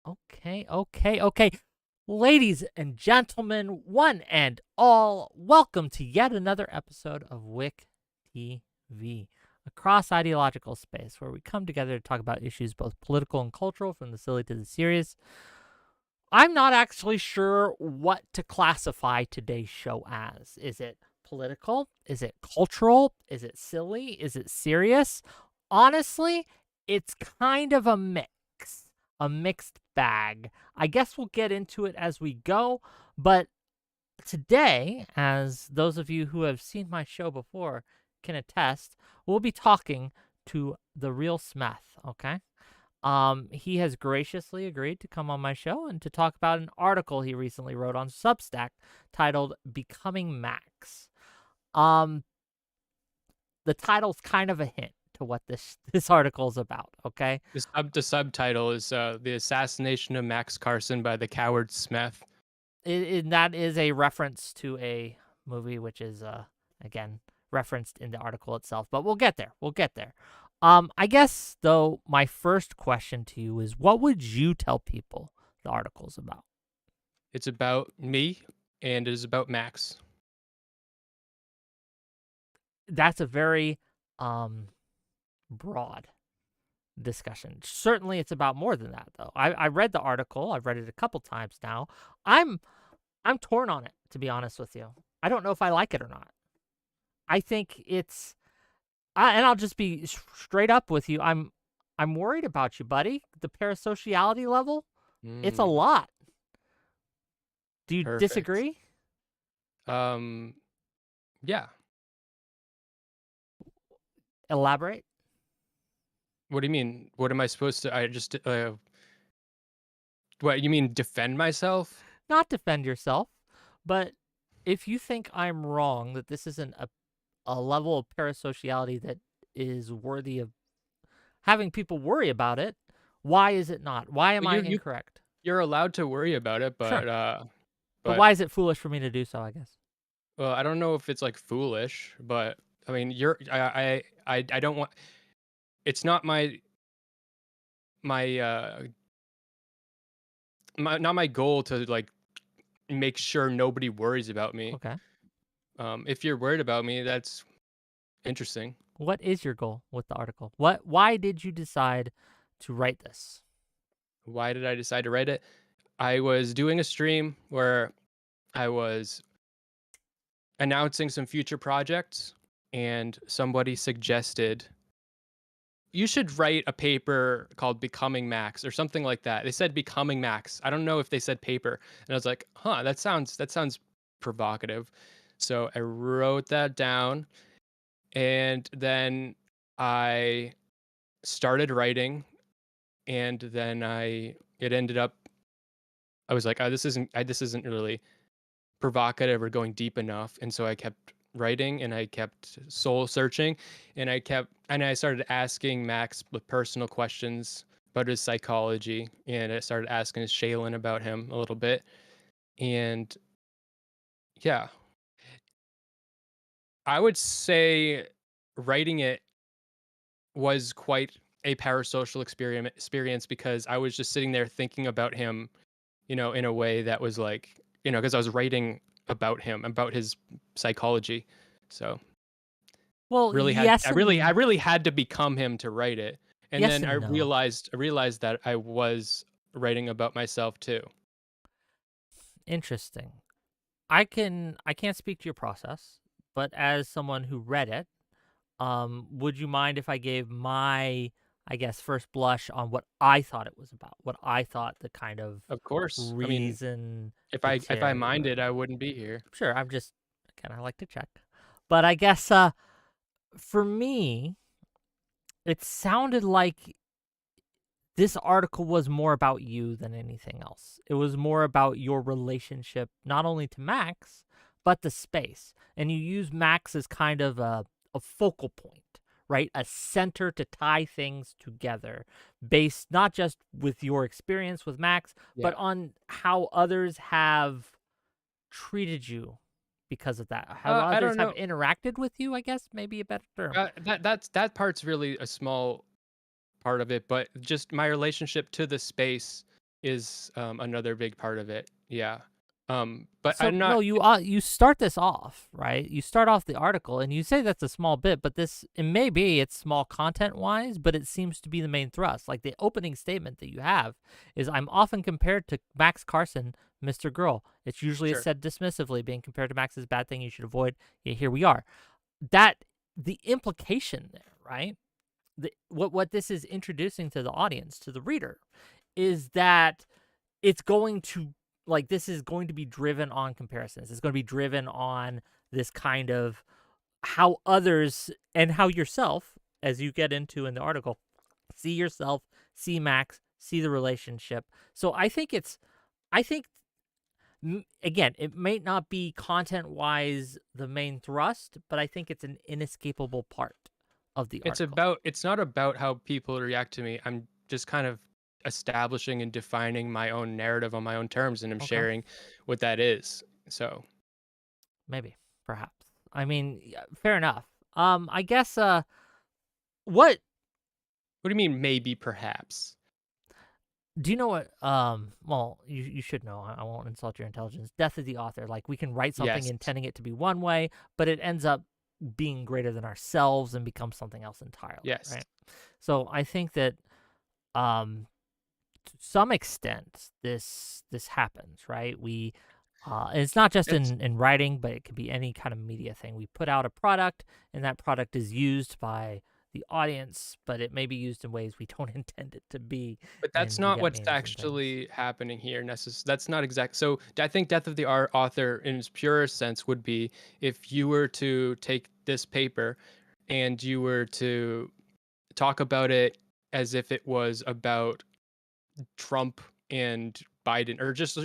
Okay. Ladies and gentlemen, one and all, welcome to yet another episode of Whick TV, a cross-ideological space where we come together to talk about issues both political and cultural, from the silly to the serious. I'm not actually sure what to classify today's show as. Is it political? Is it cultural? Is it silly? Is it serious? Honestly, it's kind of a mixed bag. I guess we'll get into it as we go, but today, as those of you who have seen my show before can attest, we'll be talking to the real Smeth, okay? He has graciously agreed to come on my show and to talk about an article he recently wrote on Substack titled Becoming Max. Um, the title's kind of a hint to what this article is about, okay? The subtitle is "The Assassination of Max Carson by the Coward Smeth." That is a reference to a movie, which is again referenced in the article itself. But we'll get there. We'll get there. I guess though, my first question to you is, what would you tell people the article's about? It's about me, and it is about Max. That's a very broad discussion. Certainly, it's about more than that, though. I read the article. I've read it a couple times now. I'm torn on it, to be honest with you. I don't know if I like it or not. I think it's, and I'll just be straight up with you. I'm worried about you, buddy. The parasociality level, it's a Mm, lot. Do you perfect. disagree? Um, yeah. Elaborate. What do you mean? What am I supposed to? What you mean? Defend myself? Not defend yourself, but if you think I'm wrong, that this isn't a level of parasociality that is worthy of having people worry about it, why is it not? Why am Well, I you incorrect? you're allowed to worry about it, Sure. But but why is it foolish for me to do so, I guess? well, I don't know if it's like foolish, but I mean, I don't want. It's not my not my goal to like make sure nobody worries about me. Okay. If you're worried about me, that's interesting. What is your goal with the article? Why did you decide to write this? Why did I decide to write it? I was doing a stream where I was announcing some future projects, and somebody suggested you should write a paper called Becoming Max or something like that. They said Becoming Max. I don't know if they said paper. And I was like, "Huh, that sounds provocative." So I wrote that down, and then I started writing, and then it ended up I was like, "Oh, this isn't really provocative or going deep enough." And so I kept writing, and I kept soul searching, and I started asking Max the personal questions about his psychology, and I started asking Shaylin about him a little bit. And yeah, I would say writing it was quite a parasocial experience because I was just sitting there thinking about him, in a way that was like, because I was writing about him, about his psychology. So Well, yes I and really had to become him to write it. And yes then and no. I realized that I was writing about myself too. Interesting. I can't speak to your process, but as someone who read it, would you mind if I gave my, I guess, first blush on what I thought it was about? What I thought the kind of Of course. I mean, reason if I material. minded, I wouldn't be here. Sure, I'm just, again, I like to check. But I guess for me, it sounded like this article was more about you than anything else. It was more about your relationship, not only to Max, but the space. And you use Max as kind of a focal point, right? A center to tie things together, based not just with your experience with Max, but Yeah. on how others have treated you because of that. How I others don't have know. interacted with you, I guess, maybe a better term. That part's really a small part of it, but just my relationship to the space. is another big part of it. Yeah. But So I'm no, not. you start this off, right? You start off the article and you say that's a small bit, but it may be it's small content wise, but it seems to be the main thrust. Like the opening statement that you have is, "I'm often compared to Max Carson, Mr. Girl. It's usually Sure. said dismissively. Being compared to Max is a bad thing you should avoid. Yeah, here we are." That the implication there, right? What this is introducing to the audience, to the reader, is that it's going to, like, this is going to be driven on comparisons. It's going to be driven on this kind of how others and how yourself, as you get into in the article, see yourself, see Max, see the relationship. So I think again, it may not be content wise the main thrust, but I think it's an inescapable part of the article. It's not about how people react to me. I'm just kind of establishing and defining my own narrative on my own terms, and I'm Okay. sharing what that is. So, Maybe, perhaps. I mean, yeah, fair enough. I guess what what do you mean maybe perhaps? do you know what well, you should know. I won't insult your intelligence. Death of the author. Like, we can write something Yes. intending it to be one way, but it ends up being greater than ourselves and becomes something else entirely, Yes. right? So I think that um to some extent this happens, right? And it's not just It's in writing, but it could be any kind of media thing. We put out a product and that product is used by the audience, but it may be used in ways we don't intend it to be, But that's and we not get what's memes and things. actually happening here. That's not exact. So I think Death of the Author, in its purest sense, would be if you were to take this paper and you were to talk about it as if it was about Trump and Biden, or just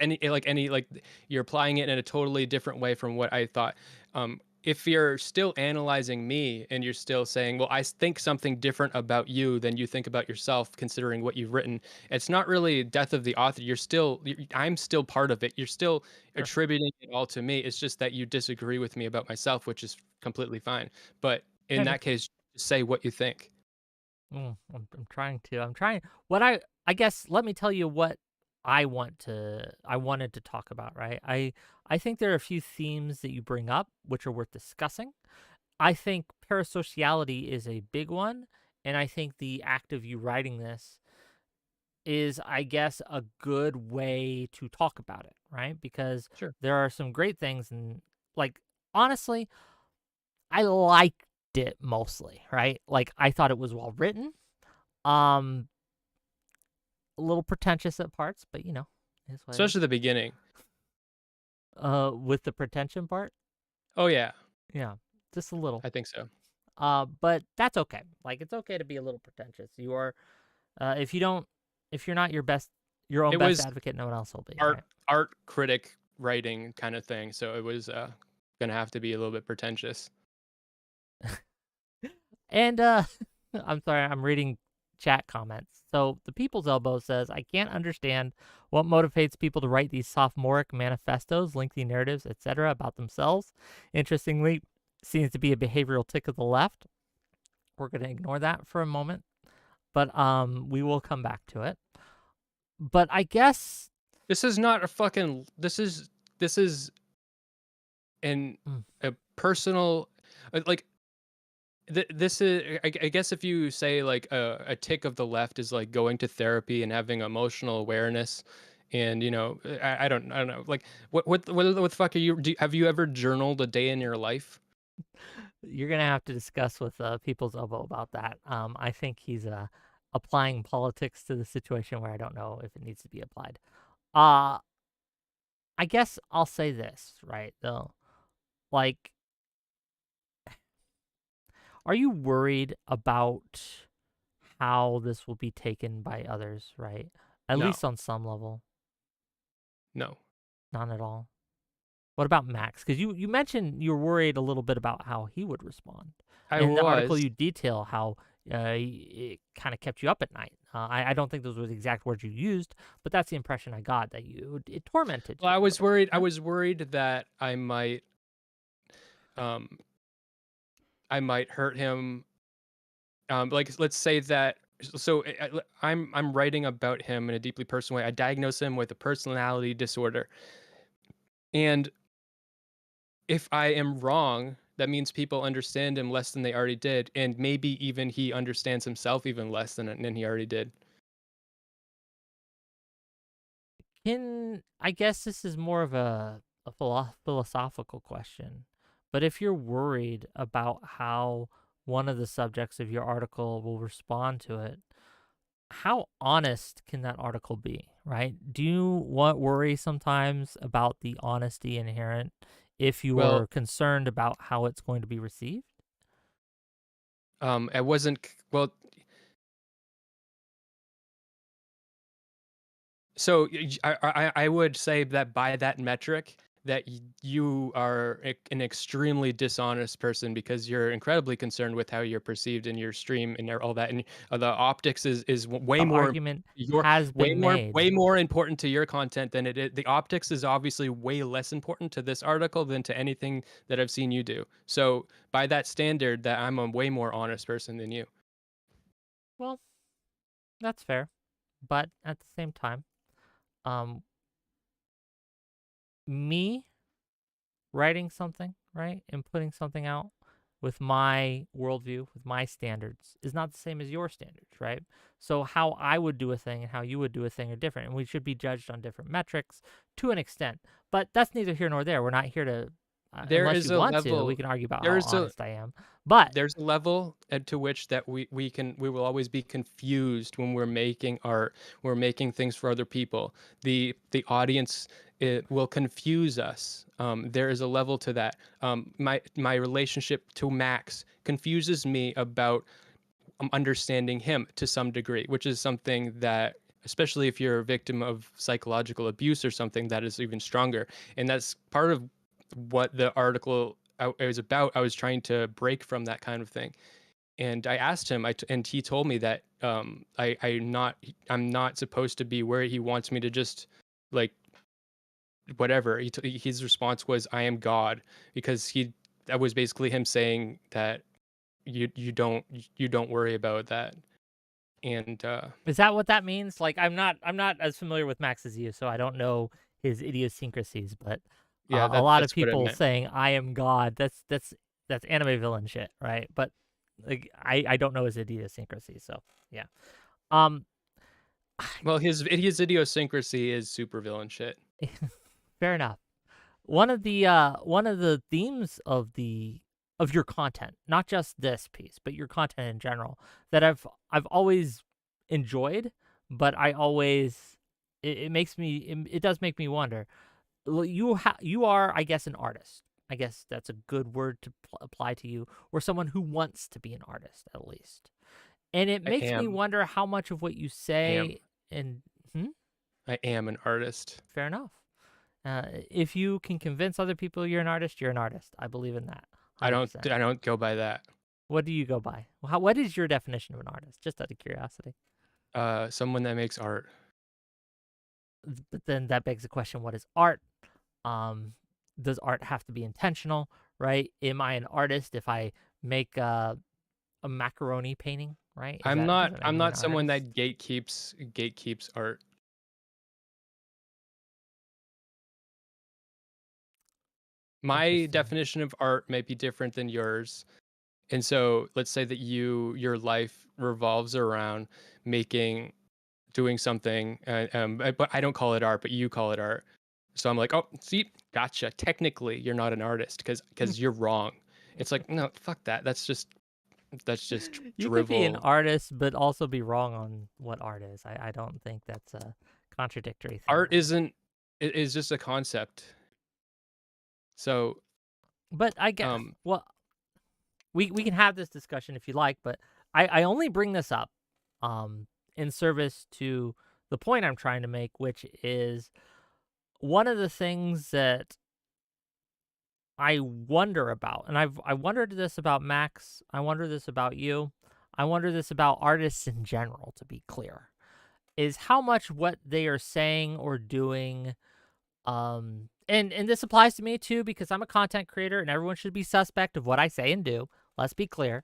any like you're applying it in a totally different way from what I thought. If you're still analyzing me and you're still saying, well, think something different about you than you think about yourself, considering what you've written, it's not really death of the author. I'm still part of it. You're still Sure. attributing it all to me. It's just that you disagree with me about myself, which is completely fine. But in Maybe. that case, just say what you think. I'm trying to. I'm trying. What I guess. Let me tell you what I wanted to talk about. Right. I think there are a few themes that you bring up which are worth discussing. I think parasociality is a big one, and I think the act of you writing this is, I guess, a good way to talk about it, right? Because Sure. there are some great things, and, like, honestly, I liked it mostly, right? Like, I thought it was well written. Um, a little pretentious at parts, but is what it is. Especially the beginning. With the pretension part, Oh yeah, yeah, just a little. I think so. But that's okay. Like, it's okay to be a little pretentious. You are, if you don't, if you're not your own It best was advocate, no one else will be, art right? art critic writing kind of thing, so it was gonna have to be a little bit pretentious. And I'm sorry, I'm reading chat comments. So the People's Elbow says, "I can't understand what motivates people to write these sophomoric manifestos, lengthy narratives, etc. about themselves. Interestingly, seems to be a behavioral tick of the left. We're going to ignore that for a moment, but we will come back to it. But I guess This is not a fucking. This is an mm, a personal like this is I guess if you say like a tick of the left is like going to therapy and having emotional awareness, and I don't know, like what the fuck have you ever journaled a day in your life? you're going to have to discuss with People's Elbow about that. I think he's applying politics to the situation where I don't know if it needs to be applied. Uh, I guess I'll say this, right, though. Like, are you worried about how this will be taken by others, right? At No, least on some level. no. None at all. What about Max? Because you mentioned you're worried a little bit about how he would respond. I In the article, was. you detail how it kind of kept you up at night. I don't think those were the exact words you used, but that's the impression I got, that it tormented Well, you I a was little. worried. I Right? was worried that um, I might hurt him. Like, let's say that so I'm writing about him in a deeply personal way. I diagnose him with a personality disorder, and if I am wrong, that means people understand him less than they already did, and maybe even he understands himself even less than he already did. I guess this is more of a philosophical question, but if you're worried about how one of the subjects of your article will respond to it, how honest can that article be, right? Do you worry sometimes about the honesty inherent if you Well, are concerned about how it's going to be received? I wasn't well. So I would say that by that metric, that you are an extremely dishonest person because you're incredibly concerned with how you're perceived in your stream and all that, and the optics is way The more argument your has been made. way more important to your content than it is. The optics is obviously way less important to this article than to anything that I've seen you do. So by that standard, that I'm a way more honest person than you. Well, that's fair, but at the same time, um, me writing something, right, and putting something out with my worldview, with my standards, is not the same as your standards, right? So how I would do a thing and how you would do a thing are different, and we should be judged on different metrics to an extent. But that's neither here nor there. We're not here to, There unless is you a want to, we level. can argue about how There's a honest I am. But there's a level to which that we will always be confused when we're making art, we're making things for other people. The audience, it will confuse us. There is a level to that. My relationship to Max confuses me about understanding him to some degree, which is something that, especially if you're a victim of psychological abuse or something, that is even stronger. And that's part of what the article I was about. I was trying to break from that kind of thing. And I asked him, and he told me that I'm not supposed to be where he wants me to just like whatever. His response was, "I am God," because that was basically him saying that you don't worry about that. And is that what that means? Like, I'm not as familiar with Max as you, so I don't know his idiosyncrasies. But yeah, a lot of that's what it people meant. saying "I am God." That's anime villain shit, right? But like, I don't know his idiosyncrasies, so yeah. Um, Well, his idiosyncrasy is supervillain shit. fair enough. One of the themes of your content, not just this piece, but your content in general, that I've always enjoyed, but I always it makes me it does make me wonder. You are, I guess, an artist. I guess that's a good word to apply to you, or someone who wants to be an artist at least. And it I makes me am. wonder how much of what you Am. say and hmm, I am an artist. fair enough. If you can convince other people you're an artist, you're an artist. I believe in that, 100%. I don't go by that. What do you go by? What is your definition of an artist? Just out of curiosity. Someone that makes art. But then that begs the question: what is art? Does art have to be intentional? Right? Am I an artist if I make a macaroni painting? Right? Does that make I'm me an not someone artist? that gatekeeps art. My Interesting. definition of art may be different than yours. And so let's say that your life revolves around making doing something, but I don't call it art, but you call it art. So I'm like, oh, see, gotcha. Technically, you're not an artist because you're wrong. It's like, no, fuck that. That's just You could be an drivel. artist, but also be wrong on what art is. I don't think that's a contradictory thing Art there. isn't. It is just a concept. So, But I get um, well. We can have this discussion if you like, but I only bring this up um in service to the point I'm trying to make, which is one of the things that I wonder about, and I wondered this about Max, I wonder this about you, I wonder this about artists in general, to be clear, is how much what they are saying or doing, and this applies to me too because I'm a content creator and everyone should be suspect of what I say and do. Let's be clear.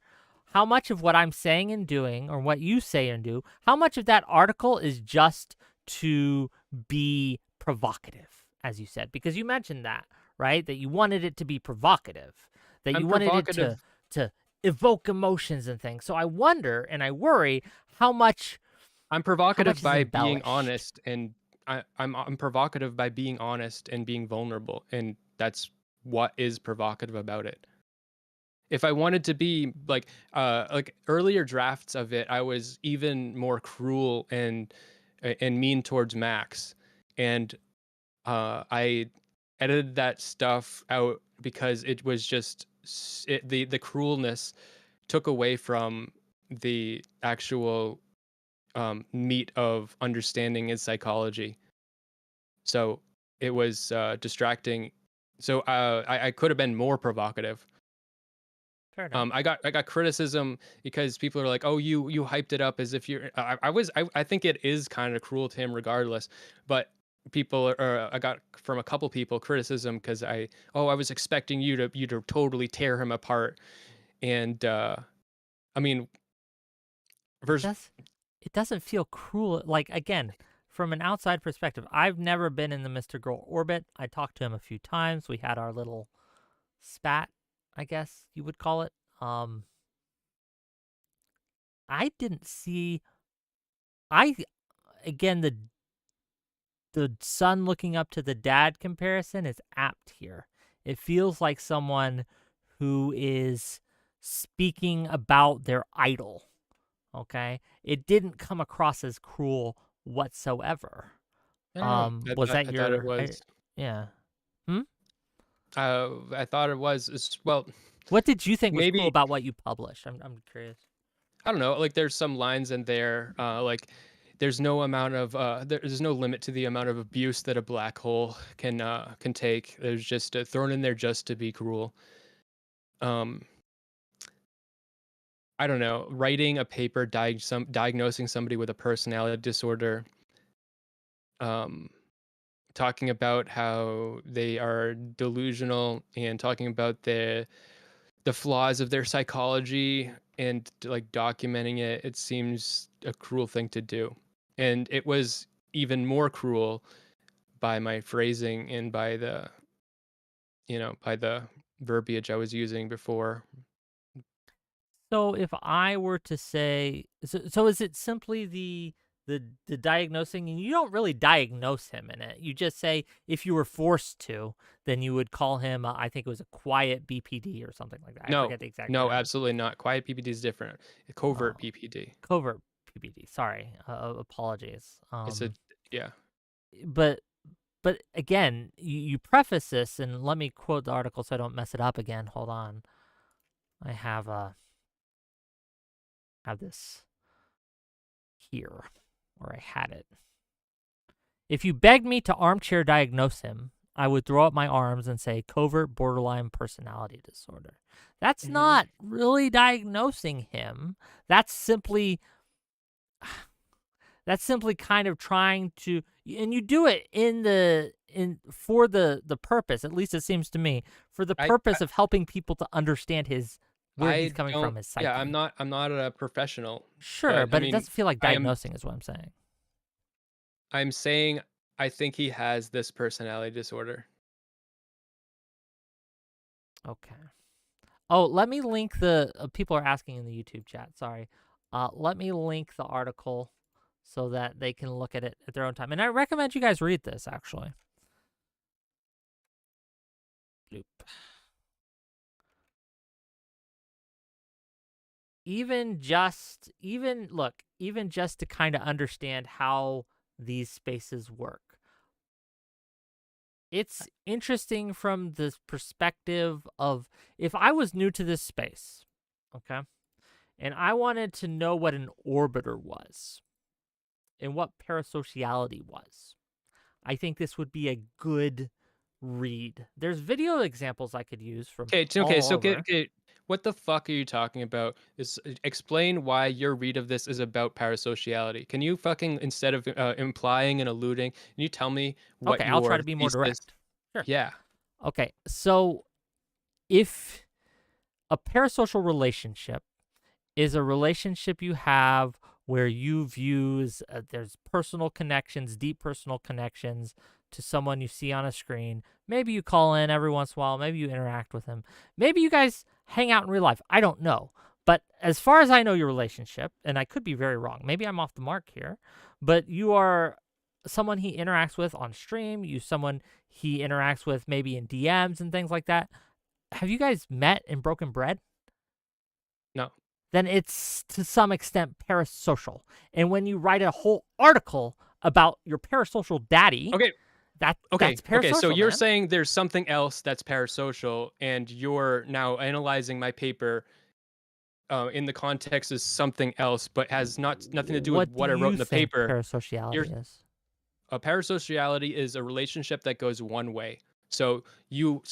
how much of what I'm saying and doing, or what you say and do, how much of that article is just to be provocative, as you said? Because you mentioned that, right? That you wanted it to be provocative, that I'm you wanted it provocative. to evoke emotions and things. So I wonder and I worry how much I'm provocative is by being embellished. honest, and I'm provocative by being honest and being vulnerable, and that's what is provocative about it. If I wanted to be like earlier drafts of it, I was even more cruel and mean towards Max, and I edited that stuff out because it was just the cruelness took away from the actual meat of understanding his psychology. So it was distracting. So I could have been more provocative. Fair enough. I got criticism because people are like, "Oh, you hyped it up as if you're." I think it is kind of cruel to him, regardless. But I got from a couple people criticism because I was expecting you to totally tear him apart, and I mean, It first, does. It doesn't feel cruel. Like, again, from an outside perspective, I've never been in the Mr. Girl orbit. I talked to him a few times. We had our little spat, I guess you would call it. I didn't see. I again the son looking up to the dad comparison is apt here. It feels like someone who is speaking about their idol. Okay, it didn't come across as cruel whatsoever. I don't know. Was that I thought it your? was. Yeah. Hmm. I thought it was. Well, What did you think was cool maybe about what you published? I'm curious. I don't know. Like there's some lines in there. Like there's no amount of there's no limit to the amount of abuse that a black hole can take. There's just thrown in there just to be cruel. Um, I don't know. Writing a paper diagnosing somebody with a personality disorder. Um, Talking about how they are delusional and talking about the flaws of their psychology and like documenting it. It seems a cruel thing to do, and it was even more cruel by my phrasing and by the verbiage I was using before. So if I were to say, so is it simply the diagnosing, and you don't really diagnose him in it. You just say if you were forced to, then you would call him. I think it was a quiet BPD or something like that. I No, forget the exact no, term. absolutely not. Quiet PPD is different. Covert Oh, PPD. covert PPD. Sorry, apologies. It's a yeah. But again, you preface this, and let me quote the article so I don't mess it up again. Hold on, I have this here, or I had it. If you begged me to armchair diagnose him, I would throw up my arms and say covert borderline personality disorder. That's Hmm. not really diagnosing him. That's simply kind of trying to, and you do it for the purpose, at least it seems to me, for the I, I purpose of helping people to understand where he's I coming don't. from, his Yeah, psyche. I'm not a professional, Sure, but I but it mean, doesn't feel like I am. diagnosing is what I'm saying. I'm saying I think he has this personality disorder. Okay. Oh, let me link the people are asking in the YouTube chat. Sorry. Let me link the article so that they can look at it at their own time. And I recommend you guys read this actually. Bloop. Even just to kind of understand how these spaces work. It's interesting from the perspective of if I was new to this space, okay? And I wanted to know what an orbiter was and what parasociality was. I think this would be a good read. There's video examples I could use from Okay. all So over. okay, what the fuck are you talking about? Explain why your read of this is about parasociality. Can you fucking instead of implying and alluding, can you tell me what Okay, I'll try your to be more thesis? direct. Sure. Yeah. Okay, so if a parasocial relationship is a relationship you have where you views there's personal connections, deep personal connections to someone you see on a screen. Maybe you call in every once in a while. Maybe you interact with him. Maybe you guys hang out in real life. I don't know. But as far as I know your relationship, and I could be very wrong, maybe I'm off the mark here, but you are someone he interacts with on stream. You someone he interacts with maybe in DMs and things like that. Have you guys met and broken bread? No. Then it's to some extent parasocial. And when you write a whole article about your parasocial daddy, Okay. that's parasocial. Okay. So you're man. saying there's something else that's parasocial, and you're now analyzing my paper in the context as something else, but has nothing to do with What do what I wrote you in the think paper. You're parasociality is? A parasociality is a relationship that goes one way. So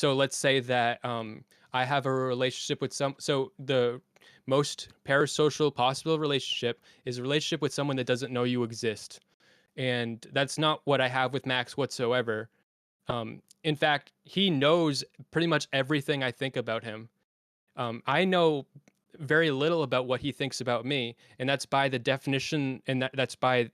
let's say that I have a relationship with so the most parasocial possible relationship is a relationship with someone that doesn't know you exist. And that's not what I have with Max whatsoever. In fact, he knows pretty much everything I think about him. I know very little about what he thinks about me, and that's by the definition, and that's by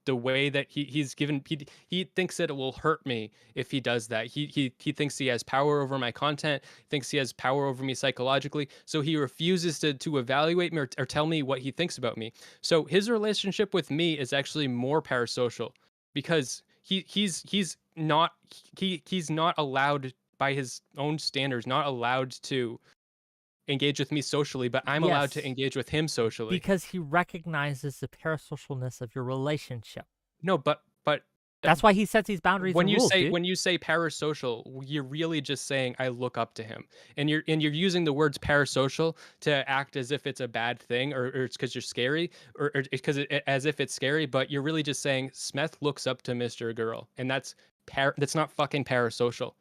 the way that he's given. He thinks that it will hurt me if he does that. He thinks he has power over my content. Thinks he has power over me psychologically. So he refuses to evaluate me or tell me what he thinks about me. So his relationship with me is actually more parasocial because he's not allowed by his own standards, not allowed to engage with me socially, but I'm allowed to Yes, engage with him socially. because he recognizes the parasocialness of your relationship. No, but That's why he sets these boundaries and rules, dude. when you say parasocial, you're really just saying I look up to him, and you're using the words parasocial to act as if it's a bad thing, or it's because you're scary, or because as if it's scary, but you're really just saying Smeth looks up to Mr. Girl, and that's not fucking parasocial.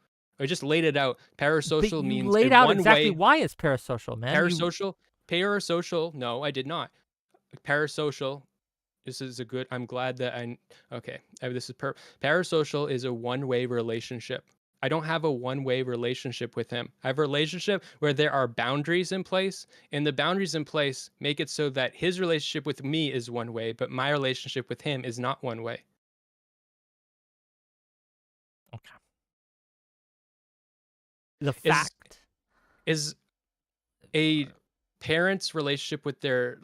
I just laid it out. But Parasocial you means a laid out exactly one-way. why it's parasocial, man. Parasocial. No, I did not. Parasocial. This is a good. I'm glad that I. Okay, this is parasocial is a one-way relationship. I don't have a one-way relationship with him. I have a relationship where there are boundaries in place, and the boundaries in place make it so that his relationship with me is one way, but my relationship with him is not one way. Okay. The Is fact. is a parent's relationship with their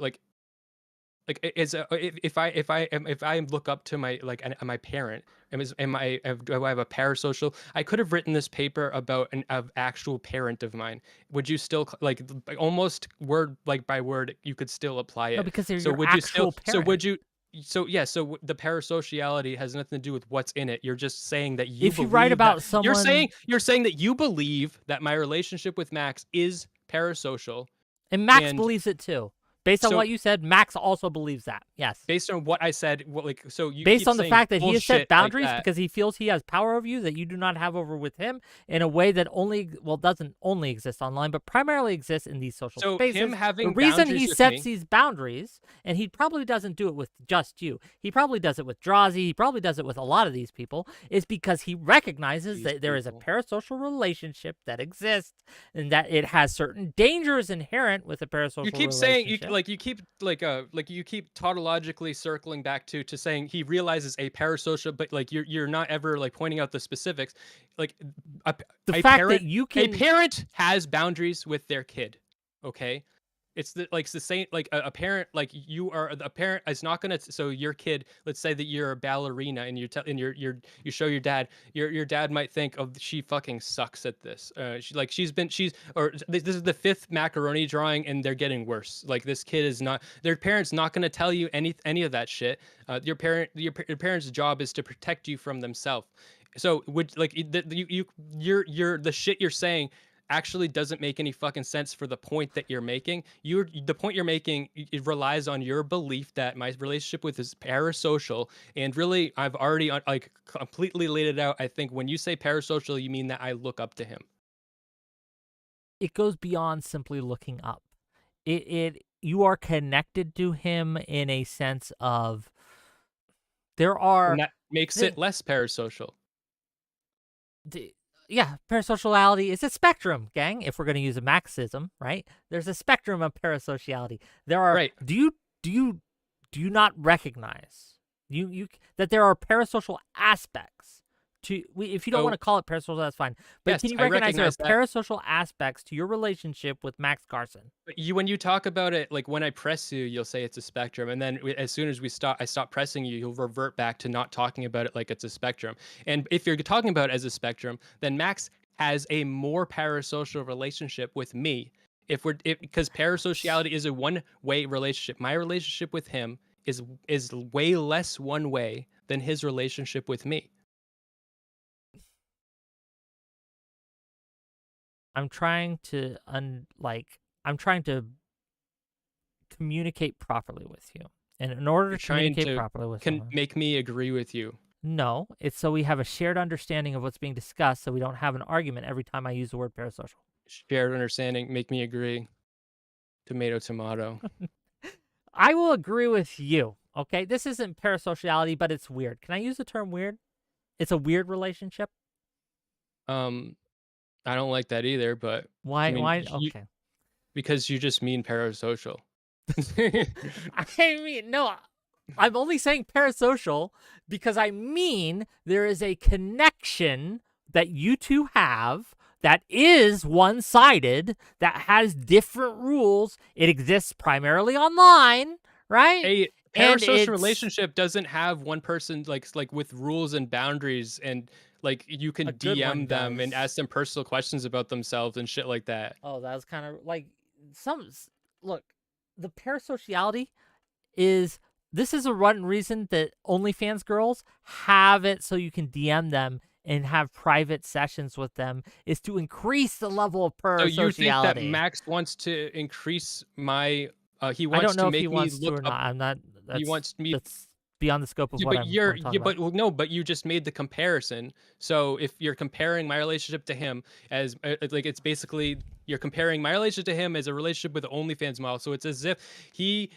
is if I look up to my parent, do I have a parasocial? I could have written this paper about an actual parent of mine. Would you still almost word by word you could still apply No, it? because they're So your would you still actual parent. the parasociality has nothing to do with what's in it. You're just saying that you If you write believe that about someone, you're saying that you believe that my relationship with Max is parasocial. and Max And believes it too. Based on so what you said, Max also believes that. Yes. based on what I said, so you Based keep on the saying fact that he has set bullshit like boundaries that. because he feels he has power over you that you do not have over with him in a way that doesn't only exist online, but primarily exists in these social So him spaces. The having reason he boundaries with sets me, these boundaries, and he probably doesn't do it with just you, he probably does it with 𝕵𝖎𝖎, he probably does it with a lot of these people, is because he recognizes that there is a parasocial relationship that exists and that it has certain dangers inherent with a you parasocial keep saying relationship. you keep tautologically circling back to saying he realizes a parasocial, but you're not ever pointing out the specifics. Like The a fact that parent you a can parent has boundaries with their kid. Okay, it's the same. A parent, you are a parent is not gonna. So your kid, let's say that you're a ballerina and you show your dad. Your dad might think, oh, she fucking sucks at this. This is the fifth macaroni drawing and they're getting worse. Like, this kid is not. Their parents not gonna tell you any of that shit. Your parents' job is to protect you from themselves. So would you're the shit you're saying actually doesn't make any fucking sense for the point that you're making. The point you're making, it relies on your belief that my relationship with is parasocial, and really I've already completely laid it out. I think when you say parasocial, you mean that I look up to him. it goes beyond simply looking up. You are connected to him in a sense of there And are that makes thi- it less parasocial. yeah, parasociality is a spectrum, gang. If we're going to use a Marxism, right? There's a spectrum of parasociality. There are. Right. Do you not recognize you that there are parasocial aspects to? If you don't want to So call it parasocial, that's fine. But yes, can you I recognize there are recognize that. parasocial aspects to your relationship with Max Carson? But when you talk about it, like when I press you, you'll say it's a spectrum, and then as soon as I stop pressing you, you'll revert back to not talking about it like it's a spectrum. And if you're talking about it as a spectrum, then Max has a more parasocial relationship with me. Because parasociality is a one-way relationship. My relationship with him is way less one way than his relationship with me. I'm trying to I'm trying to communicate properly with you. And in order You're to trying communicate to properly with someone, make me agree with you. no, it's so we have a shared understanding of what's being discussed so we don't have an argument every time I use the word parasocial. Shared understanding, make me agree. Tomato, tomato. I will agree with you. Okay, this isn't parasociality, but it's weird. Can I use the term weird? It's a weird relationship. Um, I don't like that either, but I Why? mean, Why? Okay. because you just mean parasocial. I mean, no, I'm only saying parasocial because I mean there is a connection that you two have that is one-sided, that has different rules. It exists primarily online, right? A And parasocial it's relationship doesn't have one person like with rules and boundaries, and like you a can good one DM them and does. ask them personal questions about themselves and shit like that. Oh, that was kind of like look, the parasociality is this is a one reason that OnlyFans girls have it so you can DM them and have private sessions with them is to increase the level of So you think that parasociality. Max wants to increase my he I wants don't to know if he make me wants to look or up not. I'm not. he That's wants me that's beyond the scope of Yeah, what but I'm you're want to talk yeah, about. but well, no, but you just made the comparison. So if you're comparing my relationship to him as like it's basically you're comparing my relationship to him as a relationship with the OnlyFans model. So it's as if he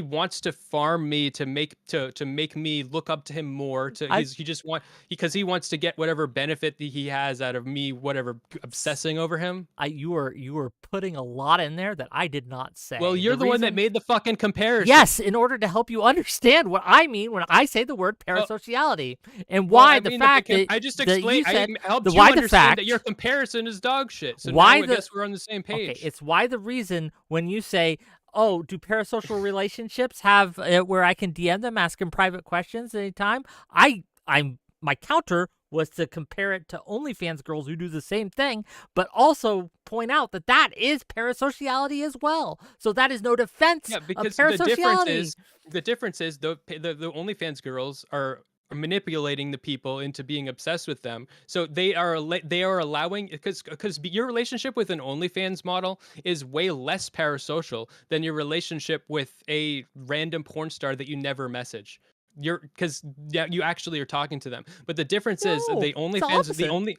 wants to farm me to make me look up to him more. I He just because he wants to get whatever benefit that he has out of me, whatever obsessing over him. you were putting a lot in there that I did not Well, say. you're The the one that reason made the fucking comparison. Yes, in order to help you understand what I mean when I say the word Well, parasociality and Well, why I the mean that fact that I just you explained. I said helped the you why the understand that your fact comparison is dog shit. So now why I the guess we're on the same okay, page. it's why the reason when you say, "Oh, do parasocial relationships have where I can DM them, ask them private questions anytime?" I'm my counter was to compare it to OnlyFans girls who do the same thing, but also point out that that is parasociality as well. So that is no defense Yeah, of because parasociality. the difference is the OnlyFans girls are manipulating the people into being obsessed with them. So they are allowing because your relationship with an OnlyFans model is way less parasocial than your relationship with a random porn star that you never message. You're because yeah, you actually are talking to them. But the difference is No, the it's the OnlyFans the opposite. only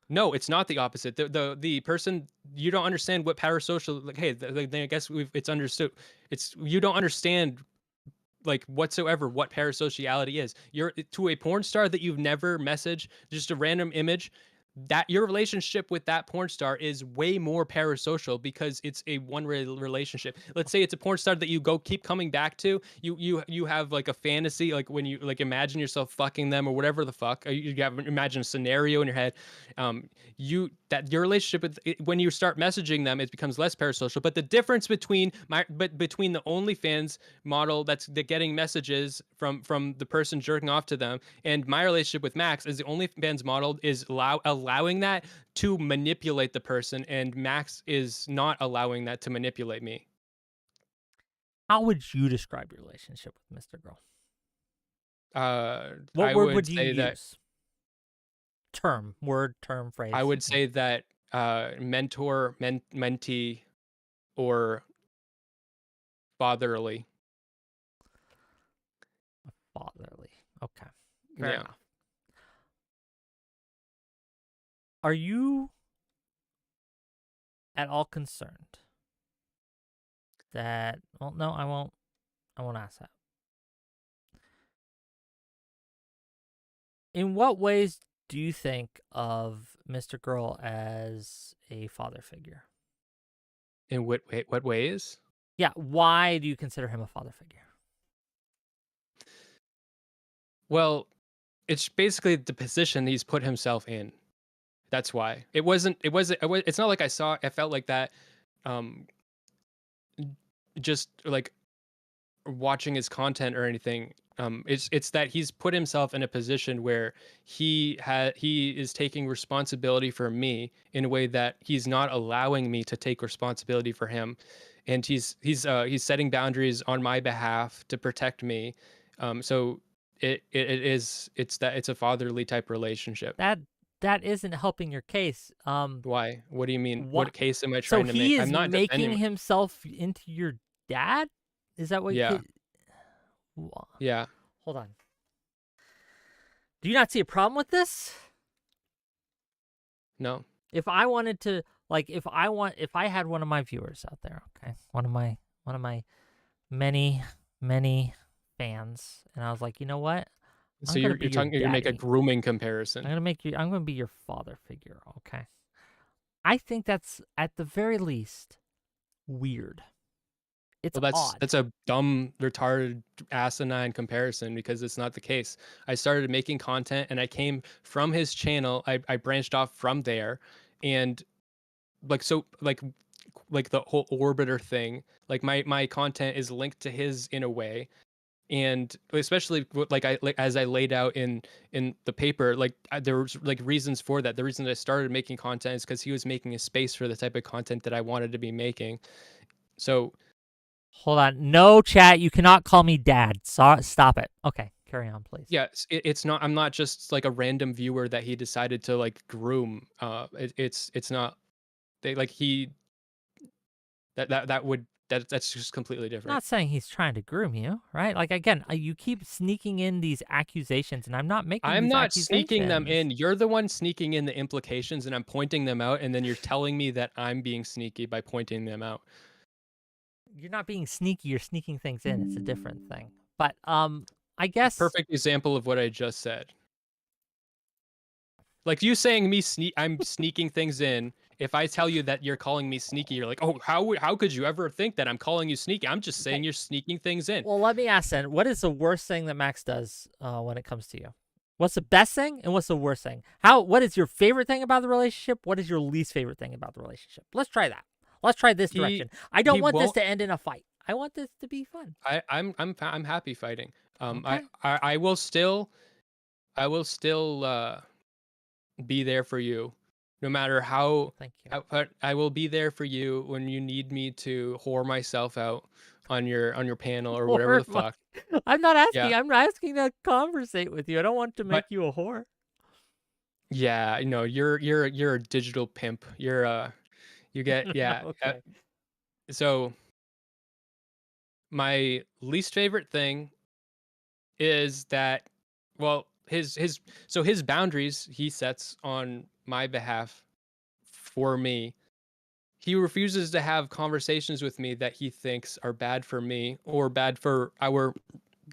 No, it's not the opposite. The person you don't understand what parasocial like. Hey, then I guess it's understood. It's you don't understand like whatsoever what parasociality is. You're to a porn star that you've never messaged, just a random image. That your relationship with that porn star is way more parasocial because it's a one-way relationship. Let's say it's a porn star that you go keep coming back to. You have like a fantasy, like when you like imagine yourself fucking them or whatever the fuck. You have imagine a scenario in your head. You that your relationship with when you start messaging them, it becomes less parasocial. But the difference between the OnlyFans model that's getting messages from the person jerking off to them and my relationship with Max is the OnlyFans model is allowing that to manipulate the person, and Max is not allowing that to manipulate me. How would you describe your relationship with Mr. Girl? What I word would would you say that use? Term, word, term, I phrase. would say that mentor, mentee, or fatherly. Fatherly. Okay. Fair Yeah. enough. Are you at all concerned that well no, I won't ask that. In what ways do you think of Mr. Girl as a father figure? In what ways? Yeah, why do you consider him a father figure? Well, it's basically the position he's put himself in. That's why. It's not like I felt like that um just like watching his content or anything. It's that he's put himself in a position where he is taking responsibility for me in a way that he's not allowing me to take responsibility for him, and he's setting boundaries on my behalf to protect me. So it's a fatherly type relationship. That isn't helping your case. Why? What do you mean? What? What case am I So trying to make? he I'm is not making defending. himself into your dad? Is that what? Yeah, yeah, Hold on. Do you not see a problem with this? no. If I wanted to, like, if I had one of my viewers out there, okay, one of my many fans, and I was like, you know what? So I'm gonna be your you're gonna make a daddy. grooming comparison. I'm gonna be your father figure, okay? I think that's at the very least weird. It's Well, odd. that's a dumb, retarded, asinine comparison because it's not the case. I started making content and I came from his channel. I branched off from there, and like the whole orbiter thing. Like my content is linked to his in a way, and especially like as I laid out in the paper, like there was like reasons for that. The reason I started making content is because he was making a space for the type of content that I wanted to be making. So Hold on. No, chat. You cannot call me dad. Stop it. Okay, carry on, please. yeah, it's not. I'm not just like a random viewer that he decided to like groom. It's not. They like he that would that's just completely I'm different. not saying he's trying to groom you, right? Like, again, you keep sneaking in these accusations, and I'm not making I'm these not sneaking them accusations. in. You're the one sneaking in the implications, and I'm pointing them out, and then you're telling me that I'm being sneaky by pointing them out. You're not being sneaky. You're sneaking things in. It's a different thing. But I guess. Perfect example of what I just said. Like you saying I'm sneaking things in. If I tell you that you're calling me sneaky, you're like, "Oh, how could you ever think that I'm calling you sneaky? I'm just saying Okay. you're sneaking things in." Well, let me ask then. What is the worst thing that Max does when it comes to you? What's the best thing and what's the worst thing? What is your favorite thing about the relationship? What is your least favorite thing about the relationship? Let's try that. Let's try this He direction. I don't he want this won't. to end in a fight. I want this to be fun. I'm happy fighting. Okay. I will still be there for you, no matter Thank you. but I will be there for you when you need me to whore myself out on your panel or whatever Whore the fuck. I'm not Yeah, asking. I'm not asking to conversate with you. I don't want to but make you a whore. yeah, you're a digital pimp. You get yeah. Okay. So my least favorite thing is that, well, his boundaries he sets on my behalf for me. He refuses to have conversations with me that he thinks are bad for me or bad for our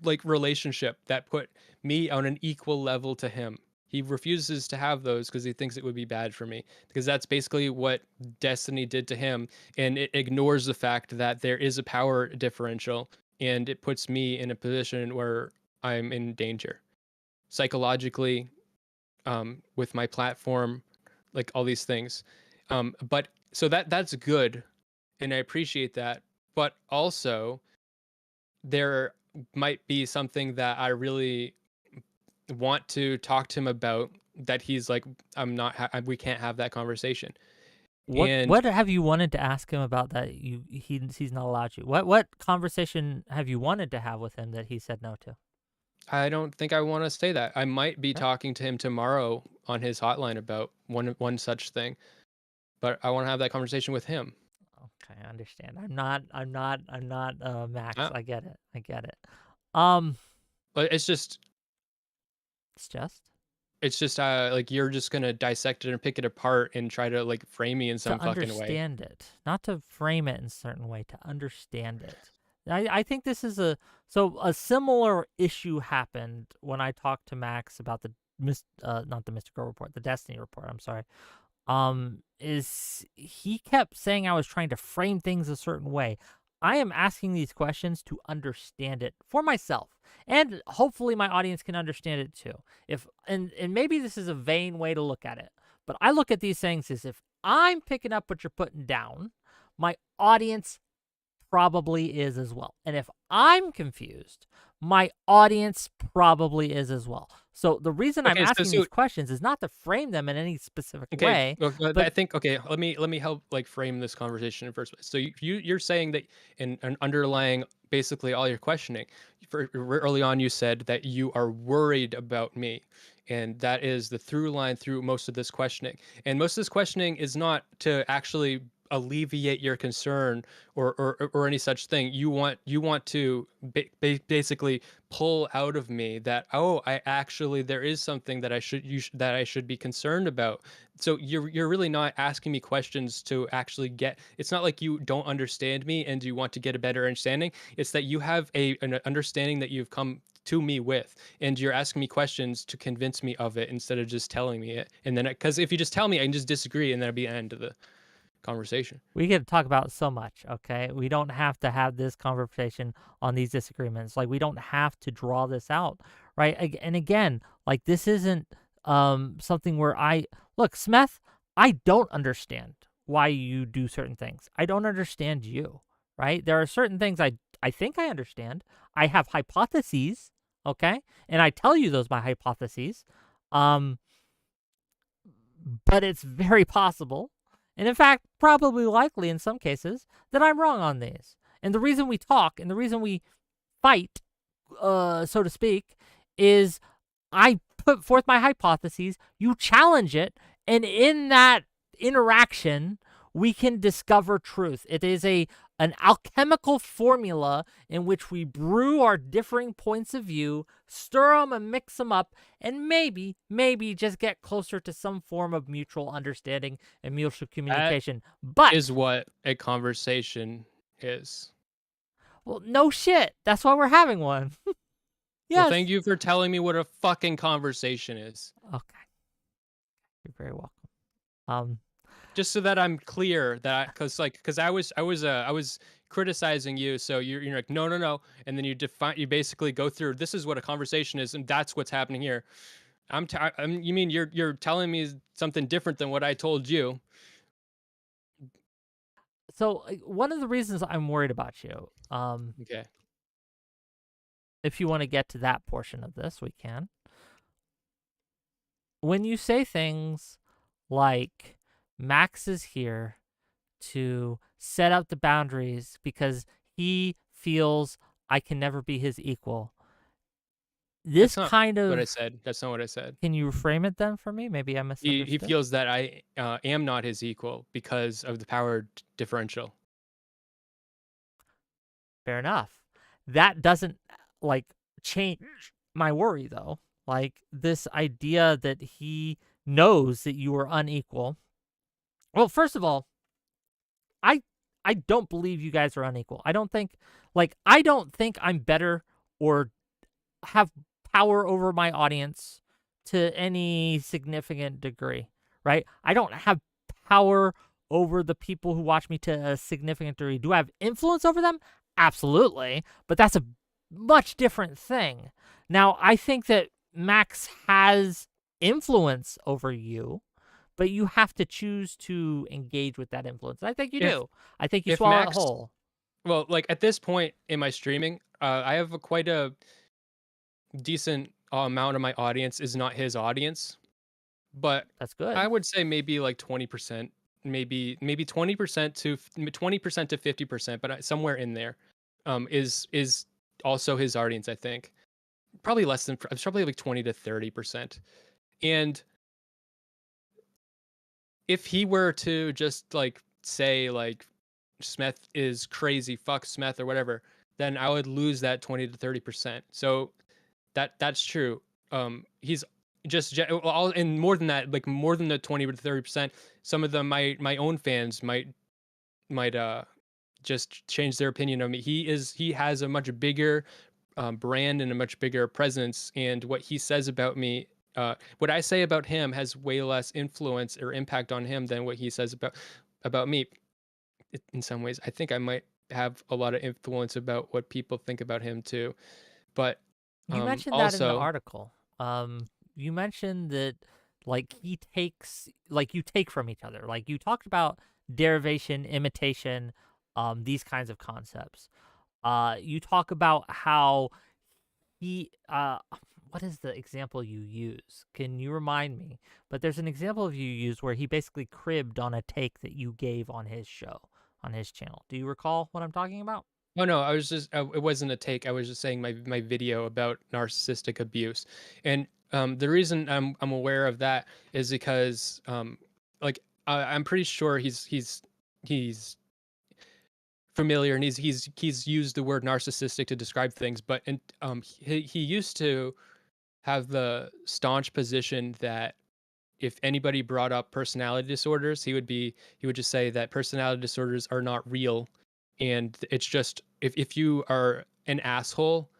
like relationship that put me on an equal level to him. He refuses to have those because he thinks it would be bad for me, because that's basically what destiny did to him, and it ignores the fact that there is a power differential, and it puts me in a position where I'm in danger psychologically, with my platform, like all these things. But so that's good, and I appreciate that. But also, there might be something that I really want to talk to him about that he's like, I'm not. We can't have that conversation. And What have you wanted to ask him about that he's not allowed you? What conversation have you wanted to have with him that he said no to? I don't think I want to say that. I might be Okay. talking to him tomorrow on his hotline about one such thing, but I want to have that conversation with him. Okay, I understand. I'm not Max. Uh, I get it. I get it. Um but it's just it's just like you're just gonna dissect it and pick it apart and try to like frame me in to some fucking way. understand it, not to frame it in a certain way, to understand it. I think this is a similar issue happened when I talked to Max about not the Mystical Report, the Destiny Report. I'm sorry. Is he kept saying I was trying to frame things a certain way. I am asking these questions to understand it for myself, and hopefully my audience can understand it too. If and maybe this is a vain way to look at it, but I look at these things as if I'm picking up what you're putting down, my audience probably is as well. And if I'm confused, my audience probably is as well. So the reason I'm Okay, asking these questions is not to frame them in any specific okay, way, I but think okay. Let me help like frame this conversation in first place. So you're saying that in an underlying basically all your questioning, early on you said that you are worried about me, and that is the through line through most of this questioning. And most of this questioning is not to actually alleviate your concern or any such thing. You want to basically pull out of me that, oh, I actually there is something that that I should be concerned about. So you're really not asking me questions to actually get. It's not like you don't understand me and you want to get a better understanding. It's that you have an understanding that you've come to me with, and you're asking me questions to convince me of it instead of just telling me it. And then because if you just tell me, I can just disagree, and that'll be the end of the conversation. we get to talk about so much, okay? We don't have to have this conversation on these disagreements. Like, we don't have to draw this out, right? And again, like, this isn't something where look, Smeth, I don't understand why you do certain things. I don't understand you, right? There are certain things I think I understand. I have hypotheses, okay? And I tell you those my hypotheses. Um, but it's very possible, and in fact, probably likely in some cases, that I'm wrong on these. And the reason we talk and the reason we fight, so to speak, is I put forth my hypotheses, you challenge it, and in that interaction, we can discover truth. It is an alchemical formula in which we brew our differing points of view, stir them and mix them up, and maybe just get closer to some form of mutual understanding and mutual That communication. But, is what a conversation is. well, no shit. That's why we're having one. Well, Yes. thank you for telling me what a fucking conversation is. Okay. You're very welcome. Um, Just so that I'm clear that because I was criticizing you, so you're like no no no, and then you basically go through this is what a conversation is, and that's what's happening here. You mean you're telling me something different than what I told you? so one of the reasons I'm worried about you, Okay. if you want to get to that portion of this, we can. When you say things like Max is here to set up the boundaries because he feels I can never be his equal. This That's not kind what I of, said. That's not what I said. can you reframe it then for me? Maybe I He misunderstood. feels that I am not his equal because of the power differential. Fair enough. That doesn't like change my worry though. Like this idea that he knows that you are unequal. Well, first of all, I I don't believe you guys are unequal. I don't think I'm better or have power over my audience to any significant degree, right? I don't have power over the people who watch me to a significant degree. Do I have influence over them? Absolutely, but that's a much different thing. Now, I think that Max has influence over you, but you have to choose to engage with that influence. And I think you If do. I think you if swallow it Max, whole. well, like at this point in my streaming, I have quite a decent amount of my audience is not his audience, but That's I good. would say maybe like 20%, maybe 20% to 50%, but somewhere in there, is also his audience. I think probably less than it's probably like 20 to 30%, and if he were to just like say like Smeth is crazy, fuck Smeth or whatever, then I would lose that 20 to 30%. So that's true. He's just all and more than that, like more than the 20 to 30%. Some of them, my own fans might just change their opinion of me. He has a much bigger brand and a much bigger presence, and what he says about me what I say about him has way less influence or impact on him than what he says about me. In some ways, I think I might have a lot of influence about what people think about him too. But You mentioned that in the also, article. You mentioned that like you take from each other. Like you talked about derivation, imitation, these kinds of concepts. You talk about how he what is the example you use? Can you remind me? But there's an example of you used where he basically cribbed on a take that you gave on his show, on his channel. Do you recall what I'm talking about? oh no, I was just it wasn't a take. I was just saying my video about narcissistic abuse, and the reason I'm aware of that is because like I'm pretty sure he's familiar, and he's used the word narcissistic to describe things, but he used to have the staunch position that if anybody brought up personality disorders, he would just say that personality disorders are not real, and it's just if you are an asshole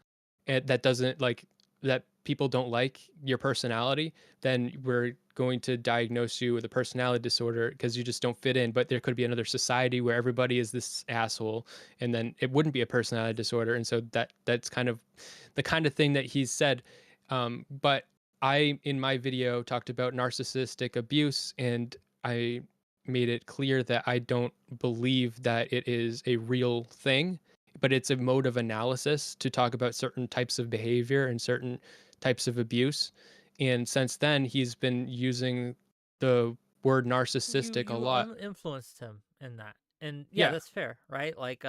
that doesn't like that people don't like your personality, then we're going to diagnose you with a personality disorder because you just don't fit in. But there could be another society where everybody is this asshole, and then it wouldn't be a personality disorder. And so that's kind of the kind of thing that he's said. But I, in my video, talked about narcissistic abuse, and I made it clear that I don't believe that it is a real thing, but it's a mode of analysis to talk about certain types of behavior and certain types of abuse. And since then, he's been using the word narcissistic a lot. Influenced him in that, and yeah, Yeah, that's fair, right? Like,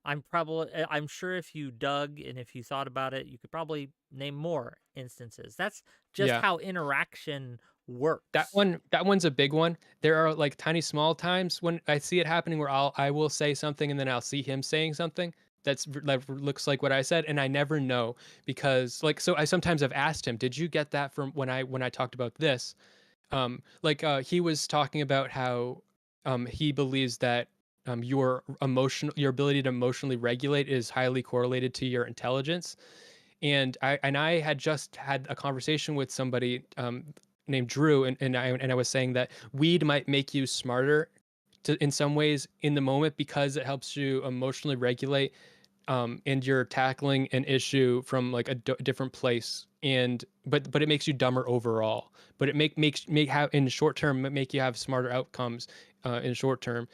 I'm sure if you dug and if you thought about it, you could probably name more instances. That's just yeah. how interaction That works. one, that one's a big one. There are like tiny small times when I see it happening where I will say something and then I'll see him saying something that looks like what I said, and I never know because like so I sometimes have asked him, "Did you get that from when I talked about this?" He was talking about how he believes that your ability to emotionally regulate is highly correlated to your intelligence. And I had just had a conversation with somebody named Drew, and I was saying that weed might make you smarter in some ways in the moment because it helps you emotionally regulate, and you're tackling an issue from like a different place, and but it makes you dumber overall, but it make have in short term make you have smarter outcomes in short term.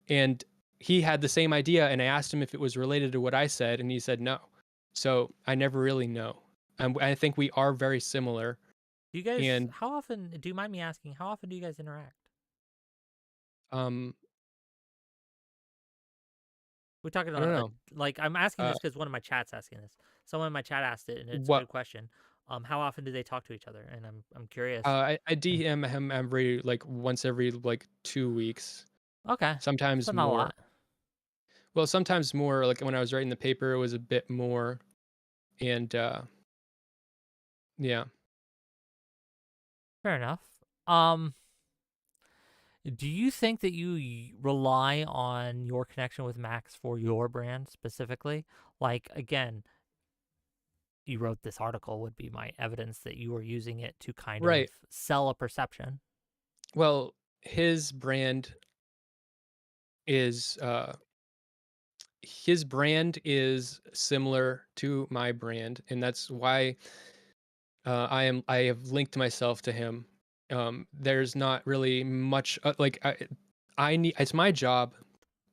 And he had the same idea, and I asked him if it was related to what I said, and he said no. So I never really know. I think we are very similar. Do you guys? And How often? Do you mind me asking? How often do you guys interact? um, We're talking I don't on a know. like I'm asking Uh, this because one of my chats asking this. Someone in my chat asked it, and it's a what good question. How often do they talk to each other? And I'm curious. I DM him every like once every like 2 weeks, Okay, so sometimes not a more. lot. Well, sometimes more. Like when I was writing the paper, it was a bit more. And yeah, Fair enough. Do you think that you rely on your connection with Max for your brand specifically? Like, again, you wrote this article would be my evidence that you were using it to kind of right. sell a perception. Well, his brand is similar to my brand, and that's why I have linked myself to him. There's not really much I need. It's my job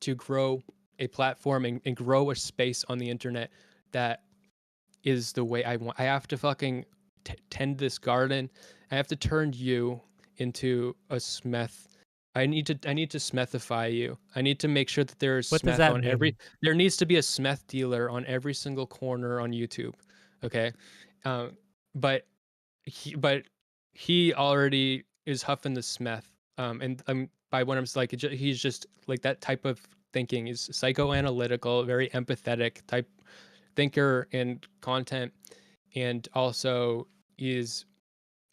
to grow a platform and grow a space on the internet that is the way I want. I have to fucking tend this garden. I have to turn you into a smeth. I need to smethify you. I need to make sure that there's What does smeth that on every mean? there needs to be a smeth dealer on every single corner on YouTube. Okay. Um, but but he already is huffing the smeth. And by what I'm like, he's just like that type of thinking. He's psychoanalytical, very empathetic type thinker and content, and also is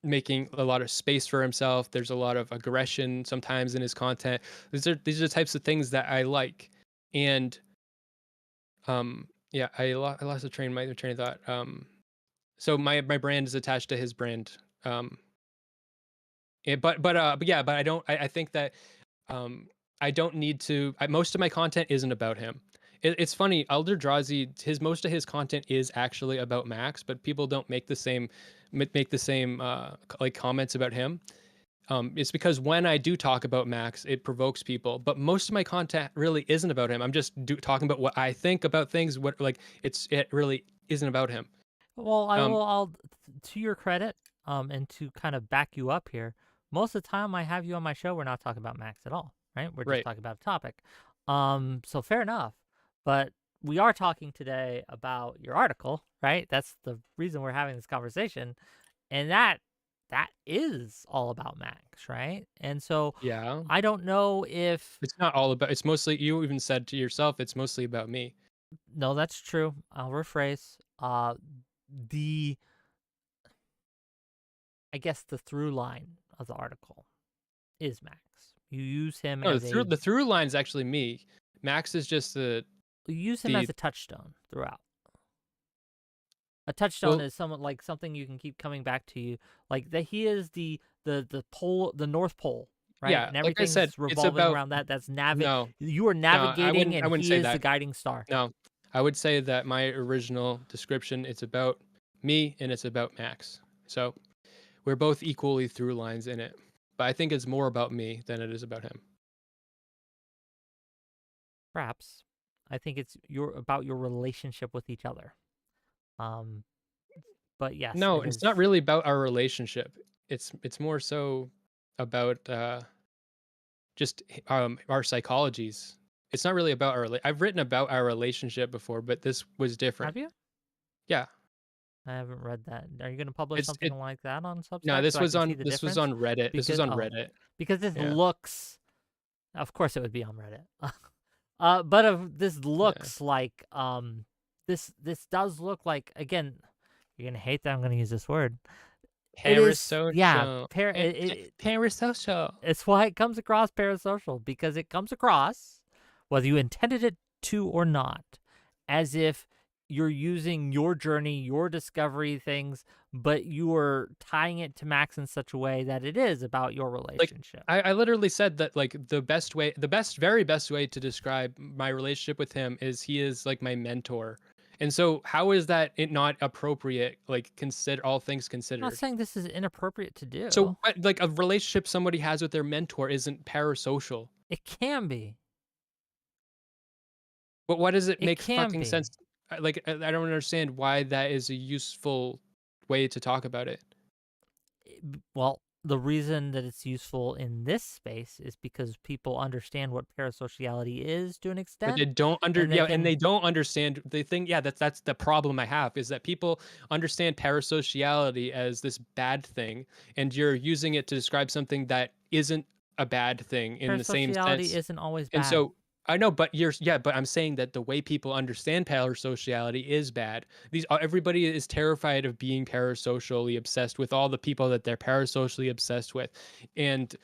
making a lot of space for himself. There's a lot of aggression sometimes in his content. These are the types of things that I like. And yeah, I lost the train my train of thought. So my brand is attached to his brand. Um, but yeah, but I don't. I think that um, I don't need to. Most of my content isn't about him. It's funny. 𝕾𝖍𝖎𝖙, his most of his content is actually about Max, but people don't make the same like comments about him. It's because when I do talk about Max, it provokes people. But most of my content really isn't about him. I'm just talking about what I think about things. What like it really isn't about him. Well, I Um, will. To your credit, and to kind of back you up here, most of the time I have you on my show, we're not talking about Max at all, right? We're just right. talking about a topic. So fair enough. But we are talking today about your article, right? That's the reason we're having this conversation, and that is all about Max, right? And so Yeah. I don't know if It's not all about. It's mostly. You even said to yourself, it's mostly about me. no, that's true. I'll rephrase. The I guess the through line of the article is Max. You use him No, as a the through line's actually me. Max is just you use him as the a touchstone throughout. A touchstone well, is someone like something you can keep coming back to you. Like that he is the pole, the North Pole, right? yeah. And Like I said, everything's it's revolving about around that. That's no, you are no. navigating I and wouldn't he say is the that. guiding star. No, I would say that my original description, it's about me and it's about Max. So we're both equally through lines in it, but I think it's more about me than it is about him. Perhaps. I think it's about your relationship with each other. Um but yes, No, it it's not is. really about our relationship. It's more so about just our psychologies. It's not really about I've written about our relationship before, but this was different. Have you? Yeah. I haven't read that. Are you going to publish It's something it like that on no, Substack so I can see the this was difference? on Reddit. This was Because on Reddit. because this Yeah. looks, of course, it would be on Reddit. But this Yeah. looks like this does look like, again, you're gonna hate that I'm gonna use this word. It is, yeah, Parasocial. Parasocial. it's why it comes across parasocial, because it comes across, whether you intended it to or not, as if you're using your journey, your discovery things, but you are tying it to Max in such a way that it is about your Like relationship. I literally said that like very best way to describe my relationship with him is he is like my mentor. And so how is that it not appropriate, like consider all things I'm not considered? saying this is inappropriate to So do. like a relationship somebody has with their mentor isn't parasocial. It can be. But why does it It make can fucking be. sense? Like I don't understand why that is a useful way to talk about it. Well, the reason that it's useful in this space is because people understand what parasociality is to an But they extent, don't and they and they can. don't understand. They think, yeah, that's the problem I have is that people understand parasociality as this bad thing, and you're using it to describe something that isn't a bad thing in the same Parasociality sense. isn't always And bad. so I know, but yeah, but I'm saying that the way people understand parasociality is bad. Everybody is terrified of being parasocially obsessed with all the people that they're parasocially obsessed with, and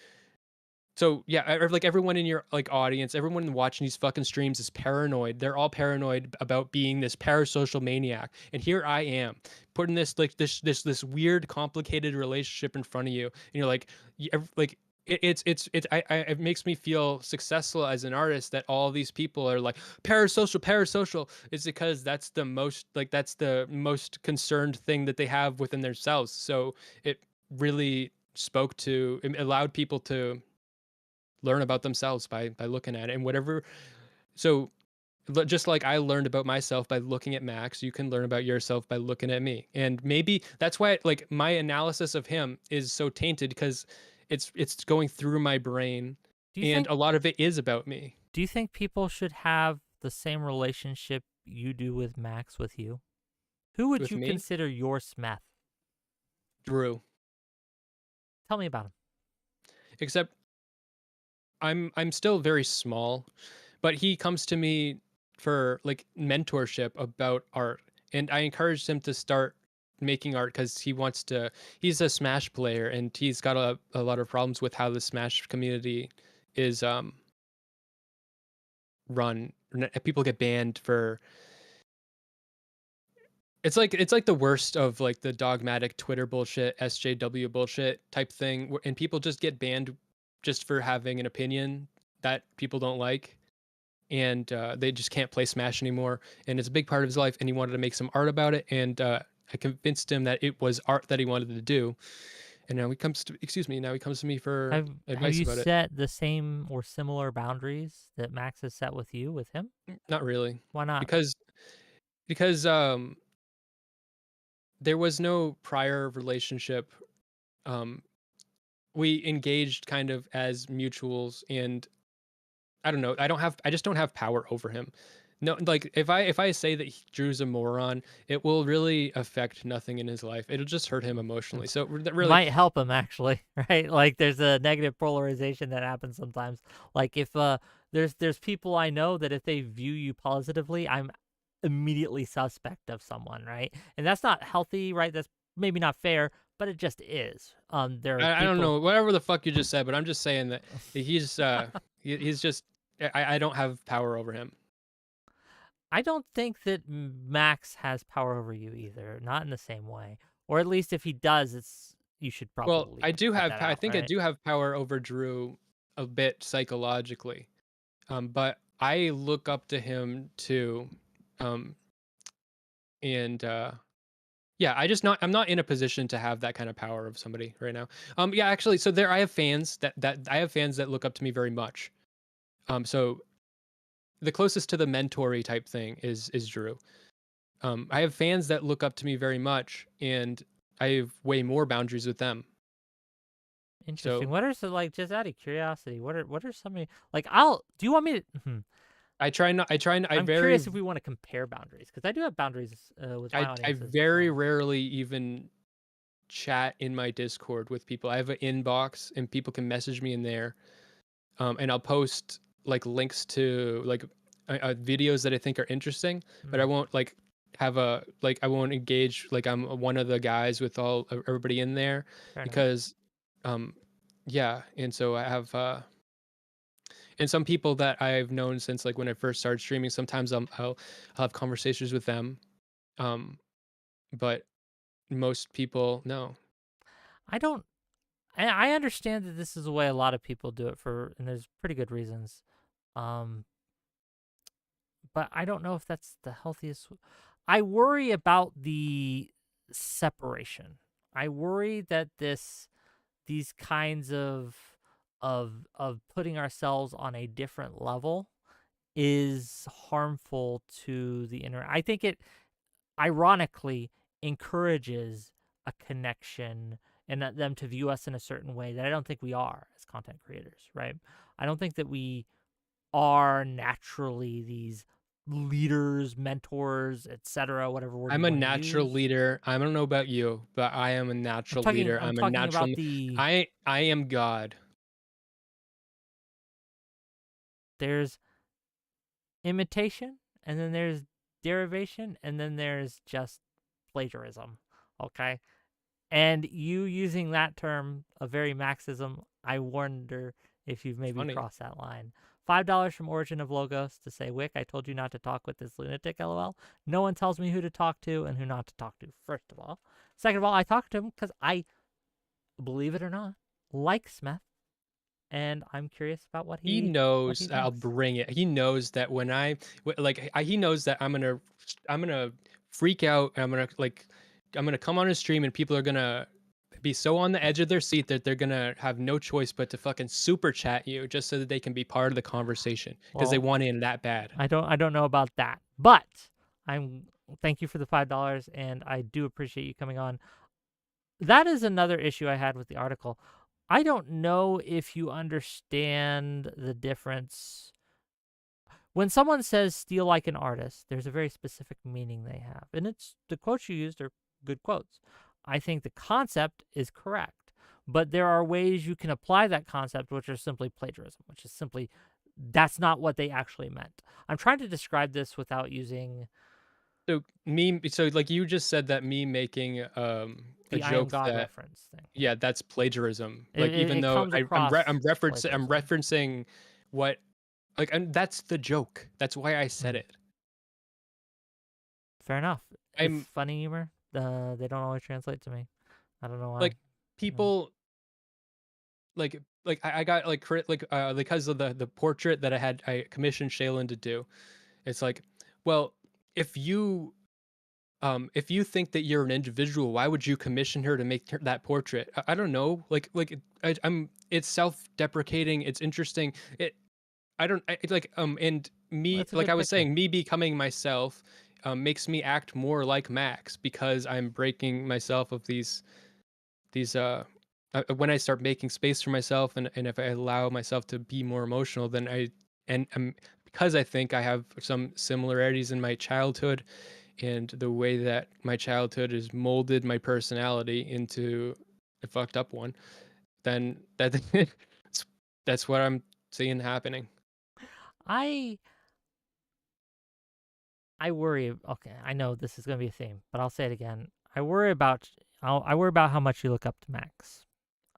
so yeah, like everyone in your like audience, everyone watching these fucking streams is paranoid. They're all paranoid about being this parasocial maniac. And here I am, putting this like this weird, complicated relationship in front of you, and you're like, like it makes me feel successful as an artist that all these people are like parasocial. It's because that's the most concerned thing that they have within themselves. So it really it allowed people to learn about themselves by looking at it and whatever. So just like I learned about myself by looking at Max, you can learn about yourself by looking at me. And maybe that's why like my analysis of him is so tainted because it's going through my brain Do you and think a lot of it is about me. do you think people should have the same relationship you do with Max with you? Who would With you me, consider your Smeth? Drew. Tell me about him. Except I'm still very small, but he comes to me for like mentorship about art, and I encouraged him to start making art because he's a Smash player and he's got a lot of problems with how the Smash community is run. People get banned for It's like the worst of like the dogmatic Twitter bullshit, SJW bullshit type thing, and people just get banned just for having an opinion that people don't like, and they just can't play Smash anymore. And it's a big part of his life, and he wanted to make some art about it, and I convinced him that it was art that he wanted to do, and now he comes to now he comes to me for Have advice you about it. set the same or similar boundaries that Max has set with you with him? Not really, Why not? because because there was no prior relationship. Um, we engaged kind of as mutuals, and I don't know. I just don't have power over him. No, like if I say that Drew's a moron, it will really affect nothing in his life. It'll just hurt him emotionally. So really, Might help him actually, right? Like there's a negative polarization that happens sometimes. Like if there's people I know that if they view you positively, I'm immediately suspect of someone, right? And that's not healthy, right? That's maybe not fair, but it just is. There are I don't people. know whatever the fuck you just said, but I'm just saying that he's just I don't have power over him. I don't think that Max has power over you either, not in the same way. Or at least if he does, it's you should Well, probably I do cut have that I out, think I right? do have power over Drew a bit psychologically. But I look up to him too. Um, and Yeah, I'm not in a position to have that kind of power of somebody right now. Yeah, actually, so there I have fans that look up to me very much. So the closest to the mentory type thing is Drew. I have fans that look up to me very much, and I have way more boundaries with them. Interesting. So What are some like just out of curiosity? What are some of like I'll do you want me to? I I'm very curious if we want to compare boundaries because I do have boundaries with my I audiences as very well. rarely even chat in my Discord with people. I have an inbox, and people can message me in there, and I'll post like links to like videos that I think are interesting, but I Hmm, won't like have a like I won't engage like I'm one of the guys with all everybody in there fair enough. because um yeah, and so I have and some people that I've known since like when I first started streaming, sometimes I'll have conversations with them, um but most people no. I don't. I understand that this is the way a lot of people do it for, and there's pretty good reasons. Um, but I don't know if that's the healthiest. I worry about the separation. I worry that these kinds of putting ourselves on a different level is harmful to the inner. I think it ironically encourages a connection and that them to view us in a certain way that I don't think we are as content creators, right? I don't think that we are naturally these leaders, mentors, etc., whatever word I'm you a want to natural use. leader. I don't know about you, but I am a I'm natural talking leader. I'm I'm a talking natural about the I am God. there's imitation and then there's derivation and then there's just plagiarism, okay? And you using that term, a very Marxism, I wonder if you've maybe Funny. crossed that line. $5 from Origin of Logos to say, Wick, I told you not to talk with this lunatic, lol. No one tells me who to talk to and who not to talk to, first of all. Second of all, I talk to him because I, believe it or not, like Smeth, and I'm curious about He what he knows I'll thinks. bring it. He knows that when he knows that I'm gonna freak out. And I'm gonna come on his stream, and people are gonna be so on the edge of their seat that they're gonna have no choice but to fucking super chat you just so that they can be part of the conversation because they Well, want in that bad. I don't know about that, but I'm thank you for the $5 and I do appreciate you coming on. That is another issue I had with the article. I don't know if you understand the difference. When someone says steal like an artist, there's a very specific meaning they have. And it's the quotes you used are good quotes. I think the concept is correct, but there are ways you can apply that concept which are simply plagiarism, which is simply that's not what they actually meant. I'm trying to describe this without using So like you just said that me making a the I am joke God that reference thing. Yeah. yeah, that's plagiarism. It, Like it, even it though comes across I'm as plagiarism. referencing what like and that's the joke. That's why I said Hmm. it. Fair enough. I'm funny humor. They don't always translate to me. I don't know why. like people I got like because of the portrait that I commissioned Shaylin to do. It's like, well, if you if you think that you're an individual, why would you commission her to make that portrait? I don't know. I'm it's self-deprecating. It's interesting. I don't I, like and me That's a like good I was picture. saying, me becoming myself makes me act more like Max because I'm breaking myself of these when I start making space for myself, and if I allow myself to be more emotional, then because I think I have some similarities in my childhood and the way that my childhood has molded my personality into a fucked up one, then that's what I'm seeing happening. I worry. Okay, I know this is gonna be a theme, but I'll say it again. I worry about how much you look up to Max.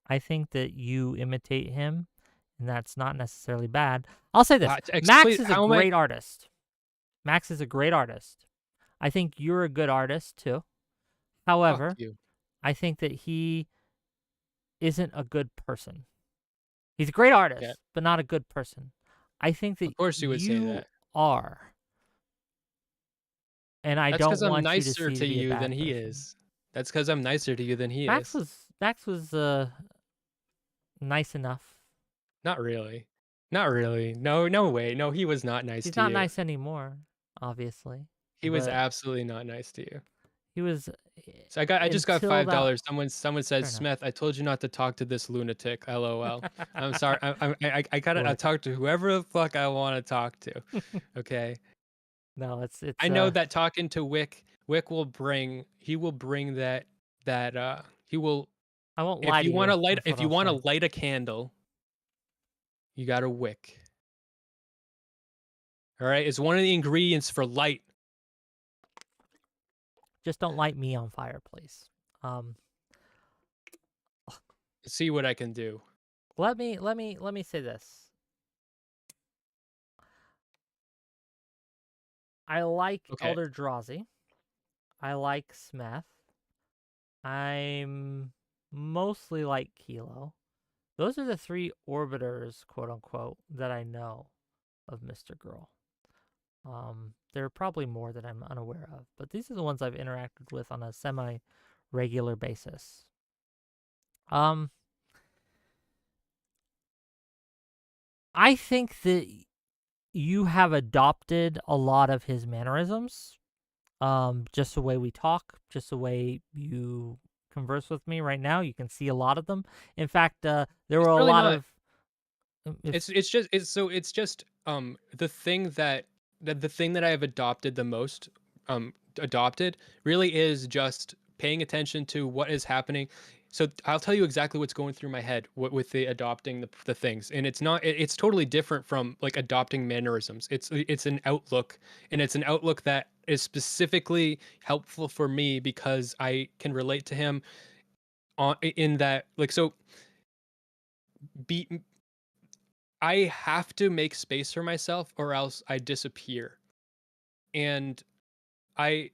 I think that you imitate him, and that's not necessarily bad. I'll say this: Max Explain is a how am I? great artist. Max is a great artist. I think you're a good artist too. Fuck However, you. I think that he isn't a good person. He's a great Yeah, artist, but not a good person. I think that of course you would say you that. are, and I That's don't because I'm want you to nicer see to to be a you than bad he person. is. That's because I'm nicer to you than he is. Max was nice enough. Not really. Not really. No, no way. No, he was not nice He's to not you. nice anymore, obviously, He was but absolutely not nice to you. he was So I just got until that. $5. Someone said, Fair enough. Smith, I told you not to talk to this lunatic. LOL. I'm sorry. I gotta I What? talk to whoever the fuck I want to talk to. Okay. No, it's I know that talking to Whick he will bring he will I won't lie to you. That's what if you I'll want to say. light a candle, you got to wick. All right? It's one of the ingredients for light. Just don't light me on fire, please. Um, See what I can do. let me say this. I like Okay. 𝕾𝖍𝖎𝖙. I like Smeth. I'm mostly like Kilo. Those are the three orbiters, quote unquote, that I know of Mr. Girl. There are probably more that I'm unaware of, but these are the ones I've interacted with on a semi-regular basis. Um, I think that you have adopted a lot of his mannerisms. Just the way we talk, just the way you converse with me right now, you can see a lot of them. In fact, there were It's a really lot not. of if It's just the thing the thing that I have adopted the most adopted really is just paying attention to what is happening. So I'll tell you exactly what's going through my head with the adopting the things, and it's totally different from like adopting mannerisms. It's an outlook, and it's an outlook that is specifically helpful for me because I can relate to him on in that like so be I have to make space for myself or else I disappear. And I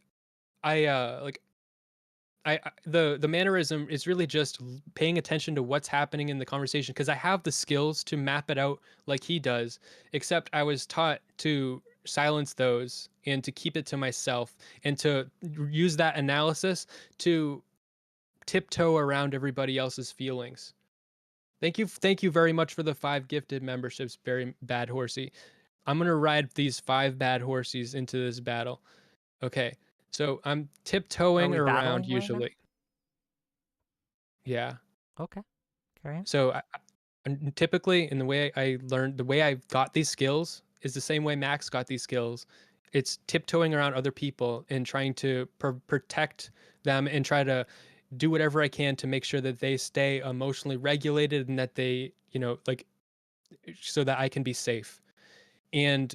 like the mannerism is really just paying attention to what's happening in the conversation because I have the skills to map it out like he does, except I was taught to silence those and to keep it to myself and to use that analysis to tiptoe around everybody else's feelings. Thank you very much for the 5 gifted memberships, very bad horsey. I'm gonna ride these 5 bad horses into this battle. Okay, so I'm are tiptoeing we around battling right now? usually. Yeah. Okay, carry on. So and typically, in the way I learned, the way I got these skills is the same way Max got these skills. It's tiptoeing around other people and trying to protect them and try to do whatever I can to make sure that they stay emotionally regulated and that they, like, so that I can be safe. And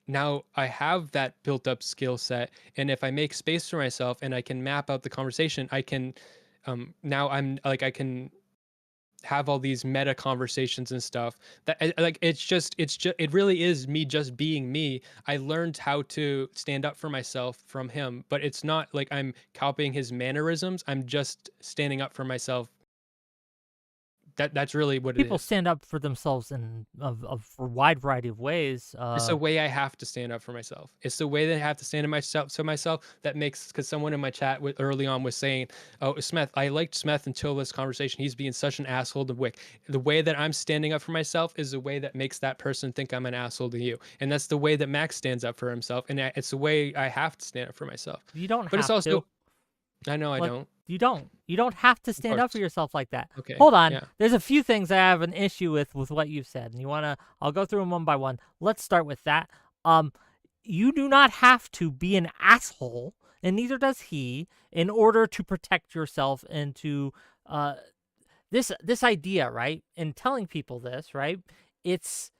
now I have that built up skill set. And if I make space for myself and I can map out the conversation, I can now I'm like I can have all these meta conversations and stuff that like it really is me just being me. I learned how to stand up for myself from him, but it's not like I'm copying his mannerisms. I'm just standing up for myself. That's really what it People is. stand up for themselves in of a wide variety of ways. It's the way I have to stand up for myself. It's the way that I have to stand in myself that makes, because someone in my chat early on was saying, "Oh, Smeth, I liked Smeth until this conversation. He's being such an asshole to Whick." The way that I'm standing up for myself is the way that makes that person think I'm an asshole to you, and that's the way that Max stands up for himself, and it's the way I have to stand up for myself. You don't But it's have to. also, I know I Like, don't. you don't. You don't have to Of stand up for course. yourself like that. Okay. Hold on. Yeah. There's a few things I have an issue with what you've said, and you wanna? I'll go through them one by one. Let's start with that. Um, you do not have to be an asshole, and neither does he, in order to protect yourself and to uh this idea, right? And telling people this, right? It's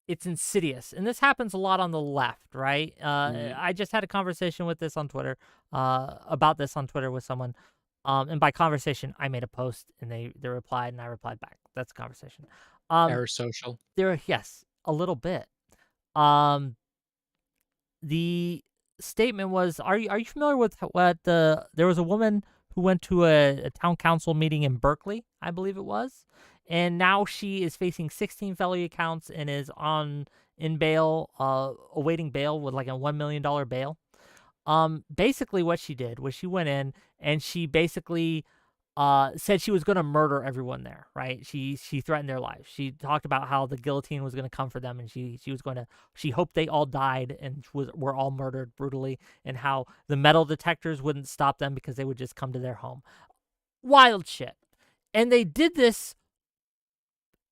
it's insidious, and this happens a lot on the left, right? Mhm. I just had a conversation with this on Twitter, about this on Twitter with someone, and by conversation, I made a post, and they replied, and I replied back. That's a conversation. Um, Parasocial. yes, a little bit. Um, the statement was, are you familiar with what there was a woman who went to a town council meeting in Berkeley, I believe it was, and now she is facing 16 felony counts and is on in bail, awaiting bail with like a $1 million bail. Basically what she did was she went in and she basically said she was going to murder everyone there, right? She threatened their lives. She talked about how the guillotine was going to come for them, and she was going to, she hoped they all died and were all murdered brutally, and how the metal detectors wouldn't stop them because they would just come to their home. Wild shit. And they did this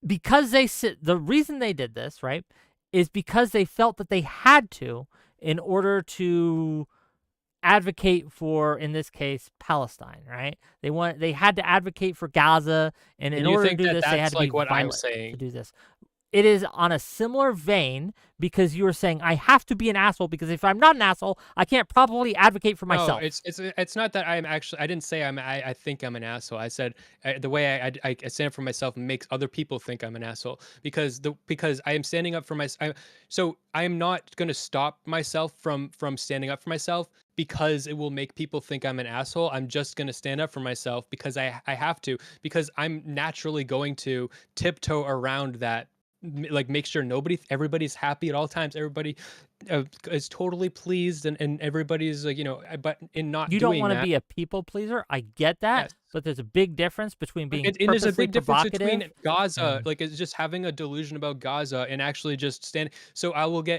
because the reason they did this, right, is because they felt that they had to, in order to advocate for, in this case, Palestine, right? They had to advocate for Gaza, and in And you order to think do that this, they had that's to be like what I'm violent to saying? do this. It is on a similar vein because you were saying I have to be an asshole because if I'm not an asshole, I can't properly advocate for No, myself. it's not that I'm actually. I didn't say I think I'm an asshole. I said the way I stand up for myself makes other people think I'm an asshole because I am standing up for myself. So I am not going to stop myself from standing up for myself because it will make people think I'm an asshole. I'm just going to stand up for myself because I have to, because I'm naturally going to tiptoe around that, like make sure everybody's happy at all times. Everybody is totally pleased, and everybody's like, but in not You don't doing want to that. be a people pleaser. I get that, Yes. but there's a big difference between being And there's a purposely big difference between provocative Gaza, and like it's just having a delusion about Gaza and actually just stand. So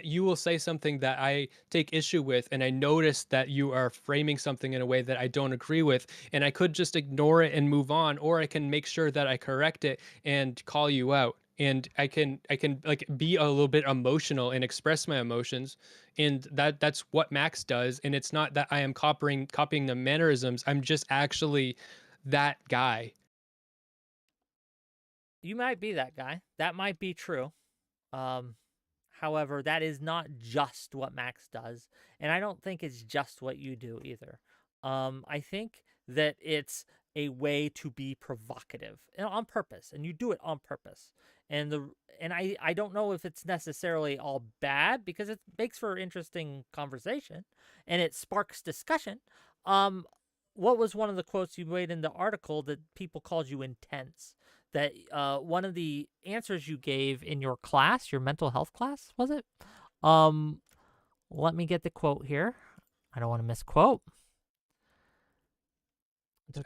you will say something that I take issue with, and I notice that you are framing something in a way that I don't agree with, and I could just ignore it and move on, or I can make sure that I correct it and call you out. And I can like be a little bit emotional and express my emotions, and that's what Max does. And it's not that I am copying the mannerisms. I'm just actually that guy. you might be that guy. That might be true. Um, However, that is not just what Max does, and I don't think it's just what you do either. I think that it's a way to be provocative and on purpose, and you do it on purpose. And I don't know if it's necessarily all bad because it makes for interesting conversation and it sparks discussion. Um, what was one of the quotes you made in the article that people called you intense? That one of the answers you gave in your class, your mental health class, was it? Um, Let me get the quote here. I don't want to misquote.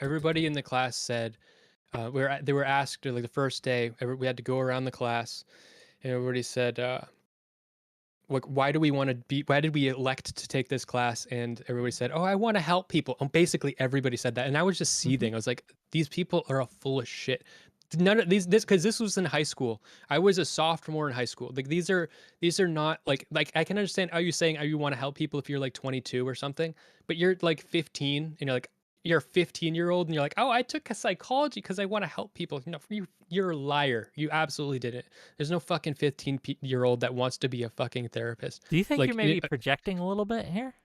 Everybody in the class said, they were asked like the first day, we had to go around the class, and everybody said, like, why did we elect to take this class? And everybody said, oh, I want to help people. And basically everybody said that. And I was just Mm-hmm. seething. I was like, these people are all full of shit. None of because this was in high school. I was a sophomore in high school. Like these are not like I can understand how you saying, oh, you want to help people if you're like 22 or something, but you're like 15 and you're a 15-year-old and you're like, oh, I took a psychology because I want to help people. No, you're a liar. You absolutely didn't. There's no fucking 15-year-old that wants to be a fucking therapist. Do you think you're Like, maybe projecting a little bit here?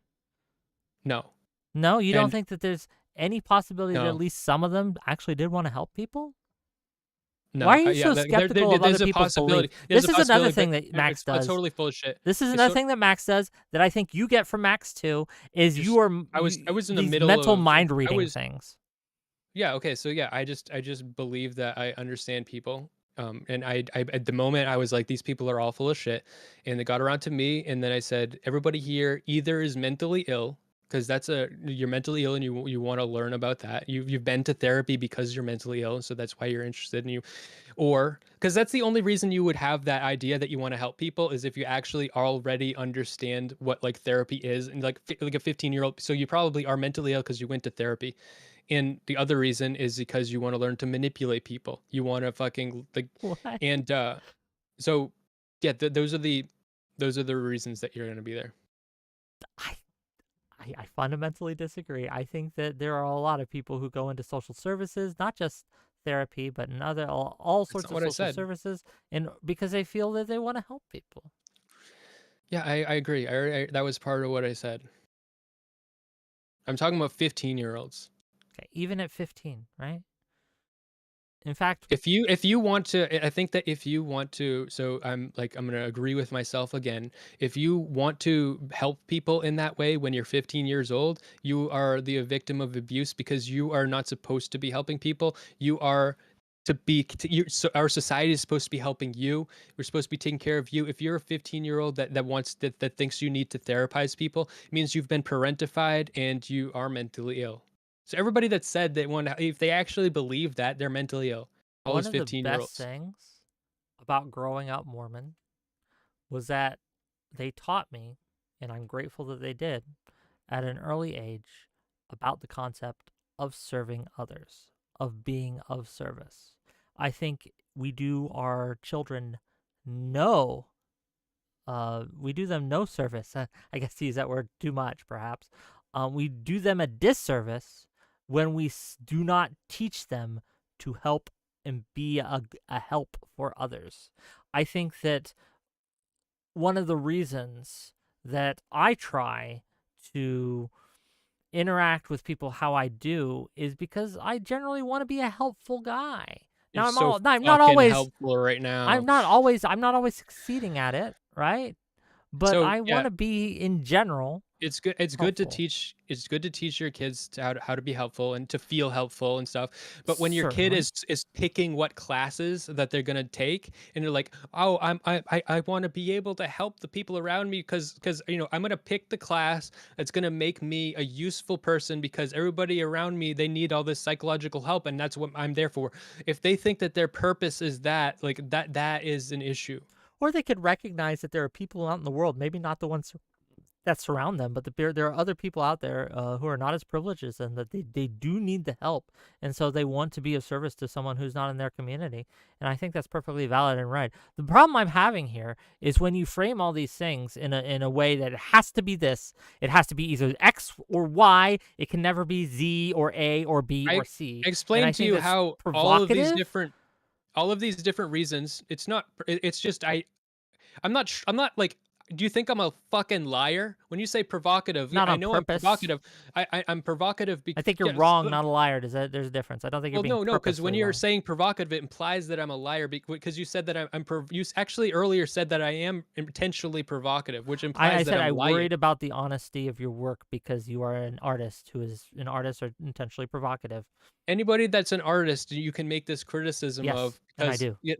no. No, you don't And think that there's any possibility that at no, least some of them actually did want to help people? Why No, are you yeah, so skeptical of other there's a people's possibility. beliefs? There's This a is another possibility, thing but that Max it's does. totally full of shit. This is It's another so thing that Max does that I think you get from Max too, is just I was in the these middle mental of mind I reading was things. yeah, okay, so yeah, I just believe that I understand people. And I at the moment I was like, these people are all full of shit, and it got around to me, and then I said, everybody here either is mentally ill, because you're mentally ill and you want to learn about that. You've been to therapy because you're mentally ill, so that's why you're interested in you, or because that's the only reason you would have that idea that you want to help people is if you actually already understand what like therapy is, and like a 15-year-old. So you probably are mentally ill because you went to therapy. And the other reason is because you want to learn to manipulate people. You want to fucking like, What? and so yeah, those are the reasons that you're gonna be there. I, I fundamentally disagree. I think that there are a lot of people who go into social services, not just therapy, but in other all That's sorts not of what I social said. services, and because they feel that they want to help people. Yeah, I agree. That was part of what I said. I'm talking about 15-year-olds. Okay, even at 15, right? In fact, If you want to, I think that if you want to, so I'm gonna agree with myself again. If you want to help people in that way when you're 15 years old, you are the victim of abuse because you are not supposed to be helping people. You are to be so our society is supposed to be helping you. We're supposed to be taking care of you. If you're a 15-year-old that thinks you need to therapize people, it means you've been parentified and you are mentally ill. So everybody that said they want to, if they actually believe that, they're mentally ill. All one those of the 15 year best olds. things about growing up Mormon was that they taught me, and I'm grateful that they did, at an early age about the concept of serving others, of being of service. I think we do our children no, we do them no service. I guess to use that word too much, perhaps. We do them a disservice when we do not teach them to help and be a help for others. I think that one of the reasons that I try to interact with people how I do is because I generally want to be a helpful guy. You're Now so I'm not fucking always helpful right I'm now. not always I'm not always succeeding at it, right? But So I want yeah, to be in general it's good. It's good to helpful. teach. It's good to teach your kids how to be helpful and to feel helpful and stuff. But when your kid Certainly. is picking what classes that they're gonna take, and you're like, oh, I want to be able to help the people around me because I'm gonna pick the class that's gonna make me a useful person because everybody around me they need all this psychological help and that's what I'm there for. If they think that their purpose is that, like that is an issue. Or they could recognize that there are people out in the world, maybe not the ones that surround them, but there are other people out there who are not as privileged as them, that they do need the help, and so they want to be of service to someone who's not in their community. And I think that's perfectly valid and right. The problem I'm having here is when you frame all these things in a way that it has to be this, it has to be either X or Y, it can never be Z or A or B I or C. And I explained to think you that's how provocative. all of these different reasons. It's not. It's just I'm not. I'm not like. Do you think I'm a fucking liar when you say provocative? Yeah, Not I on know I'm purpose. provocative. I'm provocative I because think you're yes. wrong, not a liar. There's a difference. I don't think you're Well, being no, because when purposefully you're wrong. saying provocative, it implies that I'm a liar because you said that you actually earlier said that I am intentionally provocative, which I implies that said I'm I lying. worried about the honesty of your work because you are an artist who is an artist or intentionally provocative. Anybody that's an artist, you can make this criticism Yes, of and I because do. yeah,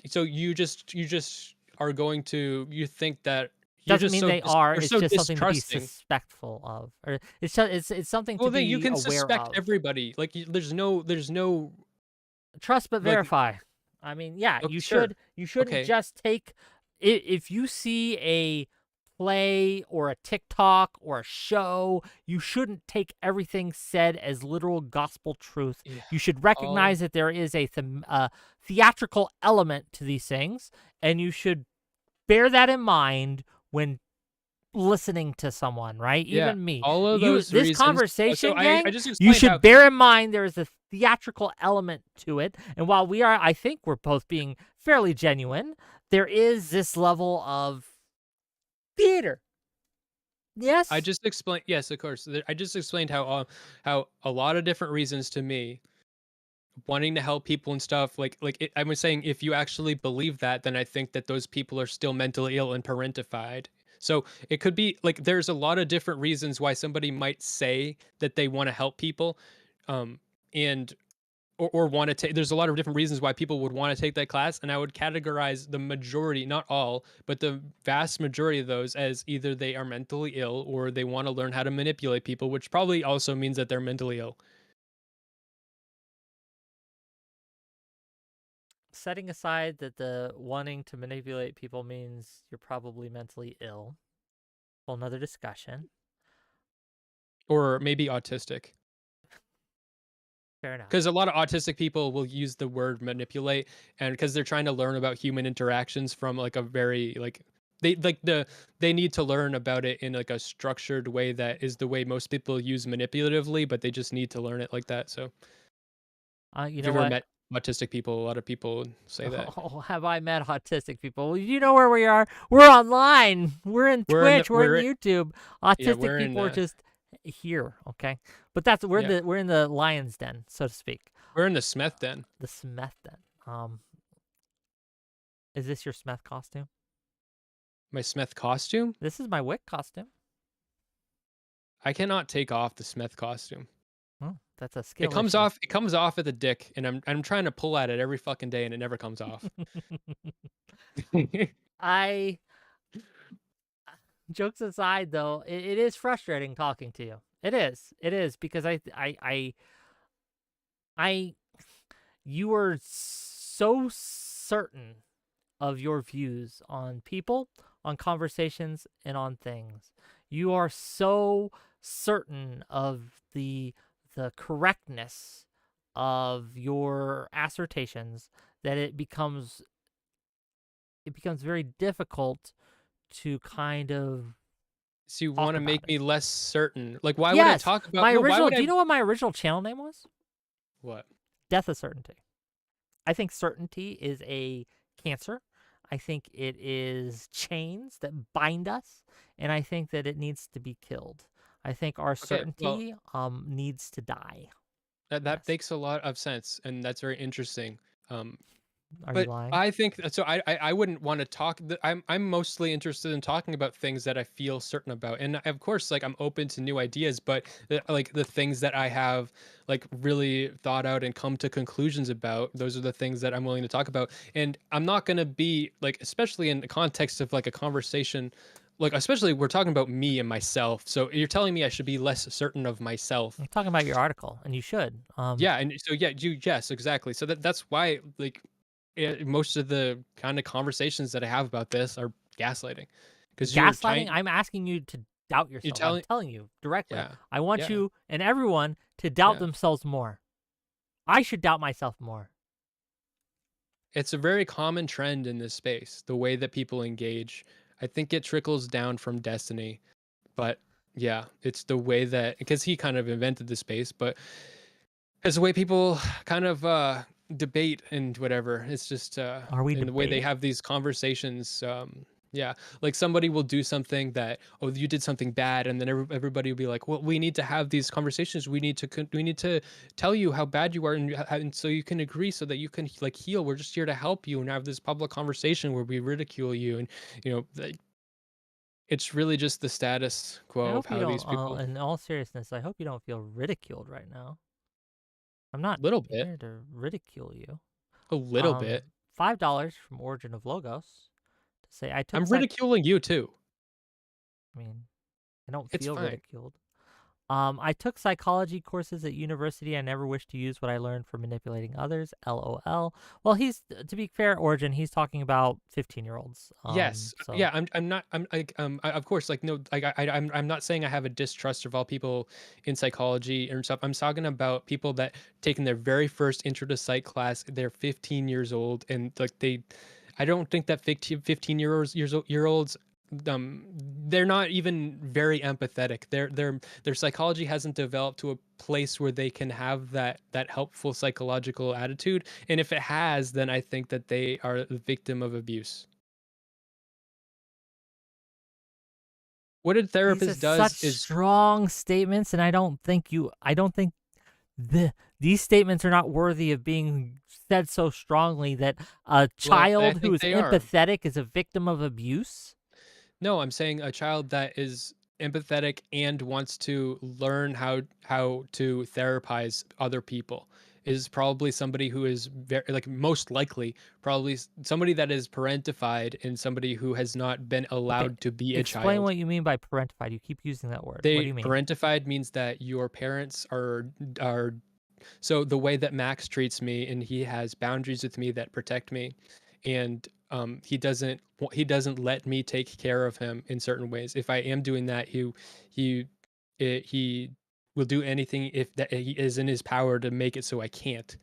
so you just are going to you think that you're Doesn't just mean they are. you're It's so just something to be distrusting. suspectful of, or it's something to Well, then you be can aware suspect of. everybody. Like there's no Trust but like verify. I mean, yeah, okay, sure, you shouldn't okay, just take if you see a play or a TikTok or a show, you shouldn't take everything said as literal gospel truth. yeah, You should all recognize that there is a theatrical element to these things, and you should bear that in mind when listening to someone, right? yeah, Even me. all of You those this reasons. So conversation, I gang, just you explained how should bear in mind there is a theatrical element to it. And while I think we're both being fairly genuine, there is this level of theater. I Yes? just explained. Yes, of course. I just explained how a lot of different reasons to me wanting to help people and stuff. I was saying, if you actually believe that, then I think that those people are still mentally ill and parentified. So it could be like there's a lot of different reasons why somebody might say that they want to help people, um, and or want to take. There's a lot of different reasons why people would want to take that class, and I would categorize the majority, not all, but the vast majority of those as either they are mentally ill or they want to learn how to manipulate people, which probably also means that they're mentally ill. Setting aside that the wanting to manipulate people means you're probably mentally ill, whole nother discussion. Or maybe autistic. Fair enough. Because a lot of autistic people will use the word manipulate, and because they're trying to learn about human interactions from like a very like they need to learn about it in like a structured way that is the way most people use manipulatively, but they just need to learn it like that. So You if know you've ever what? met autistic people, a lot of people say that. Oh, have I met autistic people? Well, you know where we are. We're online. We're in We're in the, Twitch. We're in we're YouTube. yeah, Autistic we're in people are just here. Okay, but that's yeah, we're in the lion's den, so to speak. we're in the Smeth den. The Smeth den. Is this your Smeth costume? My Smeth costume? This is my Whick costume. I cannot take off the Smeth costume. Oh, that's a skill It comes issue. off. It comes off at the dick, and I'm trying to pull at it every fucking day, and it never comes off. I jokes aside, though, it is frustrating talking to you. It is because I you are so certain of your views on people, on conversations, and on things. You are so certain of the correctness of your assertions that it becomes very difficult to kind of So you talk want to about make it. me less certain? Like, why would I Yes, talk about? my No, why original. would Do I? you know what my original channel name was? What? Death of Certainty. I think certainty is a cancer. I think it is chains that bind us, and I think that it needs to be killed. I think our Okay, well, certainty needs to die. that Yes. makes a lot of sense, and that's very interesting. Um, Are you But lying? I think so. I wouldn't want to talk. I'm mostly interested in talking about things that I feel certain about, and of course, like I'm open to new ideas. But like the things that I have like really thought out and come to conclusions about, those are the things that I'm willing to talk about. And I'm not gonna be like, especially in the context of like a conversation, like especially we're talking about me and myself. So you're telling me I should be less certain of myself. I'm talking about your article, and you should. Yeah, and so yeah, yes, exactly. So that's why like most of the kind of conversations that I have about this are gaslighting, because Gaslighting. I'm asking you to doubt you're yourself. I'm telling, telling you directly. yeah, I want yeah, you and everyone to doubt yeah. themselves more. I should doubt myself more. It's a very common trend in this space, the way that people engage. I think it trickles down from Destiny, but yeah, it's the way that, because he kind of invented the space, but it's the way people kind of debate and whatever. It's just Are we in the way they debating? have these conversations. Yeah, like somebody will do something that, oh, you did something bad, and then everybody will be like, well, we need to have these conversations. We need to tell you how bad you are, and so you can agree, so that you can like heal. We're just here to help you and have this public conversation where we ridicule you, and like, it's really just the status I quo of hope you how these don't. people. In all seriousness, I hope you don't feel ridiculed right now. I'm not Little bit, here to ridicule you. a little bit. $5 from Origin of Logos to say I I'm took ridiculing you too. I mean, I don't It's feel fine. ridiculed. I took psychology courses at university. I never wished to use what I learned for manipulating others. LOL. Well, he's to be fair, Origin. He's talking about 15-year-olds. Yes. So Yeah, I'm not I'm like of course, like, no, like I'm not saying I have a distrust of all people in psychology and stuff. I'm talking about people that taking their very first intro to psych class, they're 15 years old, and like I don't think that 15 year olds, um they're not even very empathetic. Their psychology hasn't developed to a place where they can have that helpful psychological attitude. And if it has, then I think that they are the victim of abuse. What a these are therapist such does is strong statements, and I don't think the these statements are not worthy of being said so strongly that a Well, I child who think is they are. empathetic is a victim of abuse? No, I'm saying a child that is empathetic and wants to learn how to therapize other people is probably somebody who is very, like, most likely probably somebody that is parentified and somebody who has not been Okay, allowed to be a explain child. what you mean by parentified. You keep using that word. What do They you mean? parentified means that your parents are so the way that Max treats me, and he has boundaries with me that protect me, and he doesn't let me take care of him in certain ways. If I am doing that, he he will do anything if that he is in his power to make it so I can't.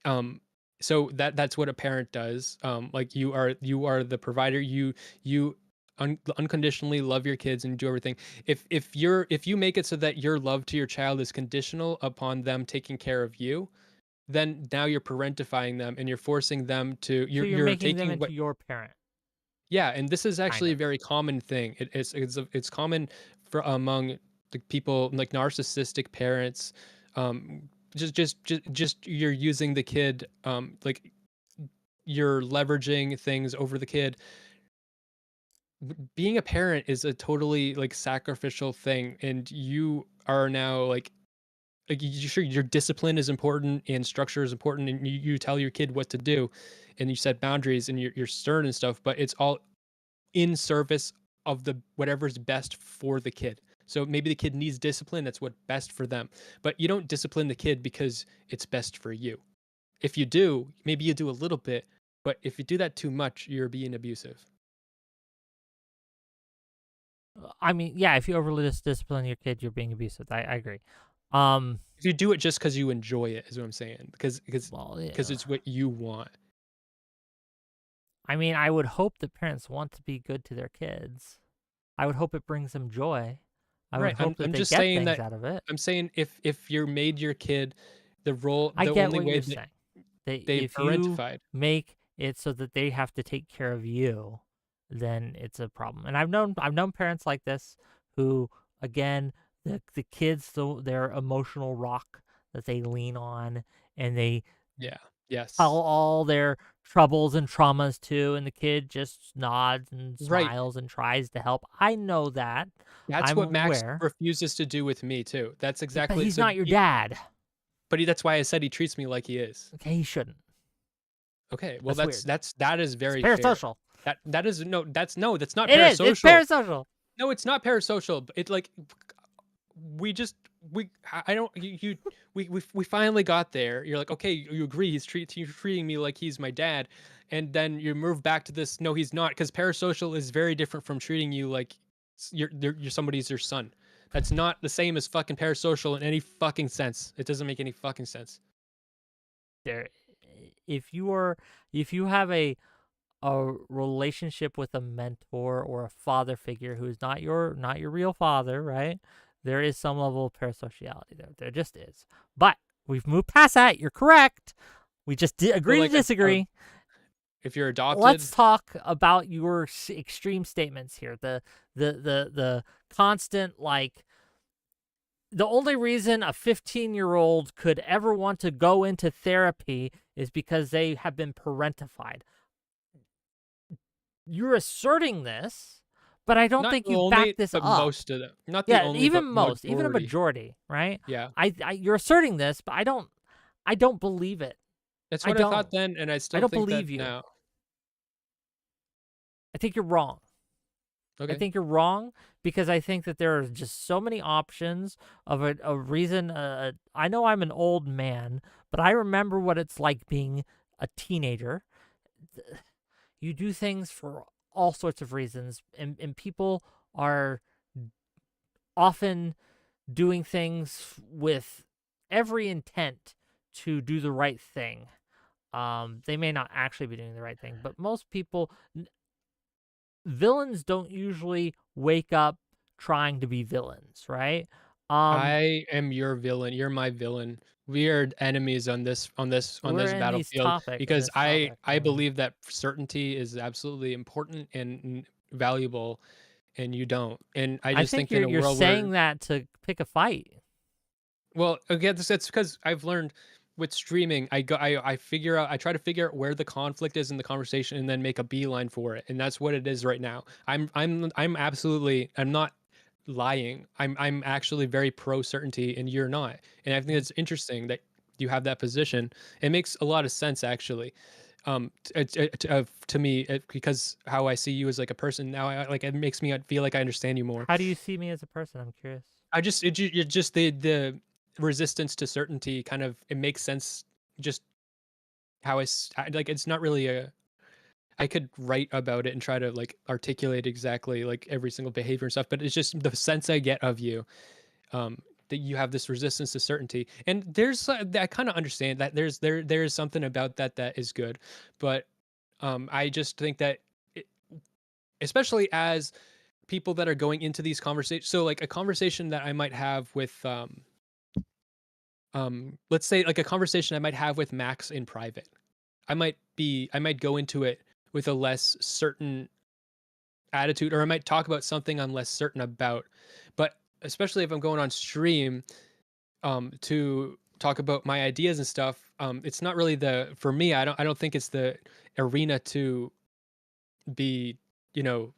Um, so that's what a parent does. Like, you are the provider. You unconditionally love your kids and do everything. If you make it so that your love to your child is conditional upon them taking care of you, then now you're parentifying them and you're forcing them to So you're you're making them taking into what. your parent, Yeah, and this is kind actually a of. very common thing. It's common for among the people, like narcissistic parents. Just you're using the kid, like, you're leveraging things over the kid. Being a parent is a totally, like, sacrificial thing, and you are now like sure, your discipline is important and structure is important, and you tell your kid what to do, and you set boundaries, and you're stern and stuff, but it's all in service of the whatever's best for the kid. So maybe the kid needs discipline, that's what's best for them. But you don't discipline the kid because it's best for you. If you do, maybe you do a little bit, but if you do that too much, you're being abusive. I mean, yeah, if you overly discipline your kid, you're being abusive. I agree. Um, If you do it just because you enjoy it, is what I'm saying. well, Because yeah. it's what you want. I mean, I would hope that parents want to be good to their kids. I would hope it brings them joy. I would Right. I'm hope that I'm they just get saying things that out of it. I'm saying if you're made your kid I the get only what way you're that saying. That they've if you parentified. make it so that they have to take care of you, then it's a problem. And I've known parents like this who, again, the kids, their emotional rock that they lean on, and they Yeah. tell Yes. all their troubles and traumas to, and the kid just nods and Right. smiles and tries to help. I know that. That's I'm what Max aware. refuses to do with me too. That's Yeah, but exactly he's so. not your dad. That's why I said he treats me like he is. Okay, he shouldn't. Okay, well That's weird. that is It's very fair. parasocial. That is no, that's not It is. It's parasocial. parasocial. No, it's not parasocial. It, like, we just we I don't you we finally got there. You're like, okay, you agree you're treating me like he's my dad, and then you move back to this. No, he's not, because parasocial is very different from treating you like you're somebody's your son. That's not the same as fucking parasocial in any fucking sense. It doesn't make any fucking sense. There, if you are, if you have a relationship with a mentor or a father figure who is not your real father, right? There is some level of parasociality there. There just is. But we've moved past that. You're correct. We just So, agree to like, disagree. if you're adopted, Let's talk about your extreme statements here. The constant, like, the only reason a 15-year-old could ever want to go into therapy is because they have been parentified. You're asserting this, but I don't not think the you've backed only, this but up. most of them. Not the Yeah, only, even but most, even a majority. majority, right? Yeah. You're asserting this, but I don't believe it. That's I what I thought don't. then, and I I still don't think that believe you. now. I think you're wrong. I Okay. think you're wrong because I think that there are just so many options of a reason. I know I'm an old man, but I remember what it's like being a teenager. You do things for all sorts of reasons, and people are often doing things with every intent to do the right thing. They may not actually be doing the right thing, but most people, villains don't usually wake up trying to be villains, right? Um, I am your villain. You're my villain. We are enemies on we're this in battlefield, in because this I topic. I believe that certainty is absolutely important and valuable, and you don't. And I I just think think in you're a you're world where saying that to pick a fight. Well, again, that's because I've learned with streaming, I figure out, I try to figure out where the conflict is in the conversation and then make a beeline for it, and that's what it is right now. I'm absolutely, I'm not lying. I'm actually very pro certainty, and you're not. And I think it's interesting that you have that position. It makes a lot of sense, actually. To me, because how I see you as like a person now, like it makes me feel like I understand you more. How do you see me as a person? I'm curious. You're just the resistance to certainty kind of, it makes sense. Just how like, it's not really a, I could write about it and try to like articulate exactly like every single behavior and stuff, but it's just the sense I get of you, that you have this resistance to certainty. And there's I kind of understand that there is something about that that is good, but I just think that it, especially as people that are going into these conversations, so like a conversation that I might have with let's say like a conversation I might have with Max in private. I might go into it with a less certain attitude, or I might talk about something I'm less certain about. But especially if I'm going on stream to talk about my ideas and stuff, it's not really the, for me, I don't think it's the arena to be, you know,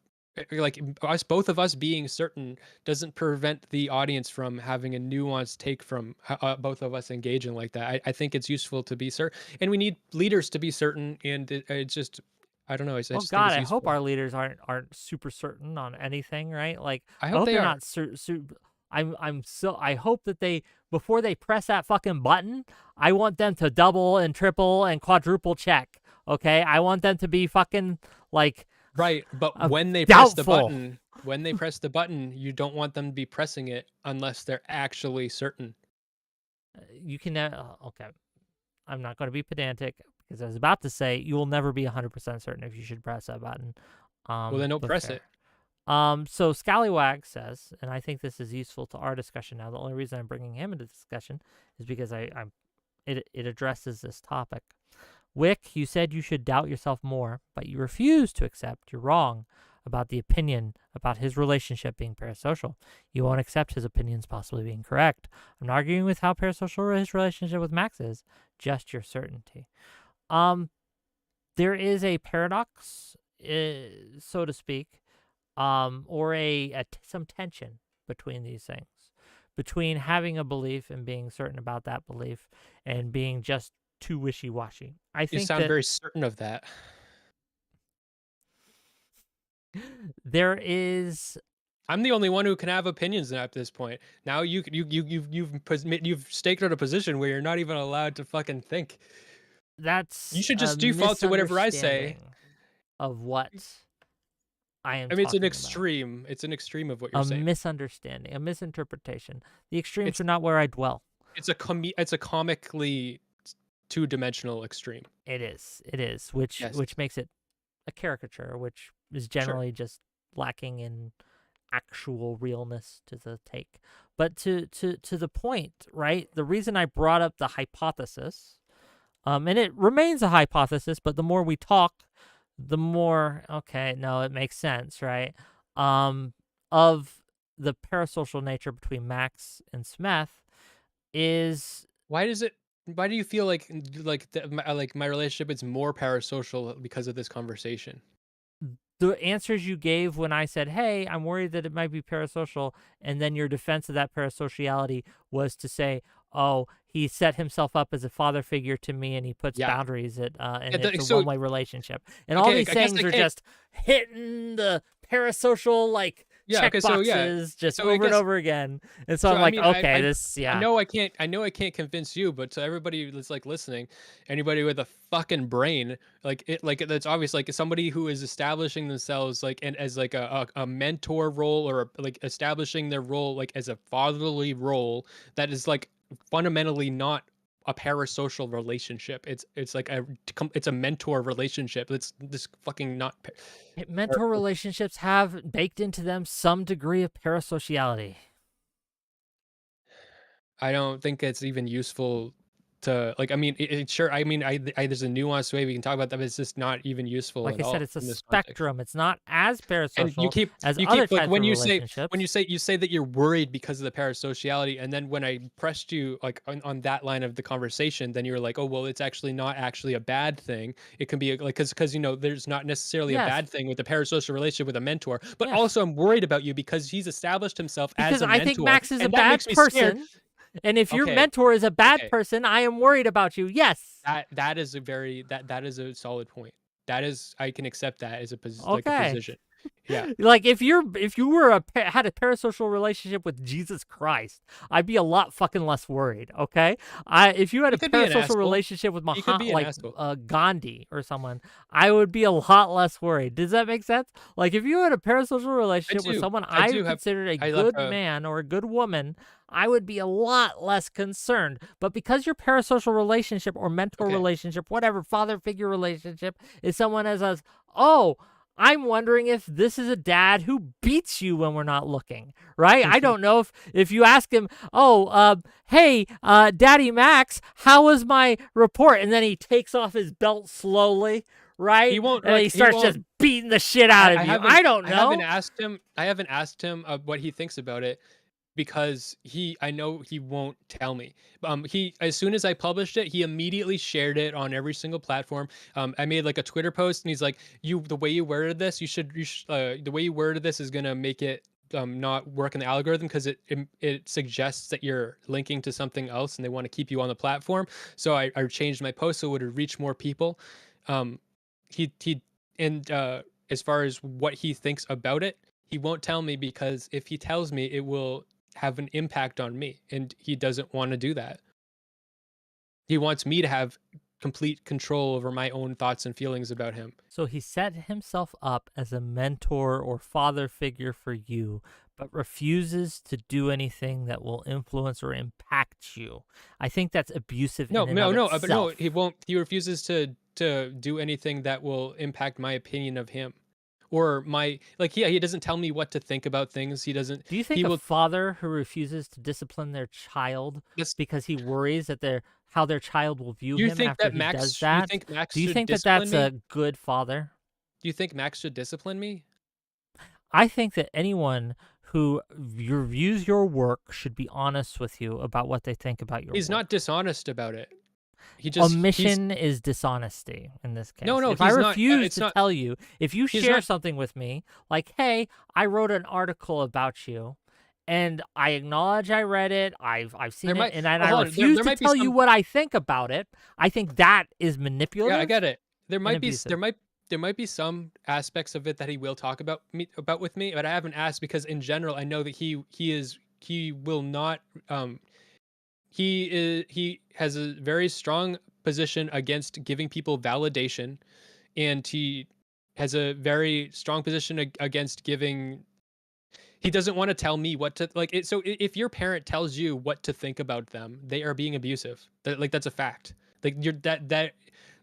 like us, both of us being certain doesn't prevent the audience from having a nuanced take from both of us engaging like that. I think it's useful to be certain, and we need leaders to be certain. And it's just, I don't know. I Well, just think God, it's I hope useful. our leaders aren't super certain on anything, right? Like, I I hope hope they they're are. not I'm so I hope that they, before they press that fucking button, I want them to double and triple and quadruple check. Okay, I want them to be fucking like Right, but uh, when they press the doubtful. button, you don't want them to be pressing it unless they're actually certain. You can okay. I'm not going to be pedantic because I was about to say you will never be 100% certain if you should press that button. Well, then don't But press fair. it. So Scallywag says, and I think this is useful to our discussion now. The only reason I'm bringing him into discussion is because it addresses this topic. Whick, you said you should doubt yourself more, but you refuse to accept you're wrong about the opinion about his relationship being parasocial. You won't accept his opinions possibly being correct. I'm not arguing with how parasocial his relationship with Max is, just your certainty. Um, there is a paradox, so to speak, or some tension between these things, between having a belief and being certain about that belief, and being just too wishy-washy. I You think sound that very certain of that. there is I'm the only one who can have opinions at this point. Now you've staked out a position where you're not even allowed to fucking think. You that's should a just default to whatever I say. misunderstanding of what I am I mean, it's an talking about. extreme. It's an extreme of what you're A saying. misunderstanding, a misinterpretation. The extremes It's are not where I dwell. it's a comically two-dimensional extreme. It is, which Yes, makes it a caricature, which is sure. generally just lacking in actual realness to the take. But to the point, right? The reason I brought up the hypothesis, and it remains a hypothesis, but the more we talk, the more okay, no, it makes sense, right? Um, of the parasocial nature between Max and Smeth is Why does it? Why do you feel like my relationship is more parasocial because of this conversation? the answers you gave when I said, "Hey, I'm worried that it might be parasocial," and then your defense of that parasociality was to say, "Oh, he set himself up as a father figure to me, and he puts Yeah. boundaries at, Yeah, and it's a so one-way relationship." And all okay, these I guess I things are can't. just hitting the parasocial like Yeah. check Okay. So yeah. boxes just So I over and guess. over again. And so So I'm I like, mean, okay, this, I yeah, know I can't. I know I can't convince you, but to everybody that's like listening, anybody with a fucking brain, like that's obvious. Like somebody who is establishing themselves like and as like a mentor role, or like establishing their role like as a fatherly role that is like fundamentally not a parasocial relationship. It's like it's a mentor relationship. It's this fucking not. mentor relationships have baked into them some degree of parasociality. I don't think it's even useful to like. I mean, sure. I mean, there's a nuanced way we can talk about that, but it's just not even useful Like at I said, all it's a in this context. spectrum. It's not as And parasocial as you other keep like types of when relationships. you say that you're worried because of the parasociality, and then when I pressed you like on that line of the conversation, then you were like, oh well, it's actually not actually a bad thing. It can be like because you know there's not necessarily a Yes, bad thing with a parasocial relationship with a mentor, but yes. also I'm worried about you because he's established himself as Because a I think mentor, Max is a and that bad makes me scared. person. And if your Okay, mentor is a bad okay, person, I am worried about you. Yes. that is a very that is a solid point. That is I can accept that as a like a Okay. position. Yeah. Like if you were had a parasocial relationship with Jesus Christ, I'd be a lot fucking less worried. Okay, if you had He a could be an parasocial asshole. relationship with He could be an like asshole. Gandhi or someone, I would be a lot less worried. Does that make sense? Like if you had a parasocial I relationship with do. someone I I do have considered a I like good man or a good woman, I would be a lot less concerned. But because your parasocial relationship or mentor okay. relationship, whatever father figure relationship, is someone as us, oh, I'm wondering if this is a dad who beats you when we're not looking, right? I don't know if you ask him, oh, hey, Daddy Max, how was my report? And then he takes off his belt slowly, He right? won't And he he starts won't just beating the shit out of you. I don't know. I haven't asked him what he thinks about it because I know he won't tell me. He as soon as I published it, he immediately shared it on every single platform. I made like a Twitter post and he's like, the way you worded this, the way you worded this is gonna make it not work in the algorithm because it suggests that you're linking to something else and they want to keep you on the platform. So I changed my post so it would reach more people. Um, he and as far as what he thinks about it, he won't tell me because if he tells me, it will have an impact on me, and he doesn't want to do that. He wants me to have complete control over my own thoughts and feelings about him. So he set himself up as a mentor or father figure for you, but refuses to do anything that will influence or impact you. I think that's abusive No, in and of but no, itself. he won't. He refuses to do anything that will impact my opinion of him, or my like. Yeah, he doesn't tell me what to think about things. He doesn't. Do you think He a will. father who refuses to discipline their child That's. because he worries that how their child will view him after he does You that? think Max Do you should think that discipline that's me? a good father? Do you think Max should discipline me? I think that anyone who reviews your work should be honest with you about what they think about your He's work. not dishonest about it. He's Omission is dishonesty in this no, case. no, If I he's not. refuse It's to not. tell you, if you He's share not. something with me, like, hey, I wrote an article about you, and I acknowledge I read it, I've There seen it, might. and I Well, hold on. refuse There to might be tell you some. what I think about it, I think that is Yeah, I manipulative get it. and abusive. There might be some aspects of it that he will talk about with me, but I haven't asked because in general I know that he will not he has a very strong position against giving people validation, and he has a very strong position against giving. He doesn't want to tell me what to like it. So if your parent tells you what to think about them, they are being abusive. That's a fact. Like you're that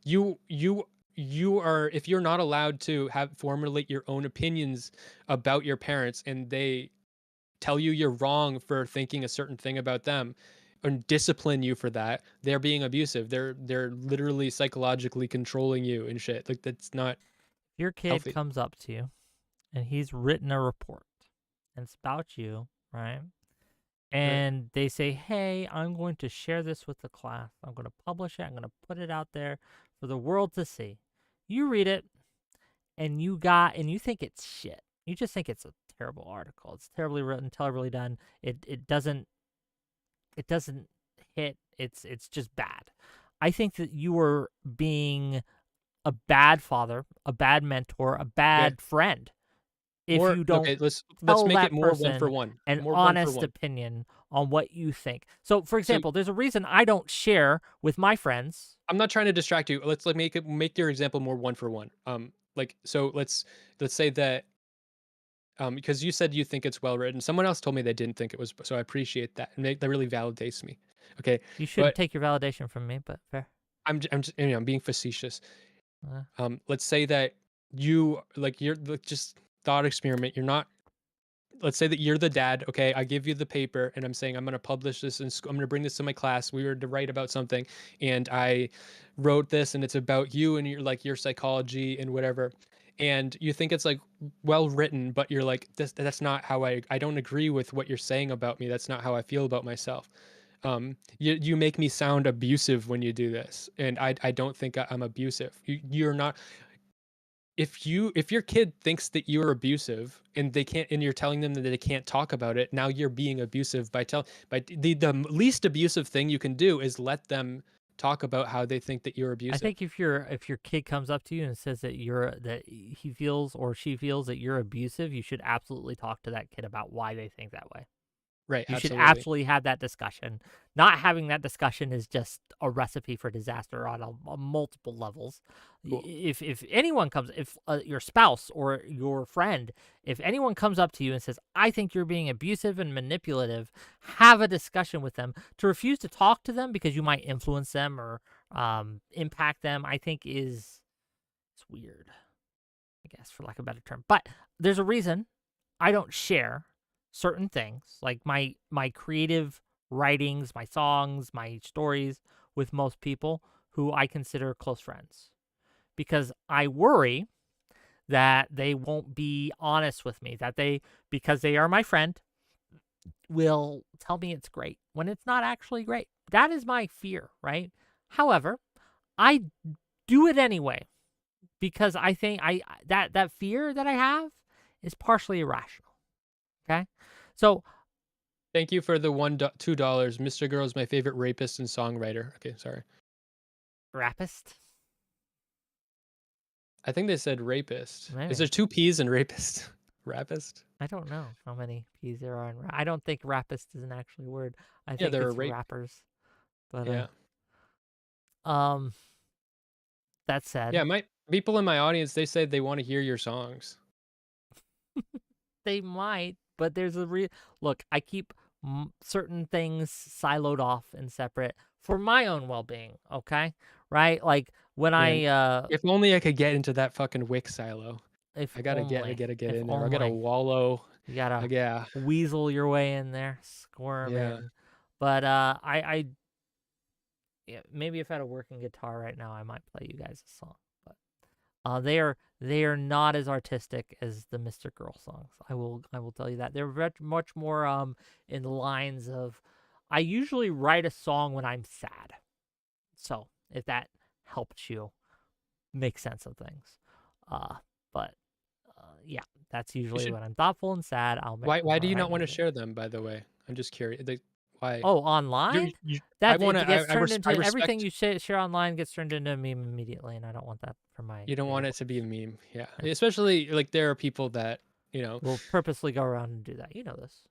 you are, if you're not allowed to have formulate your own opinions about your parents and they tell you you're wrong for thinking a certain thing about them and discipline you for that, they're being abusive. They're literally psychologically controlling you and shit. Like that's not Your kid healthy. comes up to you, and he's written a report, and it's about you, right? Right. And they say, hey, I'm going to share this with the class. I'm going to publish it. I'm going to put it out there for the world to see. You read it, and you think it's shit. You just think it's a terrible article. It's terribly written, terribly done. It doesn't hit. It's just bad. I think that you are being a bad father, a bad mentor, a Okay. bad friend if More you don't okay, let's tell make it that more one for person one. an More one for honest one. opinion on what you think. So, for So example, there's a reason I don't share with my friends. I'm not trying to distract you. Let's like make your example more one for one. Like so let's say that because you said you think it's well written. Someone else told me they didn't think it was, so I appreciate that. And that really validates me. Okay, You shouldn't but take your validation from me, but fair. I'm just, I'm being facetious. Uh, Let's say that you like you're like just thought experiment. You're not let's say that you're the dad. Okay, I give you the paper, and I'm saying I'm going to publish this, and I'm going to bring this to my class. We were to write about something, and I wrote this, and it's about you and your psychology and whatever. And you think it's like well written, but you're like, that's not how I don't agree with what you're saying about me. That's not how I feel about myself. You make me sound abusive when you do this, and I don't think I'm abusive. You're not. If your kid thinks that you're abusive and they can't, and you're telling them that they can't talk about it, now you're being abusive by the least abusive thing you can do is let them talk about how they think that you're I abusive. think if your kid comes up to you and says that he feels or she feels that you're abusive, you should absolutely talk to that kid about why they think that way. Right, You should absolutely. absolutely have that discussion. Not having that discussion is just a recipe for disaster on a multiple levels. Cool. If anyone comes, if your spouse or your friend, if anyone comes up to you and says, "I think you're being abusive and manipulative," have a discussion with them. To refuse to talk to them because you might influence them or impact them, I think it's weird. I guess, for lack of a better term. But there's a reason I don't share certain things, like my creative writings, my songs, my stories with most people who I consider close friends, because I worry that they won't be honest with me, that because they are my friend, will tell me it's great when it's not actually great. That is my fear, right? However, I do it anyway because I think that fear that I have is partially irrational. Okay, so Thank you for the $2. Mr. Girl is my favorite rapist and songwriter. Okay, sorry. rapist, I think they said rapist. Is there maybe. two P's in rapist? Rapist? I don't know how many P's there are in I don't think rapist is an actual word. I Yeah, think they're a it's rape. rappers. But Yeah. um, that said, Yeah, my people in my audience, they say they want to hear your songs. they might. But there's a look. I keep certain things siloed off and separate for my own well-being. Okay, right? Like when Man, I if only I could get into that fucking Wick silo. if I only, gotta get if in there. I gotta only. wallow. You gotta Yeah, weasel your way in there, squirm yeah. in. But yeah, maybe if I had a working guitar right now, I might play you guys a song. But they are not as artistic as the Mr. Girl songs. I will tell you that they're much more in the lines of. I usually write a song when I'm sad, so if that helps you make sense of things, uh, but yeah, that's You usually should. when I'm thoughtful and sad. Why do I'll you write not want to music. share them? By the way, I'm just curious. Why? Oh, You, online? you I That want it to. gets turned I into everything respect. you share online gets turned into a meme immediately, and I don't want that for my You don't want creative it to work. be a meme. Yeah, Yeah. especially like there are people that you know. We'll purposely go around and do that. You know this.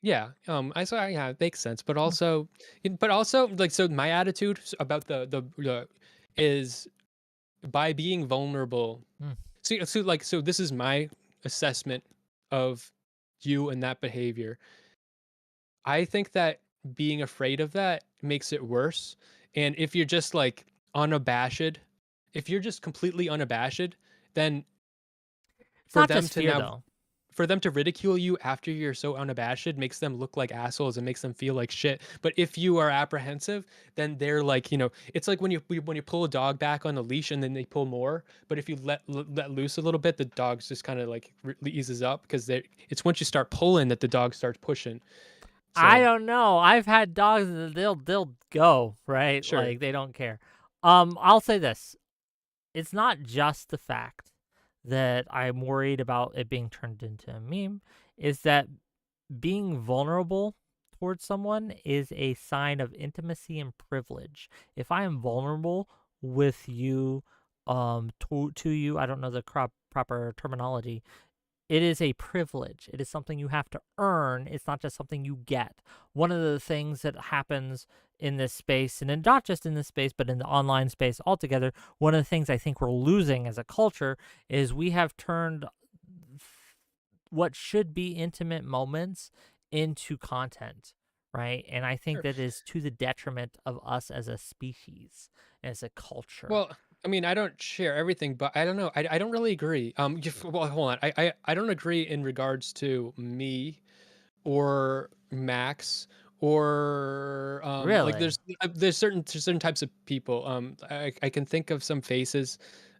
Yeah, I saw. Yeah, it makes sense. Hmm. But also, like, so my attitude about the is by being vulnerable. Mm. So this is my assessment of you and that behavior. I think that being afraid of that makes it worse. And if you're just like unabashed, if you're just completely unabashed, then It's for not them just to fear now though. for them to ridicule you after you're so unabashed makes them look like assholes and makes them feel like shit. But if you are apprehensive, then they're like, it's like when you pull a dog back on the leash and then they pull more. But if you let loose a little bit, the dog just kind of like eases up because it's once you start pulling that the dog starts pushing. I So don't know. I've had dogs that they'll go, right? sure. Like they don't care. I'll say this. It's not just the fact that I'm worried about it being turned into a meme, is that being vulnerable towards someone is a sign of intimacy and privilege. If I am vulnerable with you, to you, I don't know the proper terminology. It is a privilege. It is something you have to earn. It's not just something you get. One of the things that happens in this space, and not just in this space, but in the online space altogether, one of the things I think we're losing as a culture is we have turned what should be intimate moments into content, right? And I think Sure. that is to the detriment of us as a species, as a culture. Well, I mean, I don't share everything, but I don't know. I don't really agree. Well, hold on. I don't agree in regards to me or Max or like Really? there's certain types of people. I can think of some faces.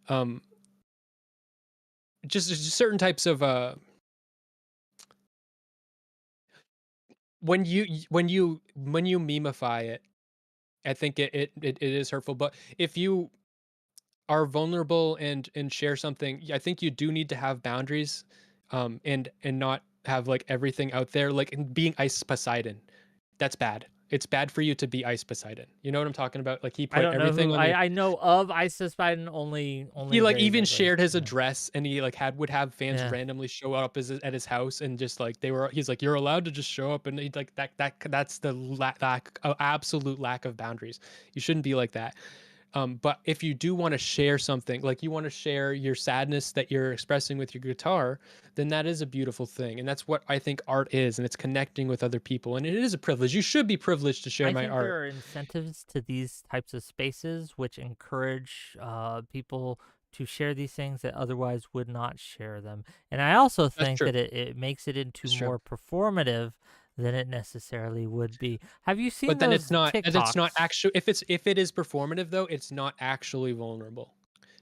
Um, just certain types of when you memify it, I think it is hurtful. But if you are vulnerable and share something, I think you do need to have boundaries, and not have like everything out there, like being Ice Poseidon. That's bad. It's bad for you to be Ice Poseidon. You know what I'm talking about? Like he I put don't know everything who on the. I know of ISIS Biden He only like very even vaguely. shared his Yeah. address, and he like would have fans Yeah. randomly show up at his house, and just like they were. He's like, you're allowed to just show up, and he like that's the absolute lack of boundaries. You shouldn't be like that. But if you do want to share something, like you want to share your sadness that you're expressing with your guitar, then that is a beautiful thing. And that's what I think art is. And it's connecting with other people. And it is a privilege. You should be privileged to share I my think art. there are incentives to these types of spaces which encourage people to share these things that otherwise would not share them. And I also That's think true. that it makes it into It's true. more performative than it necessarily would be. Have you But seen then those it's not TikToks? actually, if it is performative though, it's not actually vulnerable.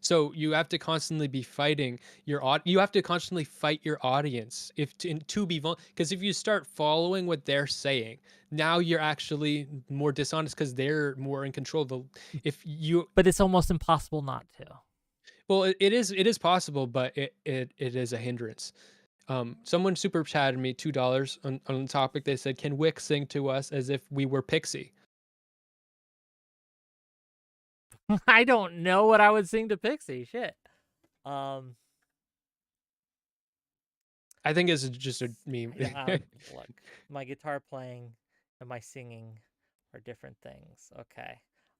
So you have to constantly be fighting you have to constantly fight your audience if to be vulnerable, because if you start following what they're saying, now you're actually more dishonest because they're more in control. If you But it's almost impossible not to. Well, it is possible, but it is a hindrance. Someone super chatted me $2 on the topic. They said, "Can Wick sing to us as if we were Pixie?" I don't know what I would sing to Pixie. Shit. Um, I think it's just a meme. look, my guitar playing and my singing are different things. Okay,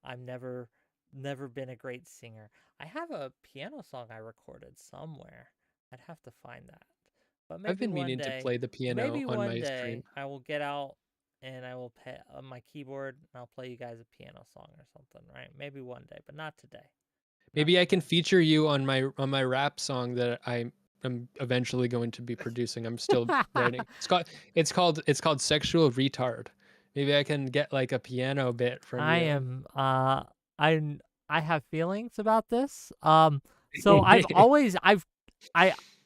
I've never been a great singer. I have a piano song I recorded somewhere. I'd have to find that. But I've been meaning to play the piano maybe on one my stream. day I will get out and I will pay on my keyboard and I'll play you guys a piano song or something, right? Maybe one day, but not today. Not Maybe I can today. feature you on my rap song that I'm eventually going to be producing. I'm still writing. It's called Sexual Retard. Maybe I can get like a piano bit from I you. am I I have feelings about this. So I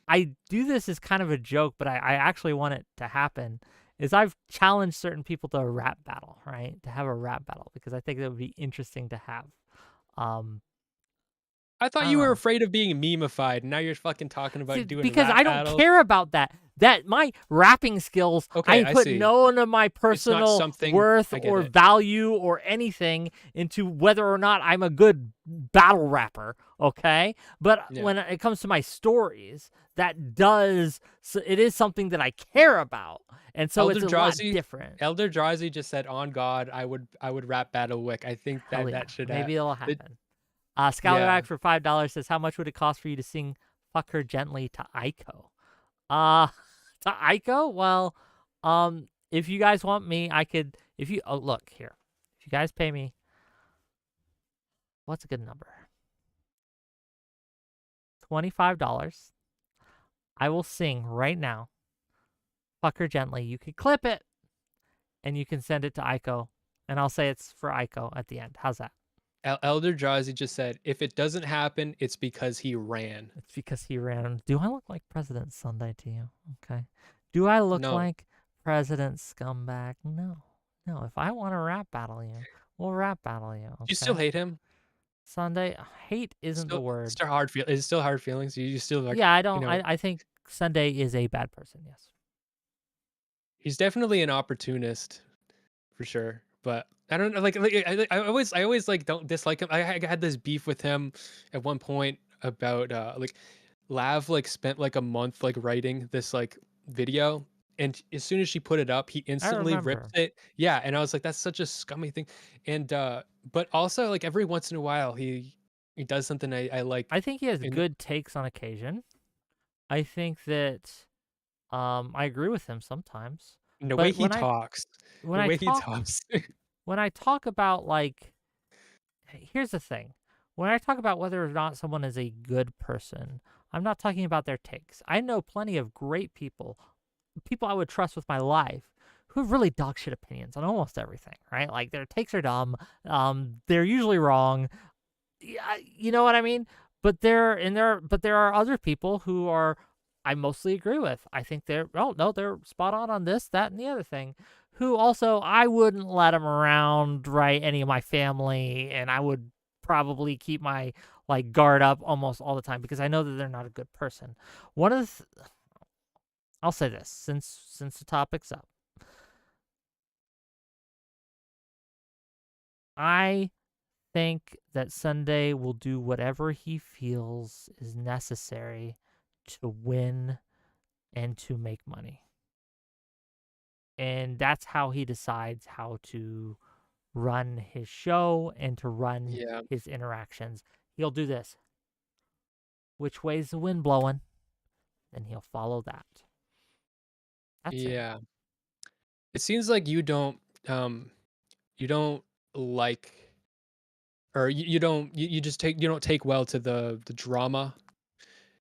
I do this as kind of a joke, but I actually want it to happen. Is I've challenged certain people to a rap battle, right? To have a rap battle because I think that would be interesting to have. Um I I thought don't you were know. afraid of being memeified. And now you're fucking talking See, about doing because rap I don't battles. care about that. That my rapping skills, Okay, I I put see. none of my It's not personal something. worth I get or it. value or anything into whether or not I'm a good battle rapper, okay? But Yeah. when it comes to my stories, it is something that I care about. And so it's Elder a lot Drazi, different. Elder Drazi just said, "On God, I would rap battle Wick." I think Hell that yeah. that should Maybe it'll that, happen. yeah. Scallywag for $5 says, how much would it cost for you to sing Fuck Her Gently to Aiko? Uh, to Aiko? Well, if you guys want me, I could. If you look here, if you guys pay me, what's a good number? $25. I will sing right now. Fuck Her Gently. You could clip it and you can send it to Aiko, and I'll say it's for Aiko at the end. How's that? Elder Drazi just said, "If it doesn't happen, it's because he ran." It's because he ran. Do I look like President Sunday to you? Okay. Do I look No, like President Scumbag? No. No. If I want to rap battle you, we'll rap battle you. you still Okay. hate him. Sunday, hate isn't the word. Is it still hard feelings? You still like, Yeah, I you don't. know, I think Sunday is a bad person. Yes. he's definitely an opportunist for sure. But I don't know, I always like don't dislike him. I had this beef with him at one point about like Lav like spent like a month like writing this like video, and as soon as she put it up, he I instantly rips remember. it. Yeah, and I was like, that's such a scummy thing. And but also like every once in a while he does something I like. I think he has And good takes on occasion. I think that I agree with him sometimes. the way But he talks, when the I way he talk talks. when I talk about like here's the thing. When I talk about whether or not someone is a good person, I'm not talking about their takes. I know plenty of great people, people I would trust with my life, who have really dog shit opinions on almost everything, right? Like their takes are dumb. They're usually wrong. Yeah, you know what I mean? But there are other people who are I mostly agree with. I think they're oh no, they're spot on this, that, and the other thing. Who also I wouldn't let them around right any of my family, and I would probably keep my like guard up almost all the time because I know that they're not a good person. One of the I'll say this since the topic's up. I think that Sunday will do whatever he feels is necessary to win and to make money. And that's how he decides how to run his show and to run Yeah. his interactions. He'll do this. Which way's the wind blowing? Then he'll follow that. That's it. Yeah. It seems like you don't like, or you don't you just take you don't take well to the drama.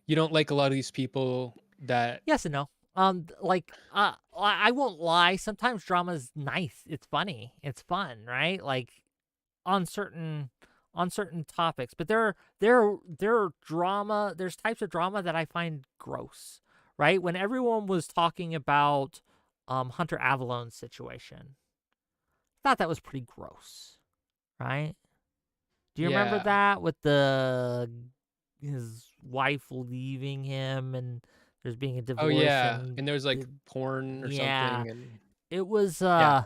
You don't like a lot of these people that Yes and no. I won't lie. Sometimes drama's nice. It's funny. It's fun, right? Like on certain topics. But there are drama. There's types of drama that I find gross, right? When everyone was talking about Hunter Avalon's situation, I thought that was pretty gross, right? Do you remember yeah. that with the his wife leaving him and there's being a Oh, divorce yeah, and and there's, like, the, porn or yeah, something, and it was yeah.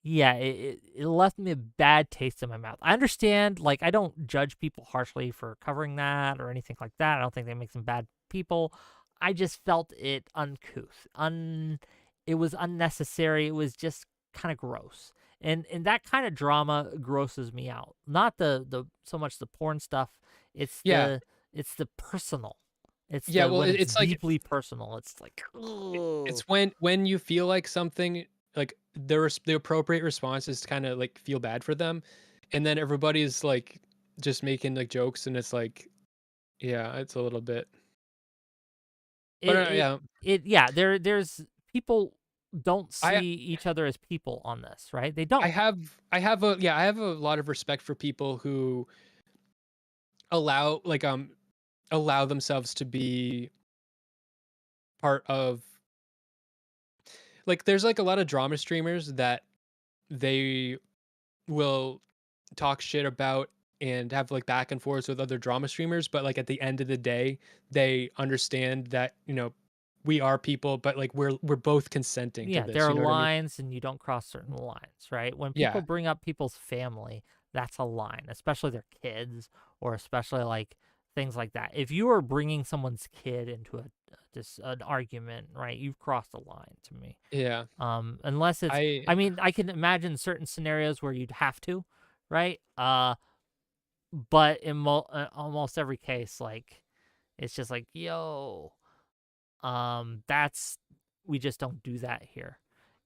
yeah, it left me a bad taste in my mouth. I understand, like, I don't judge people harshly for covering that or anything like that. I don't think that makes them bad people. I just felt it uncouth. It was unnecessary. It was just kind of gross. And that kind of drama grosses me out. Not the so much the porn stuff. It's Yeah. the personal. It's Yeah, the well, when it's it's like deeply personal. It's like, it's oh, when you feel like something like, the appropriate response is to kinda, like, feel bad for them, and then everybody's, like, just making, like, jokes, and it's like, yeah, it's a little bit, but, it yeah, yeah, there's people don't I see each other as people on this, right? They I don't. have I have a yeah, I have a lot of respect for people who allow, like, allow themselves to be part of, like, there's, like, a lot of drama streamers that they will talk shit about and have, like, back and forths with other drama streamers, but, like, at the end of the day, they understand that, we are people, but, like, we're both consenting to Yeah, there this, are you know what I mean? lines and you don't cross certain lines, right? When people Yeah. bring up people's family, that's a line, especially their kids or especially like things like that. If you are bringing someone's kid into a just an argument, right? You've crossed a line to me. Yeah. Unless it's I I mean, I can imagine certain scenarios where you'd have to, right? But in almost every case like it's just like, yo, that's we just don't do that here.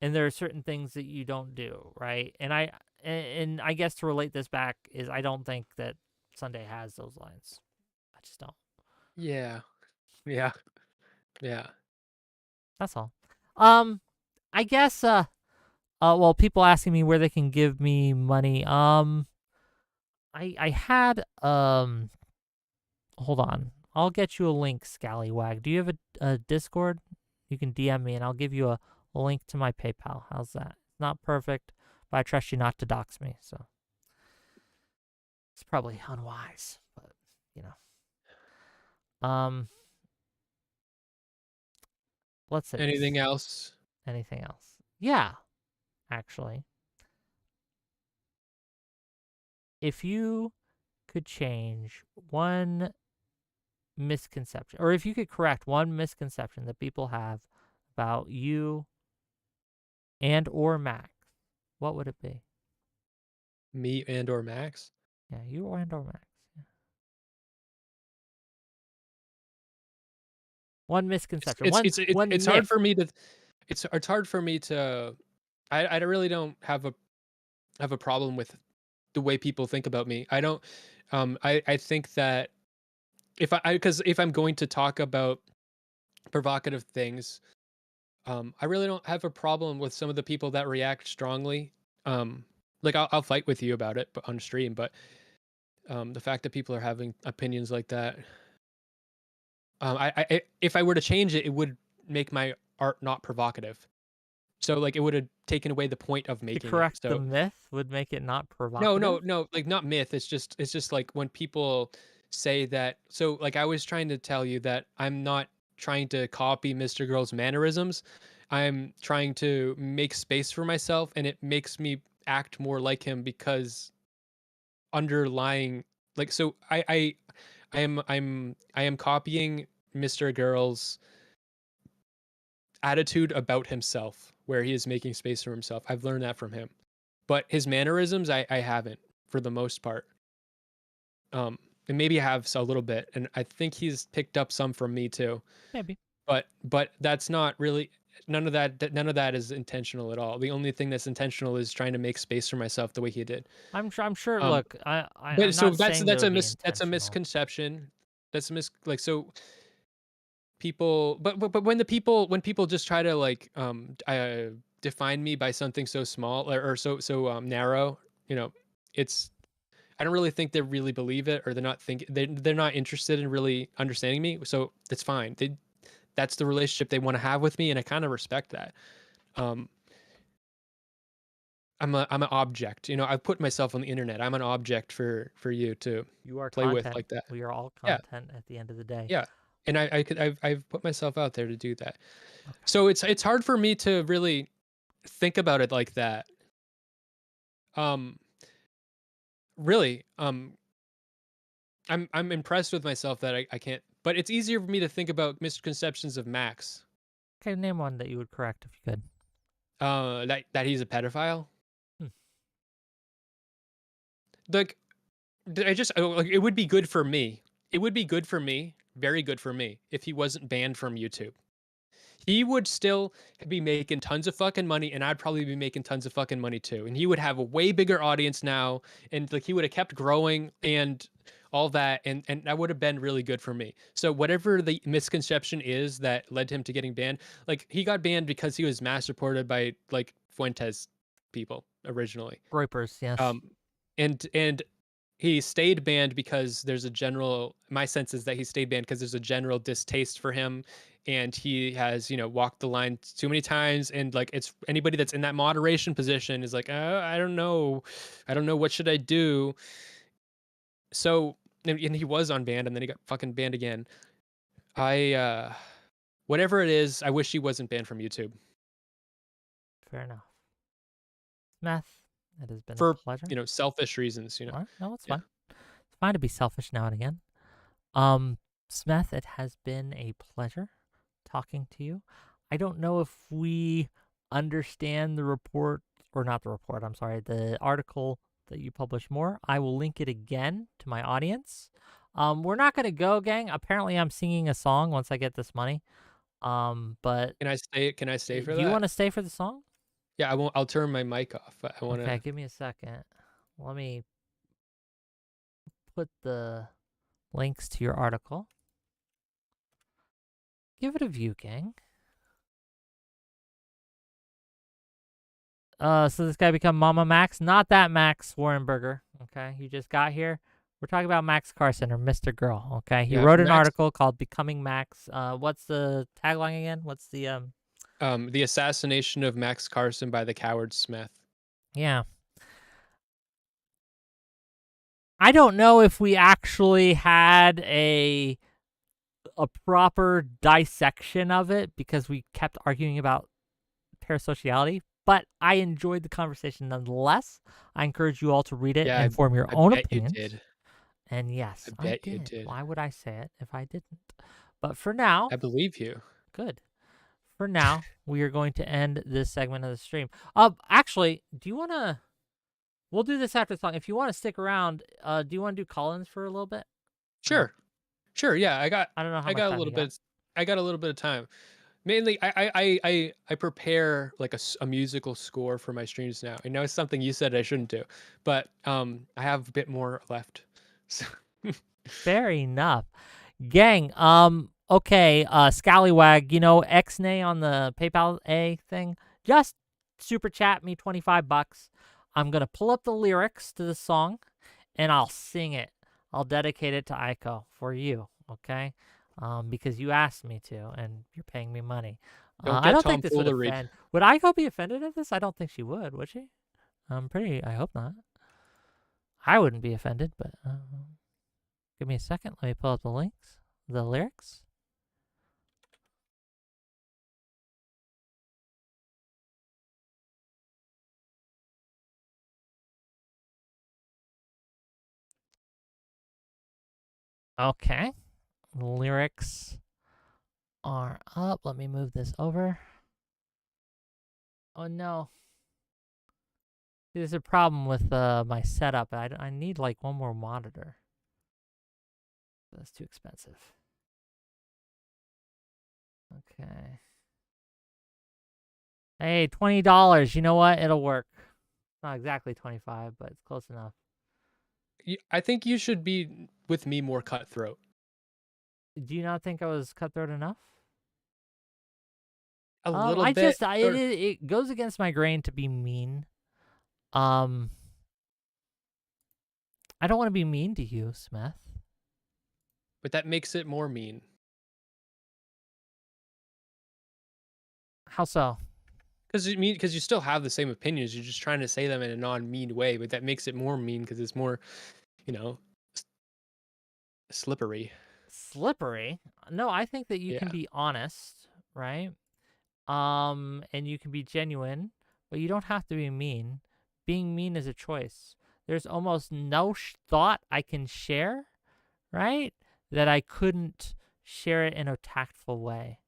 And there are certain things that you don't do, right? And I guess to relate this back is I don't think that Sunday has those lines. I just don't. yeah. Yeah. Yeah. That's all. I guess well, people asking me where they can give me money. I had hold on. I'll get you a link, Scallywag. Do you have a Discord? You can DM me and I'll give you a link to my PayPal. How's that? It's not perfect, but I trust you not to dox me, so it's probably unwise, but you know. Let's say this. Anything else? Anything else? Yeah, actually. If you could change one misconception, or if you could correct one misconception that people have about you and or Max, what would it be? Me and or Max? Yeah, you and or Max. Yeah. One It's misconception. it's One it's it's one it's hard myth. for me to it's hard for me to I really don't have a problem with the way people think about me. I don't I think that because if I'm going to talk about provocative things, I really don't have a problem with some of the people that react strongly. Like I'll fight with you about it, but on stream. But the fact that people are having opinions like that, if I were to change it, it would make my art not provocative. So like it would have taken away the point of To making it. correct the So myth would make it not no, provocative. no, no, like not myth. It's just like when people say that. So like I was trying to tell you that I'm not trying to copy Mr. Girl's mannerisms. I'm trying to make space for myself, and it makes me act more like him because underlying, like, so I am copying Mr. Girl's attitude about himself, where he is making space for himself. I've learned that from him, but his mannerisms, I haven't for the most part. And maybe I have a little bit, and I think he's picked up some from me too. Maybe. But that's not really, none of that is intentional at all. The only thing that's intentional is trying to make space for myself the way he did. I'm sure. Um, Look, I'm but so not that's saying that that's would a be that's a intentional. misconception. That's a like so people, but when people just try to like define me by something so small, or so narrow, you know, it's, I don't really think they really believe it, or they're not interested in really understanding me. So that's fine. That's the relationship they want to have with me, and I kind of respect that. Um, I'm an object. I've put myself on the internet. I'm an object for you to You are play with content. like that. We are all Yeah, content at the end of the day. yeah. And I've put myself out there to do that. Okay. So it's hard for me to really think about it like that. Um, really, I'm impressed with myself that I can't. But it's easier for me to think about misconceptions of Max. Okay, name one that you would correct if you could. That he's a pedophile. Hmm. Like, like, it would be good for me. It would be good for me, very good for me, if he wasn't banned from YouTube. He would still be making tons of fucking money, and I'd probably be making tons of fucking money too. And he would have a way bigger audience now, and like he would have kept growing and all that, and that would have been really good for me. So whatever the misconception is that led him to getting banned, like he got banned because he was mass reported by like Fuentes people originally. Groypers, yes. Um, and he stayed banned because there's a general, my sense is that he stayed banned because there's a general distaste for him, and he has, walked the line too many times, and like it's anybody that's in that moderation position is like, I don't know, what should I do. So and he was unbanned, and then he got fucking banned again. Whatever it is, I wish he wasn't banned from YouTube Fair enough. Smeth, it has been a for, pleasure. selfish reasons. All right, no, it's Yeah. fine. It's fine to be selfish now and again. Smeth, it has been a pleasure talking to you. I don't know if we understand the report, or not the report, I'm sorry, the article that you published more. I will link it again to my audience. We're not going to go, gang. Apparently, I'm singing a song once I get this money. But Can I stay? Can I stay for do you that? want to stay for the song? Yeah, I won't. I'll turn my mic off. I want Okay, to. give me a second. Let me put the links to your article. Give it a view, gang. So this guy become Mama Max, not that Max Warrenberger. Okay, you just got here. We're talking about Max Carson, or Mr. Girl. Okay, he Yeah, wrote an Max. article called "Becoming Max." What's the tagline again? What's the The assassination of Max Carson by the coward Smeth. Yeah. I don't know if we actually had a proper dissection of it because we kept arguing about parasociality, but I enjoyed the conversation nonetheless. I encourage you all to read it Yeah, and form your I own bet you opinions. did. And yes, I I bet you did. did. Why would I say it if I didn't? But for now, I believe you. good. For now, we are going to end this segment of the stream. Actually, do you want to? We'll do this after the song. If you want to stick around, do you want to do Collins for a little bit? Sure. Sure. Yeah, I don't know how I much got a time little you got. bit. I got a little bit of time. Mainly, I prepare like a musical score for my streams now. I know it's something you said I shouldn't do, but I have a bit more left. Fair enough. Gang, okay, Scallywag, you know, 𝕾𝖎 on the PayPal A thing, just super chat me $25. I'm gonna pull up the lyrics to the song, and I'll sing it. I'll dedicate it to 𝕊𝖐 for you, okay? Because you asked me to, and you're paying me money. Don't I get don't think this would tomfoolery. offend. Would 𝕊𝖐 be offended at this? I don't think she would she? I hope not. I wouldn't be offended, but give me a second. Let me pull up the lyrics. Okay. The lyrics are up. Let me move this over. Oh no. There's a problem with my setup. I need like one more monitor. That's too expensive. Okay. Hey, $20. You know what? It'll work. Not exactly 25, but it's close enough. I think you should be with me more cutthroat. Do you not think I was cutthroat enough? A little bit. It goes against my grain to be mean. I don't want to be mean to you, Smeth. But that makes it more mean. How so? Because you still have the same opinions. You're just trying to say them in a non-mean way, but that makes it more mean because it's more, slippery. Slippery? No, I think that you can Yeah. be honest, right? And you can be genuine, but you don't have to be mean. Being mean is a choice. There's almost no thought I can share, right? That I couldn't share it in a tactful way.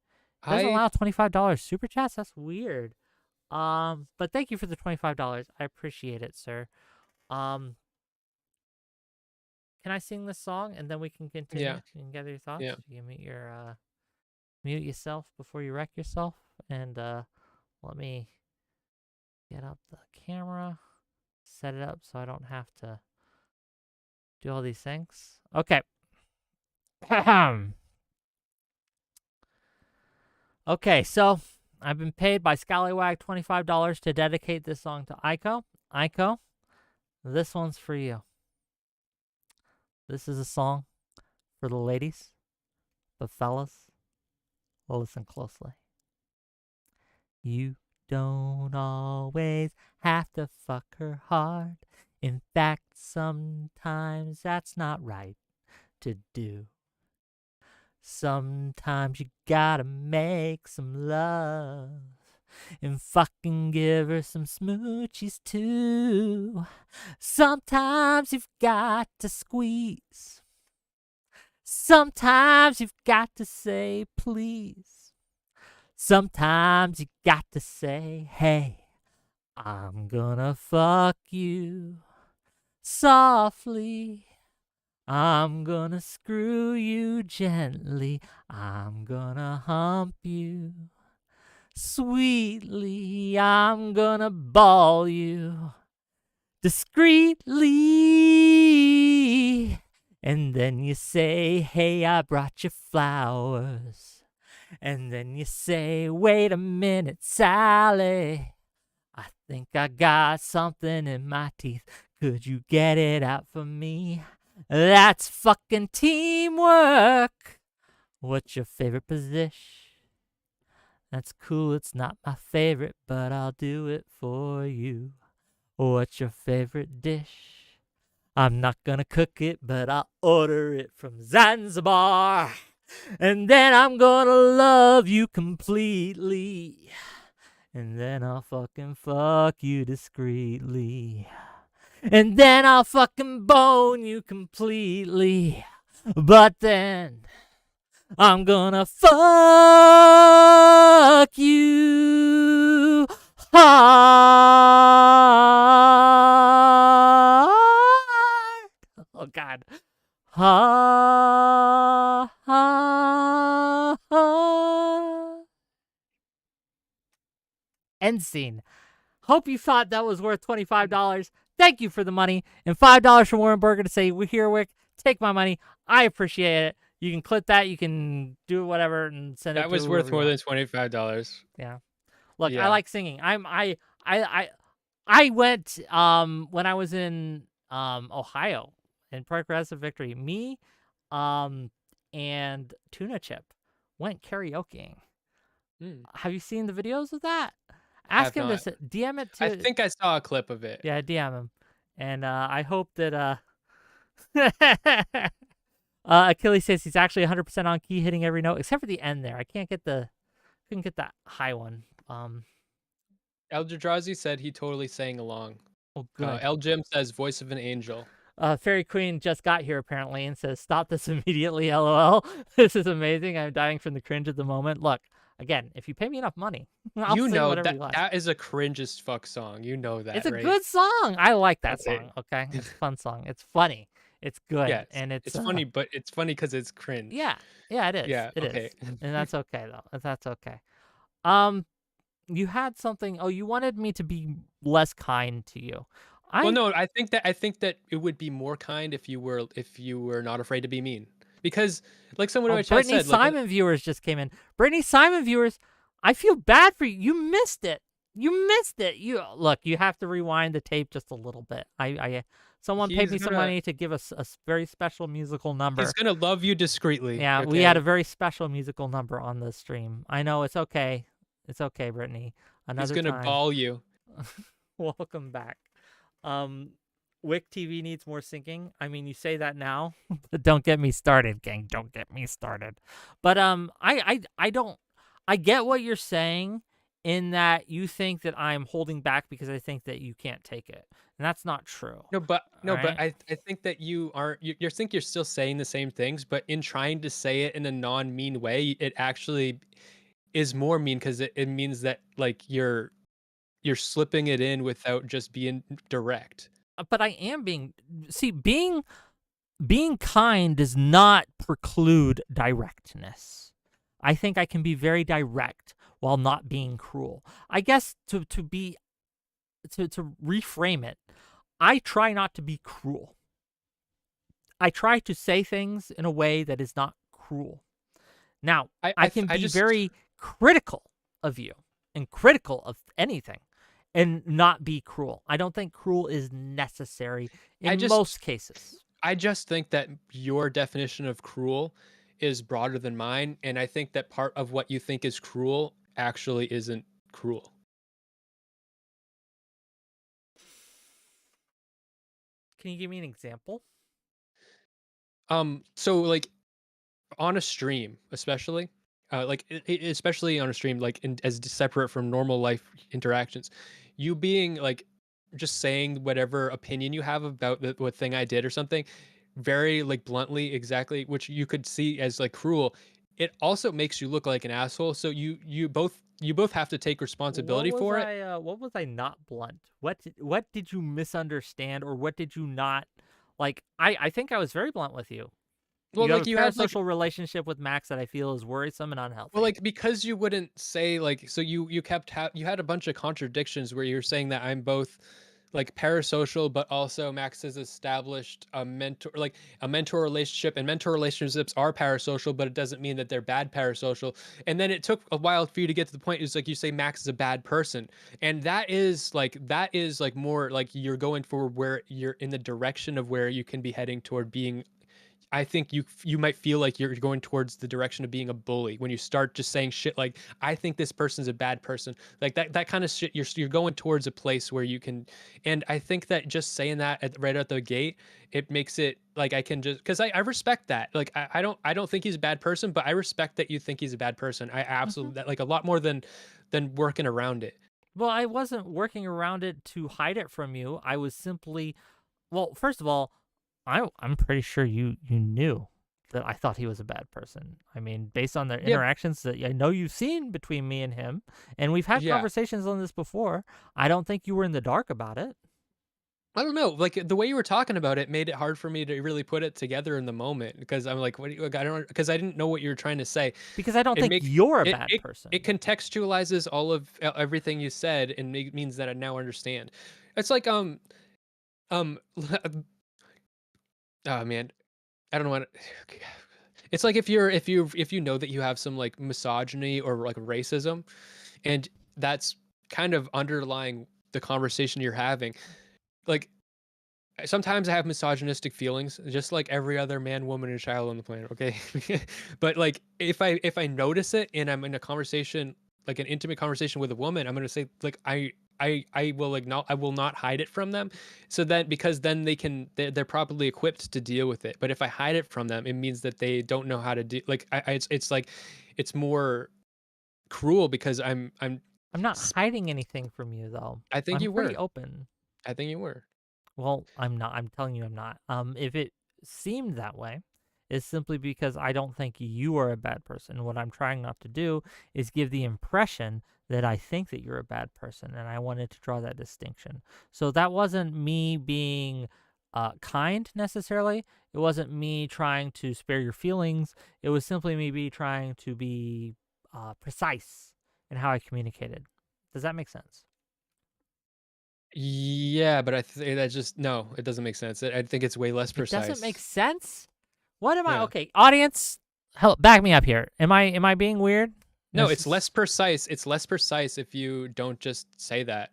Doesn't allow $25 super chats? That's weird. But thank you for the $25. I appreciate it, sir. Can I sing this song and then we can continue? Yeah. You can gather your thoughts. Yeah. You can mute yourself before you wreck yourself. And let me get up the camera, set it up so I don't have to do all these things. Okay. Okay, so I've been paid by Scallywag $25 to dedicate this song to 𝕊𝖐. 𝕊𝖐, this one's for you. This is a song for the ladies, but fellas, listen closely. You don't always have to fuck her hard. In fact, sometimes that's not right to do. Sometimes you gotta make some love and fucking give her some smoochies too. Sometimes you've got to squeeze. Sometimes you've got to say please. Sometimes you got to say, hey, I'm gonna fuck you softly. I'm gonna screw you gently. I'm gonna hump you sweetly. I'm gonna ball you discreetly. And then you say, hey, I brought you flowers. And then you say, wait a minute, Sally. I think I got something in my teeth. Could you get it out for me? That's fucking teamwork. What's your favorite position? That's cool, it's not my favorite, but I'll do it for you. What's your favorite dish? I'm not gonna cook it, but I'll order it from Zanzibar. And then I'm gonna love you completely. And then I'll fucking fuck you discreetly. And then I'll fucking bone you completely. But then I'm gonna fuck you hard. Oh, God. Hard. End scene. Hope you thought that was worth $25. Thank you for the money. And $5 from Warren Burger to say, we're here, Whick. Take my money. I appreciate it. You can clip that. You can do whatever and send it That to was whoever worth you more want. than $25. Yeah. Look, I Yeah. like singing. I went when I was in Ohio in Progressive Victory. Me and Tuna Chip went karaokeing. Hmm. Have you seen the videos of that? Ask Have him to not. DM it I to think I saw a clip of it. yeah, DM him. And I hope that Achilles says he's actually 100% on key, hitting every note except for the end there. I couldn't get that high one. 𝕾𝖎𝖙 said he totally sang along. Oh, good. El Jim says voice of an angel. Fairy Queen just got here apparently and says, "Stop this immediately, LOL." This is amazing. I'm dying from the cringe at the moment. Look, again, if you pay me enough money, I'll You sing know whatever that you like. that is a cringe as fuck song. You know It's that, a right? good song. I like that Okay. song. Okay, it's a fun song. It's funny. It's good, Yes. and it's It's funny, but it's funny because it's cringe. yeah, yeah, it is. Yeah. It is, Okay. and that's okay though. That's okay. Um, you had something. Oh, you wanted me to be less kind to you. Well, I no, I think that it would be more kind if you were not afraid to be mean. Because like someone in Oh, my chat Brittany said, like Simon viewers just came in. Brittany Simon viewers, I feel bad for you. You missed it. You missed it. You look. You have to rewind the tape just a little bit. Someone paid he's me some gonna money to give us a very special musical he's number. gonna love you discreetly. Yeah, we had a Okay. very special musical number on the stream. I know it's okay. It's okay, Brittany. He's Another gonna time. ball you. Welcome back. Um, Wick TV needs more syncing. I mean, you say that now, but don't get me started, gang. Don't get me started. But I don't. I get what you're saying in that you think that I'm holding back because I think that you can't take it, and that's not true. All No, but right. I think that you aren't. You think you're still saying the same things, but in trying to say it in a non-mean way, it actually is more mean because it means that like you're slipping it in without just being direct. But I am being. See, being kind does not preclude directness. I think I can be very direct while not being cruel. I guess to reframe it, I try not to be cruel. I try to say things in a way that is not cruel. Now, I can I be just very critical of you and critical of anything and not be cruel. I don't think cruel is necessary I in just most cases. I just think that your definition of cruel is broader than mine, and I think that part of what you think is cruel actually isn't cruel. Can you give me an example? So like on a stream, especially, especially on a stream, like as separate from normal life interactions, you being like just saying whatever opinion you have about what thing I did or something, very like bluntly, exactly, which you could see as like cruel. It also makes you look like an asshole. So you both have to take responsibility for it. What was I not blunt? What did you misunderstand or what did you not like? I think I was very blunt with you. Well, You have a like you had like parasocial relationship with Max that I feel is worrisome and Well, unhealthy. like because you wouldn't say like so you kept you had a bunch of contradictions where you're saying that I'm both like parasocial but also Max has established a mentor relationship, and mentor relationships are parasocial but it doesn't mean that they're bad parasocial. And then it took a while for you to get to the point. It's like you say Max is a bad person, and that is like more like you're going for where you're in the direction of where you can be heading toward being. I think you might feel like you're going towards the direction of being a bully when you start just saying shit like I think this person's a bad person, like that kind of shit. You're going towards a place where you can, and I think that just saying that right out the gate, it makes it like I can just because I respect that. Like I don't think he's a bad person, but I respect that you think he's a bad person. I Hmm. absolutely that like a lot more than working around it. Well, I wasn't working around it to hide it from you. I was simply, well, first of all, I'm pretty sure you knew that I thought he was a bad person. I mean, based on the Yeah, interactions that I know you've seen between me and him, and we've had yeah. conversations on this before, I don't think you were in the dark about it. I don't know, like, the way you were talking about it made it hard for me to really put it together in the moment because I'm like, "What do you like, I don't," because I didn't know what you were trying to say. Because I don't It think makes you're a it bad it it person. contextualizes all of everything you said and means that I now understand. It's like, um, oh, man. I don't know what it's like if you know that you have some like misogyny or like racism, and that's kind of underlying the conversation you're having. Like sometimes I have misogynistic feelings, just like every other man, woman, and child on the planet. Okay, but like if I notice it and I'm in a conversation, like an intimate conversation with a woman, I'm gonna say like I will acknowledge, I will not hide it from them. So then because then they're probably equipped to deal with it. But if I hide it from them, it means that they don't know how to do. Like it's like it's more cruel because I'm not s- hiding anything from you, though. I think I'm you pretty were. open. I think you were. Well, I'm not. I'm telling you, I'm not. If it seemed that way, it's simply because I don't think you are a bad person. What I'm trying not to do is give the impression that I think that you're a bad person, and I wanted to draw that distinction. So that wasn't me being kind necessarily. It wasn't me trying to spare your feelings. It was simply me trying to be precise in how I communicated. Does that make sense? Yeah, but I think that just no, it doesn't make sense. I think it's way less It doesn't make precise. sense. What am I? Yeah. Okay, audience, help, back me up here. Am I being weird? No, This it's less is, precise. It's less precise if you don't just say that.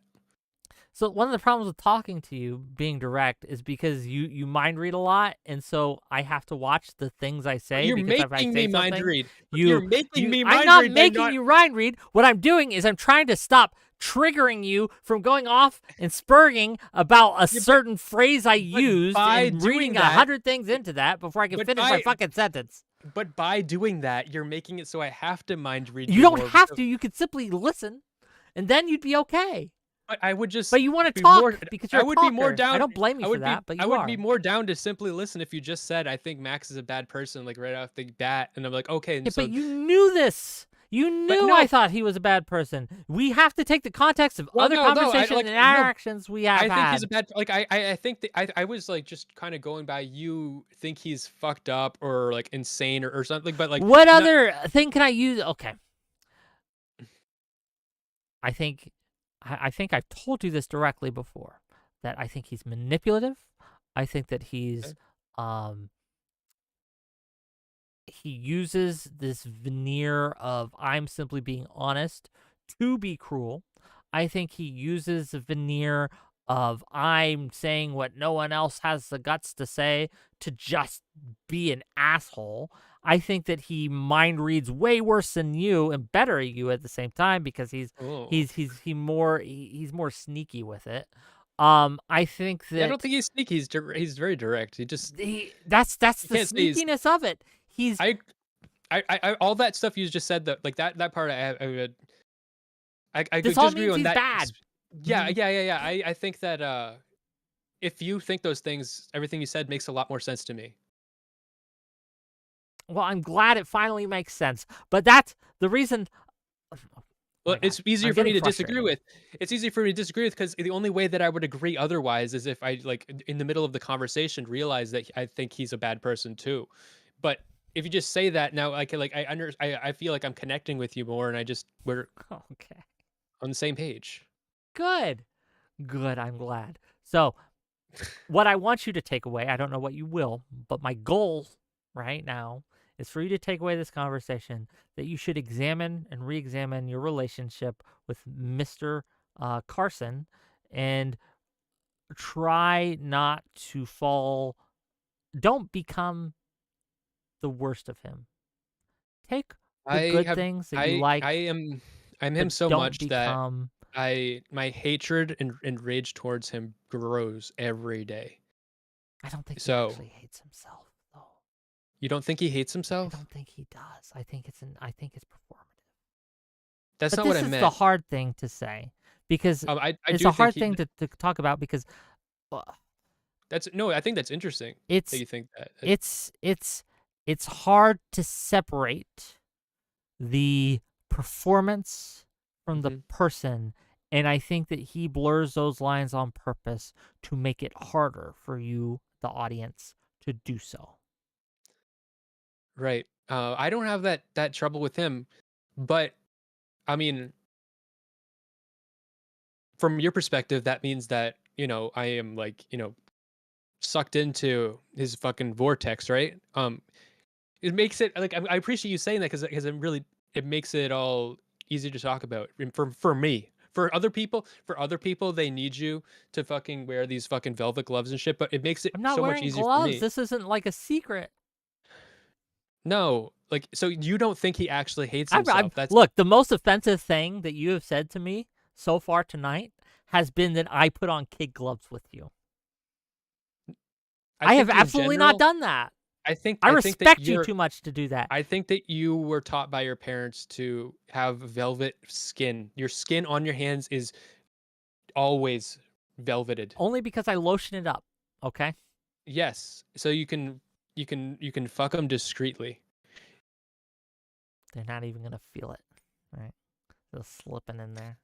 so one of the problems with talking to you, being direct, is because you mind read a lot, and so I have to watch the things I But say you're because if I making say me mind something, read. But you're you making you me I'm mind not read by making not. you mind read. What I'm doing is I'm trying to stop triggering you from going off and spurging about a Yeah, certain phrase I but used by and reading doing a that, hundred things into that before I can but finish my by fucking sentence. by doing that, you're making it so I have to mind read You you don't more have because to. You could simply listen, and then you'd be okay. I would just But you want to be more. talk because you're I a would be more talker. I down. don't blame you for that, but I you would be are. more down to simply listen if you just said I think Max is a bad person like right off the bat, and I'm like okay, Yeah, and but so you knew this. You but knew I no, thought he was a bad person. We have to take the context of well other no, I conversations and like no. interactions we have I think he's a had. bad like I think that I was like just kind of going by you think he's fucked up or like insane or something, but like What not other thing can I use? Okay, I think, I think I've told you this directly before. That I think he's manipulative. I think that um, he uses this veneer of I'm simply being honest to be cruel. I think he uses a veneer of I'm saying what no one else has the guts to say to just be an asshole. I think that he mind reads way worse than you and better at you at the same time because oh he's more sneaky with it. I think yeah, I don't that think he's sneaky. He's very direct. He just that's you the can't say he's sneakiness of it. He's I all that stuff you just said that like that part I This could all disagree means on he's that. bad. Yeah, yeah. I think that if you think those things, everything you said makes a lot more sense to me. Well, I'm glad it finally makes sense. But that's the reason. Oh Well, my God. it's easier I'm for me getting to disagree frustrated. with. It's easier for me to disagree with because the only way that I would agree otherwise is if I like in the middle of the conversation realize that I think he's a bad person too. But if you just say that now, I can like I feel like I'm connecting with you more, and we're Okay. on the same page. Good. Good. I'm glad. So, what I want you to take away, I don't know what you will, but my goal right now is for you to take away this conversation that you should examine and re examine your relationship with Mr. Carson and try not to fall. Don't become the worst of him. Take the I good have things that you like, I'm but him so don't much that become. I my hatred and rage towards him grows every day. I don't think he So actually hates himself, though. you don't think he hates I himself? don't think he does. I think it's performative. That's But not what this I is the meant. hard thing to say because I it's do a think hard he. thing to talk about because uh, That's no. I think that's interesting that it's you think that. it's it's it's hard to separate the performance from the Mhm. person. And I think that he blurs those lines on purpose to make it harder for you, the audience, to do so. Right. I don't have that trouble with him, but I mean, from your perspective, that means that I am like sucked into his fucking vortex, right? It makes it like I appreciate you saying that because it makes it all easy to talk about. And for me, for other people, they need you to fucking wear these fucking velvet gloves and shit. But it makes it I'm not so much wearing easier for gloves. me. This isn't like a secret. No, like so you don't think he actually hates himself? That's Look, the most offensive thing that you have said to me so far tonight has been that I put on kid gloves with you. I have think in absolutely not general. done that. I think I I think that respect you you're too much to do that. I think that you were taught by your parents to have velvet skin. Your skin on your hands is always velveted. Only because I lotion it up, okay? Yes, so you can fuck them discreetly. They're not even going to feel it, right? Just slipping in there,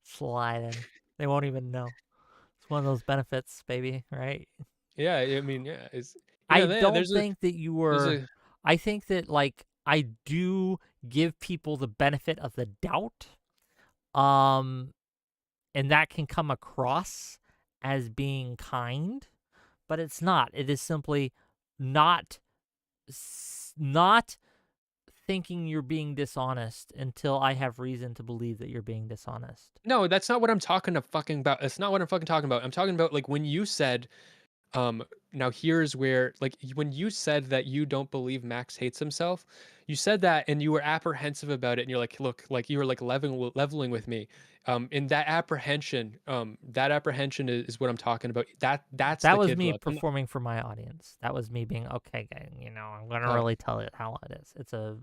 sliding. They won't even know. It's one of those benefits, baby, right? Yeah, I mean, yeah, it's I yeah. don't think that you There's were. a I think that, like, I do give people the benefit of the doubt. Um, and that can come across as being kind, but it's not. It is simply not not thinking you're being dishonest until I have reason to believe that you're being dishonest. no. That's not what I'm talking to fucking about. That's not what I'm fucking talking about. I'm talking about like when you said now here's where like when you said that you don't believe Max hates himself, you said that and you were apprehensive about it and you're like, look, like you were like leveling with me. In that apprehension is what I'm talking about. That's That the was kid me glove. performing for my audience. That was me being okay, gang. I'm gonna Oh, really tell it how it is. It's a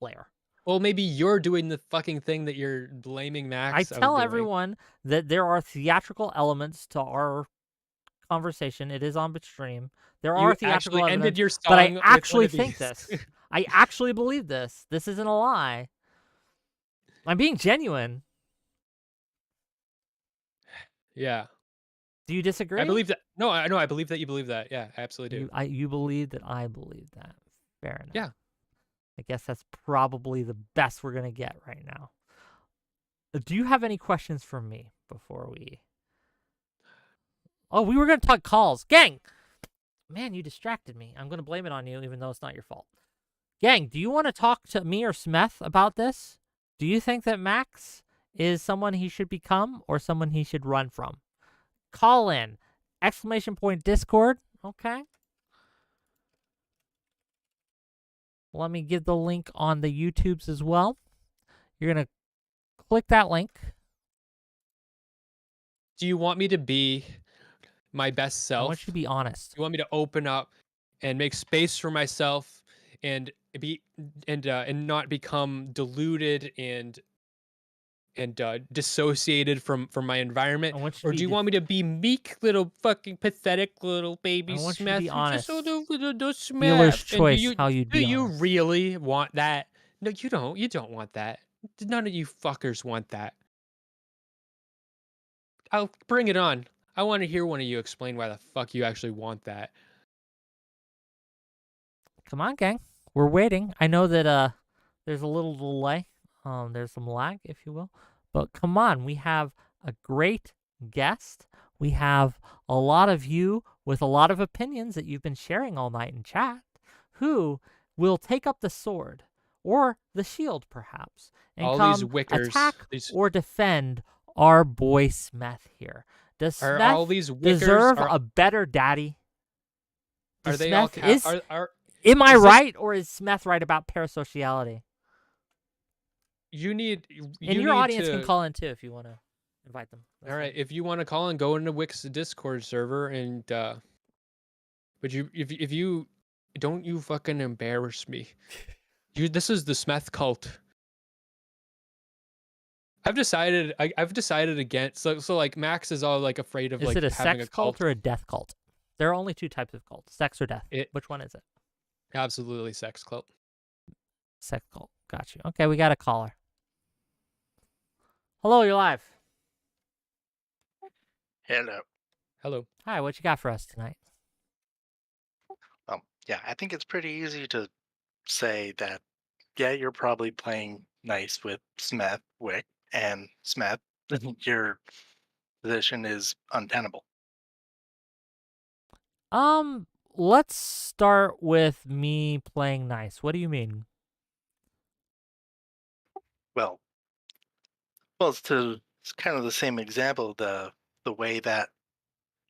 flair. well, maybe you're doing the fucking thing that you're blaming I Max of tell doing. everyone that there are theatrical elements to our conversation. It is on stream. There are You theatrical actually ended evidence, your but I song with one actually of think these. this. I actually believe this. This isn't a lie. I'm being genuine. Yeah. Do you I disagree? believe that. No, I know. I believe that you believe that. Yeah, I absolutely do. You believe that I believe that. Fair enough. Yeah. I guess that's probably the best we're gonna get right now. Do you have any questions for me before we? Oh, we were gonna talk calls, gang. Man, you distracted me. I'm gonna blame it on you, even though it's not your fault. Gang, do you want to talk to me or Smeth about this? Do you think that Max is someone he should become or someone he should run from? Call in. Exclamation point Discord. Okay. Let me give the link on the YouTubes as well. You're going to click that link. Do you want me to be my best I want you self? to be honest. You want me to open up and make space for myself and be and not become deluded and dissociated from my I environment, want you to or do be you want me to be meek little fucking pathetic little I baby want you to be Smith? You're just honest. little Dealer's Smith. And do choice you how you'd do be you honest. really want that? No, you don't. You don't want that. None of you fuckers want that. I'll bring it on. I want to hear one of you explain why the fuck you actually want that. Come on, gang. We're waiting. I know that there's a little delay. There's some lag, if you will. But come on, we have a great guest. We have a lot of you with a lot of opinions that you've been sharing all night in chat who will take up the sword or the shield, perhaps, and All these come wickers, attack these or defend our boy Smeth here. Does are all Smeth these wickers deserve a better daddy? are Does they all Smeth is are Am I is this right, or is Smeth right about parasociality? you need And you your need audience can to call in too if you want to invite them. all That's right, fine. if you want to call and go into Wick's Discord server and but you if you don't you fucking embarrass me. You this is the Smeth cult. I've decided against so like Max is all like afraid of Is it like a having a sex cult cult. or a death cult? There are only two types of cults: sex or death. It Which one is it? absolutely sex cult. Sex cult. Got you. Okay, we got a caller. Hello, you're live. Hello. Hello. Hi, what you got for us tonight? Yeah, I think it's pretty easy to say that, yeah, you're probably playing nice with Smeth, Wick, and Smeth. Your position is untenable. Let's start with me playing nice. What do you mean? Well, it's kind of the same example. The way that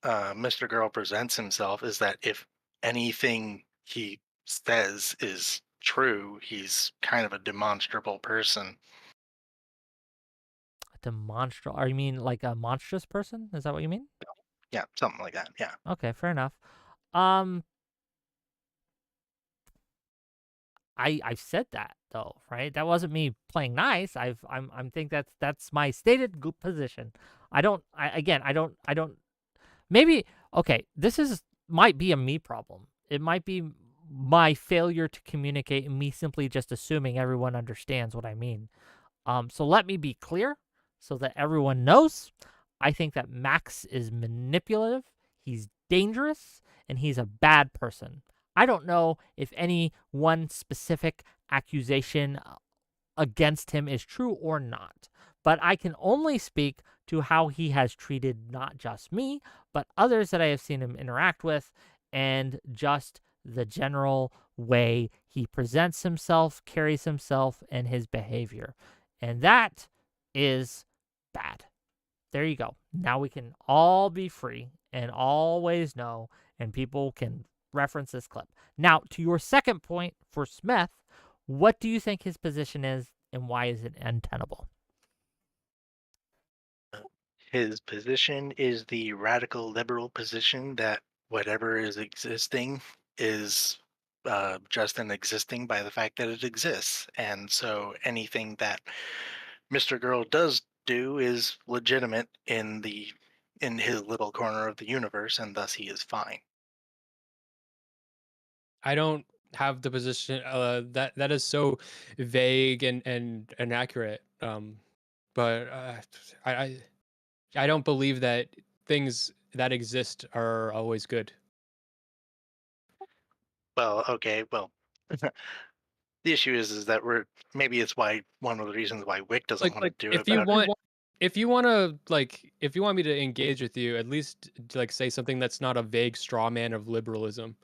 Mr. Girl presents himself is that if anything he says is true, he's kind of a demonstrable person. Demonstrable? Or you mean like a monstrous person? Is that what you mean? Yeah, something like that. Yeah. Okay, fair enough. Um, I've said that though, right? That wasn't me playing nice. I'm think that's my stated position. I don't. Maybe okay. This is might be a me problem. It might be my failure to communicate and me simply just assuming everyone understands what I mean. So let me be clear so that everyone knows. I think that Max is manipulative, he's dangerous, and he's a bad person. I don't know if any one specific accusation against him is true or not, but I can only speak to how he has treated not just me, but others that I have seen him interact with, and just the general way he presents himself, carries himself, and his behavior. And that is bad. There you go. Now we can all be free and always know, and people can reference this clip. Now, to your second point for Smith, what do you think his position is and why is it untenable? His position is the radical liberal position that whatever is existing is just an existing by the fact that it exists. And so anything that Mr. Girl does do is legitimate in his little corner of the universe, and thus he is fine. I don't have the position that is so vague and inaccurate. But I, I I don't believe that things that exist are always good. Well, okay, well, the issue is that we're maybe it's why one of the reasons why Wick doesn't want to Like do it if you better. want if you want to if you want me to engage with you, at least say something that's not a vague straw man of liberalism.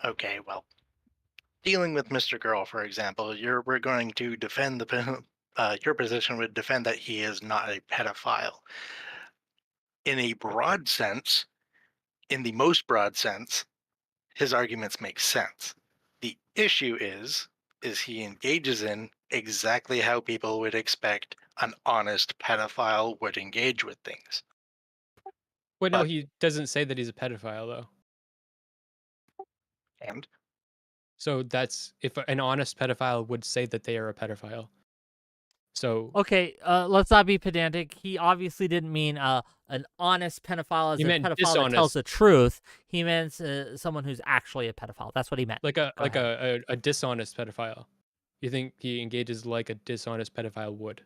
Okay, well, dealing with Mr. Girl, for example, we're going to defend your position would defend that he is not a pedophile. In a broad sense, in the most broad sense, his arguments make sense. The issue is he engages in exactly how people would expect an honest pedophile would engage with things. Wait, no, But he doesn't say that he's a pedophile though. and So that's if an honest pedophile would say that they are a pedophile. So Okay, let's not be pedantic. He obviously didn't mean an honest pedophile as he a meant pedophile that tells dishonest, the truth. He meant someone who's actually a pedophile. That's what he meant. like Go ahead. a dishonest pedophile. You think he engages like a dishonest pedophile would?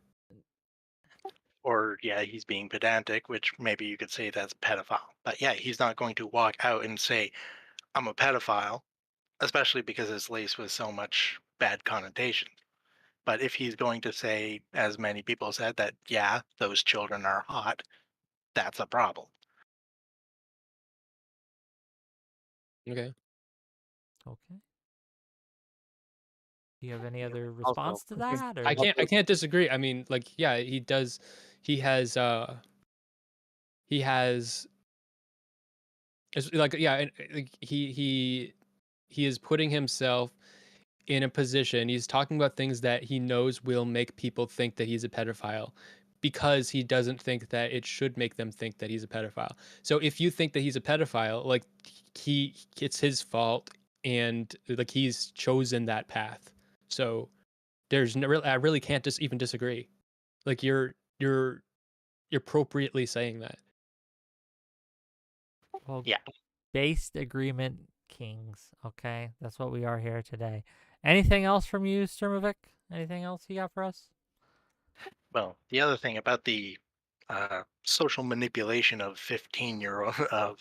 or yeah, he's being pedantic, which maybe you could say that's pedophile. But yeah, he's not going to walk out and say, I'm a pedophile, especially because it's laced with so much bad connotation. But if he's going to say, as many people said, that yeah, those children are hot, that's a problem. Okay. Okay. Do you have any other Also, response to that, I or? can't disagree. I mean, like, yeah, he does. He has he has it's like yeah, and like he is putting himself in a position. He's talking about things that he knows will make people think that he's a pedophile because he doesn't think that it should make them think that he's a pedophile. So if you think that he's a pedophile, like it's his fault and like he's chosen that path. So there's no, I really can't just even disagree. Like you're appropriately saying that. Well, yeah. based agreement kings. Okay, that's what we are here today. Anything else from you, Sturmovic? Anything else you got for us? Well, the other thing about the social manipulation of 15-year-old of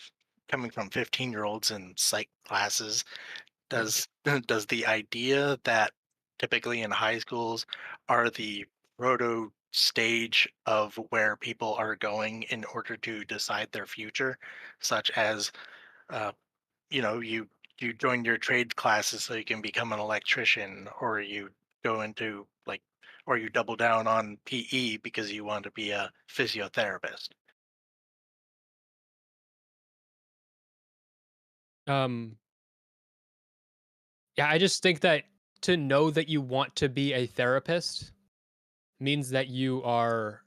coming from 15-year-olds in psych classes Yeah. does the idea that typically in high schools are the stage of where people are going in order to decide their future, such as uh, you join your trade classes so you can become an electrician, or you go into like, or you double down on PE because you want to be a physiotherapist. Um, yeah, I just think that to know that you want to be a therapist means that you are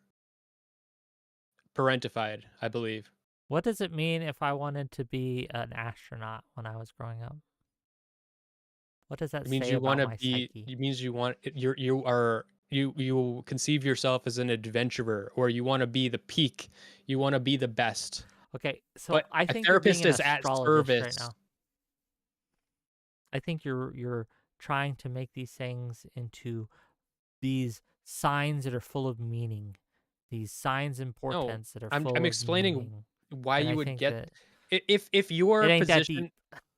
parentified, I believe. What does it mean if I wanted to be an astronaut when I was growing up? What does that It means say you want about to my be. psyche? It means you want. You are. You conceive yourself as an adventurer, or you want to be the peak. You want to be the best. Okay, so But I a think you're being therapist an is at astrologist right service. now. I think you're trying to make these things into these signs that are full of meaning, these signs and No, portents that are I'm full of explaining meaning. why And I you would think get that if it your ain't that deep.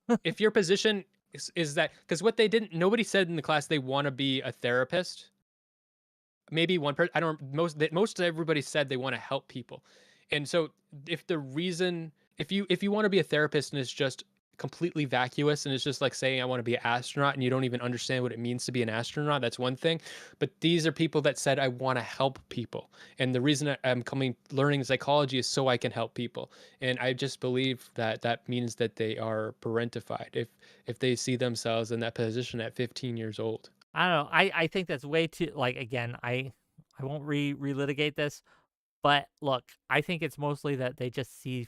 position if your position is that because what they didn't nobody said in the class they want to be a therapist. Maybe one person I don't most everybody said they want to help people. And so if the reason if you want to be a therapist and it's just completely vacuous and it's just like saying I want to be an astronaut and you don't even understand what it means to be an astronaut, that's one thing. But these are people that said I want to help people. And the reason I'm coming learning psychology is so I can help people. And I just believe that that means that they are parentified if they see themselves in that position at 15 years old. I don't know. I think that's way too, like, again, I won't relitigate this, but look, I think it's mostly that they just see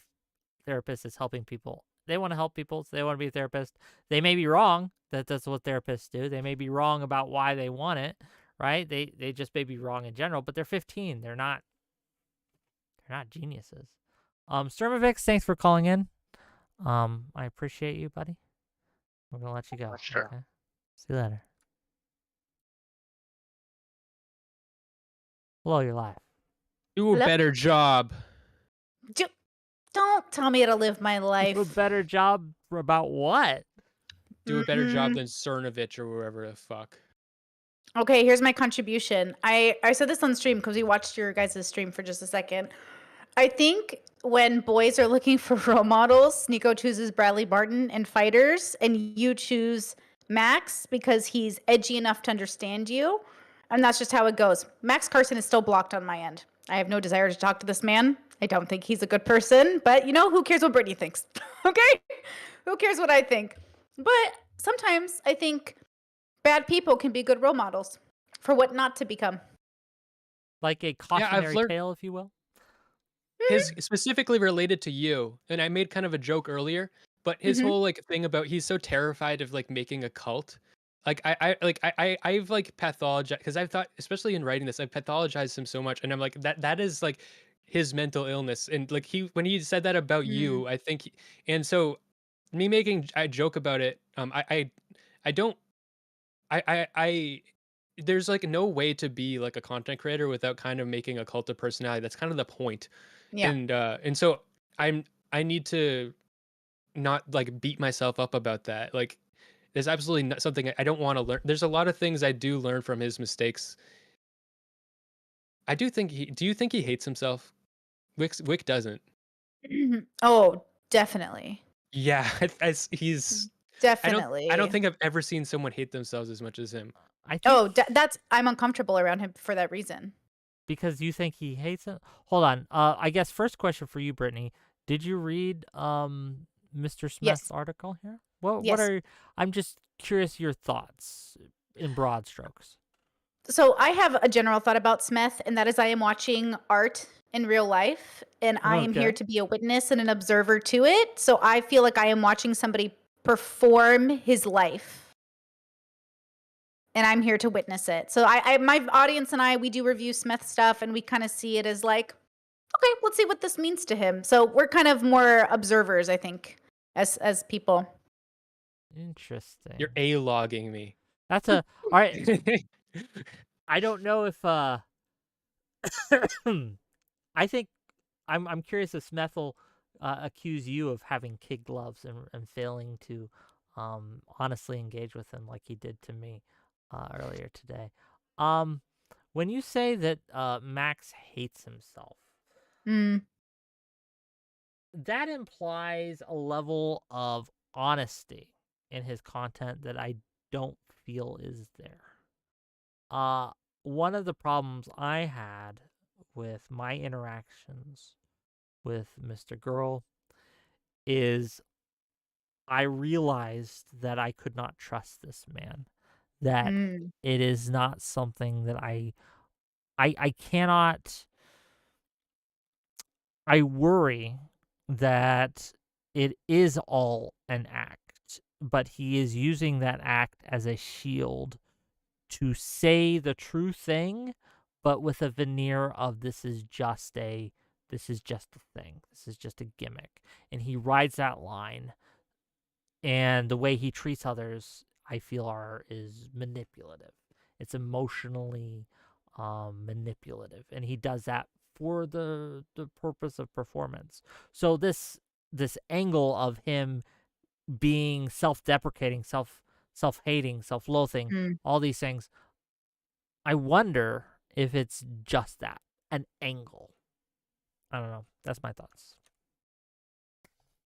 therapists as helping people. They want to help people, so they want to be a therapist. They may be wrong that that's what therapists do. They may be wrong about why they want it, right? They just may be wrong in general, but they're 15. They're not geniuses. Sturmovix, thanks for calling in. I appreciate you, buddy. We're gonna let you go. Sure. Okay. See you later. Hello, you're live. Do a Hello? better job. Don't tell me how to live my life. Do a better job about what? Do a better job than 𝕾𝖍𝖎𝖙 or wherever the fuck. Okay, here's my contribution. I said this on stream because we watched your guys' stream for just a second. I think when boys are looking for role models, Nico chooses Bradley Barton in Fighters, and you choose Max because he's edgy enough to understand you. And that's just how it goes. Max Carson is still blocked on my end. I have no desire to talk to this man. I don't think he's a good person, but who cares what Brittany thinks? Okay? Who cares what I think? But sometimes I think bad people can be good role models for what not to become. Like a Yeah, I've cautionary learned tale, if you will. his specifically related to you, and I made kind of a joke earlier, but his Mhm. whole like thing about he's so terrified of like making a cult. Like I've like pathologized because I've thought, especially in writing this, I've pathologized him so much, and I'm like that is like his mental illness, and like when he said that about Mm. you, I think, and so me making I joke about it, I don't I there's like no way to be like a content creator without kind of making a cult of personality. That's kind of the point. Yeah. And so I need to not like beat myself up about that. Like there's absolutely not something I don't want to learn. There's a lot of things I do learn from his mistakes. I do think do you think he hates himself? Wick doesn't. Oh, definitely. Yeah, he's I don't Definitely. think I've ever seen someone hate themselves as much as him. I think Oh, I'm uncomfortable around him for that reason. because you think he hates it. Hold on. I guess first question for you, Brittany. Did you read Mr. Smeth's Yes. article here? What Yes. are I'm just curious your thoughts in broad strokes. So I have a general thought about Smeth, and that is I am watching art in real life, and I am here Okay. to be a witness and an observer to it. So I feel like I am watching somebody perform his life, and I'm here to witness it. So my audience and I, we do review Smith stuff, and we kind of see it as like, okay, let's see what this means to him. So we're kind of more observers, I think, as people. Interesting. You're A-logging me. That's all right. I don't know if I think I'm curious if Smeth will accuse you of having kid gloves and failing to honestly engage with him like he did to me earlier today. When you say that Max hates himself, Mm. that implies a level of honesty in his content that I don't feel is there. One of the problems I had with my interactions with Mr. Girl is I realized that I could not trust this man. That Mm. it is not something that I cannot. I worry that it is all an act, but he is using that act as a shield to say the true thing, but with a veneer of this is just a thing. This is just a gimmick. And he rides that line, and the way he treats others, I feel is manipulative. It's emotionally manipulative, and he does that for the purpose of performance. So this angle of him being self-deprecating, self-hating, self-loathing, Mm. all these things, I wonder if it's just that, an angle. I don't know. That's my thoughts.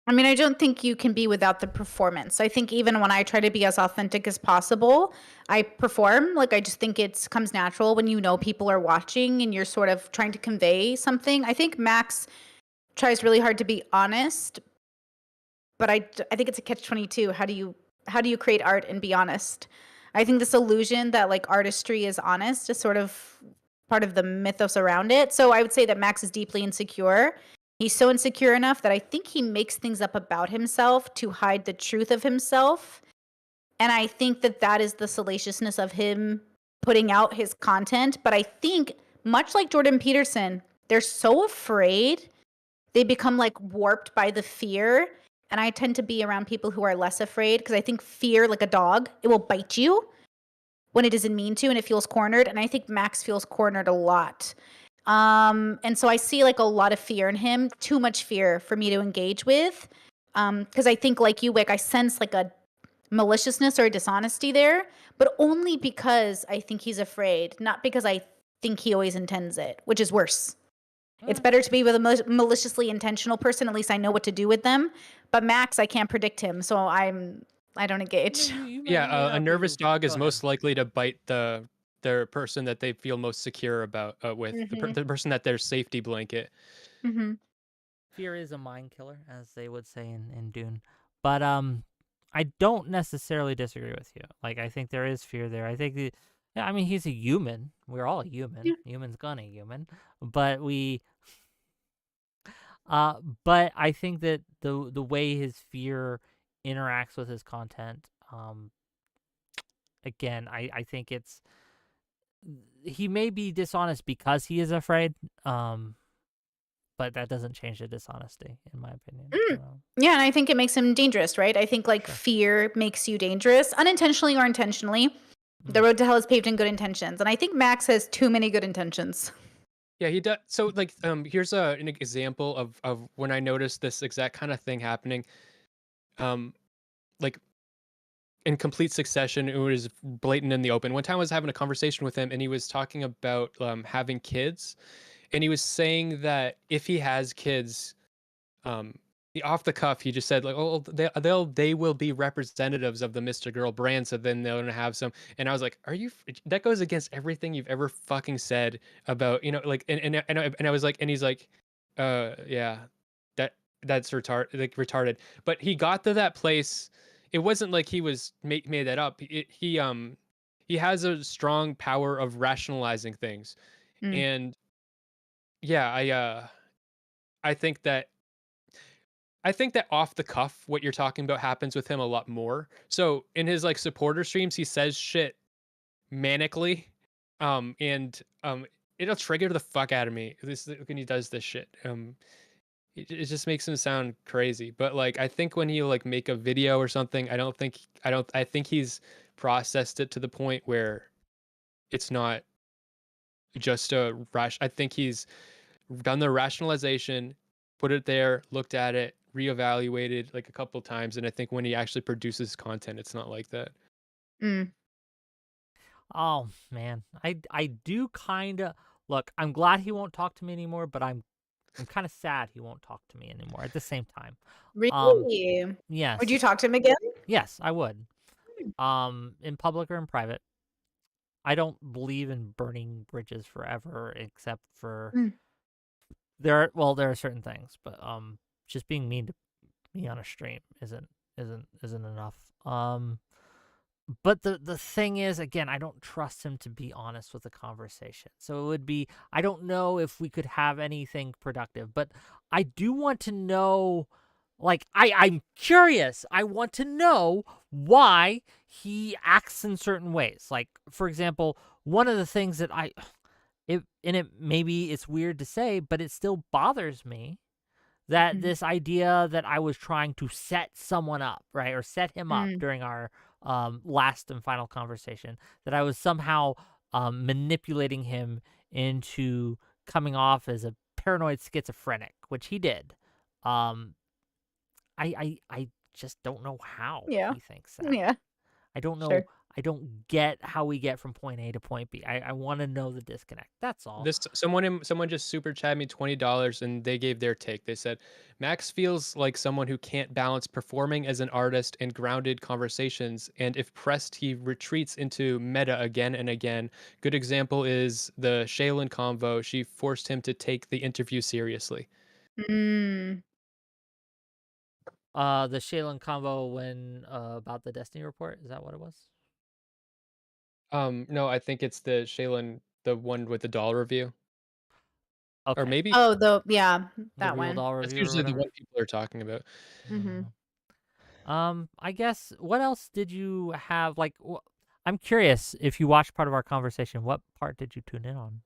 I mean, I don't think you can be without the performance. I think even when I try to be as authentic as possible, I perform. Like, I just think it comes natural when you know people are watching and you're sort of trying to convey something. I think Max tries really hard to be honest, but I think it's a catch-22. How do you create art and be honest? I think this illusion that like artistry is honest is sort of part of the mythos around it. So I would say that Max is deeply insecure. He's so insecure enough that I think he makes things up about himself to hide the truth of himself. And I think that that is the salaciousness of him putting out his content. But I think, much like Jordan Peterson, they're so afraid they become like warped by the fear. And I tend to be around people who are less afraid because I think fear, like a dog, it will bite you when it doesn't mean to and it feels cornered. And I think Max feels cornered a lot. And so I see like a lot of fear in him, too much fear for me to engage with. Because I think, like you, Wick, I sense like a maliciousness or a dishonesty there, but only because I think he's afraid, not because I think he always intends it, which is worse. It's better to be with a maliciously intentional person. At least I know what to do with them. But Max, I can't predict him, so I don't engage. Yeah, a nervous dog is Go most likely to bite their person that they feel most secure about with the person that their safety blanket. Mm-hmm. Fear is a mind killer, as they would say in Dune. But I don't necessarily disagree with you. Like, I think there is fear there. I think yeah, I mean, he's a human. We're all human. Yeah. Human's gonna human. But but I think that the way his fear interacts with his content, again, I think he may be dishonest because he is afraid, but that doesn't change the dishonesty, in my opinion. Yeah, and I think it makes him dangerous, right? I think like fear makes you dangerous, unintentionally or intentionally. The road to hell is paved in good intentions, and I think Max has too many good intentions. Yeah, he does. So, like, here's an example of when I noticed this exact kind of thing happening. Like in complete succession, it was blatant in the open. One time I was having a conversation with him, and he was talking about having kids, and he was saying that if he has kids, off the cuff, he just said like, "Oh, they will be representatives of the Mr. Girl brand, so then they're gonna have some." And I was like, "Are you? That goes against everything you've ever fucking said about like." And I was like, and he's like, yeah, that's retarded." But he got to that place. It wasn't like he was made that up. He has a strong power of rationalizing things, and yeah, I think that off the cuff, what you're talking about happens with him a lot more. So in his like supporter streams, he says shit manically, and it'll trigger the fuck out of me when he does this shit. It just makes him sound crazy. But like, I think when he like make a video or something, I think he's processed it to the point where it's not just a rush. I think he's done the rationalization, put it there, looked at it, reevaluated like a couple times, and I think when he actually produces content, it's not like that. Oh man, I do kind of look. I'm glad he won't talk to me anymore, but I'm kind of sad he won't talk to me anymore. At the same time, Really? Would yes, you talk to him again? yes, I would. In public or in private. I don't believe in burning bridges forever, except for Mm. there are certain things, but just being mean to me on a stream isn't enough. But the thing is, again, I don't trust him to be honest with the conversation. So it would be, I don't know if we could have anything productive, but I do want to know, like, I'm curious. I want to know why he acts in certain ways. Like, for example, one of the things that maybe it's weird to say, but it still bothers me that this idea that I was trying to set someone up, right, or set him up during our last and final conversation, that I was somehow manipulating him into coming off as a paranoid schizophrenic, which he did. I just don't know how Yeah. he thinks that. Yeah. I don't know. Sure. I don't get how we get from point A to point B. I want to know the disconnect. That's all. Someone just super chatted me $20 and they gave their take. They said Max feels like someone who can't balance performing as an artist and grounded conversations, and if pressed he retreats into meta again and again. Good example is the 𝕾𝖎 convo. She forced him to take the interview seriously. Mm. The 𝕾𝖎 convo when about the Destiny report, is that what it was? No, I think it's the 𝕾𝖎, the one with the doll review. Okay. Or maybe Oh, the that real one. doll that's review or usually the whatever. one people are talking about. I guess, what else did you have? Like, I'm curious, if you watched part of our conversation, what part did you tune in on?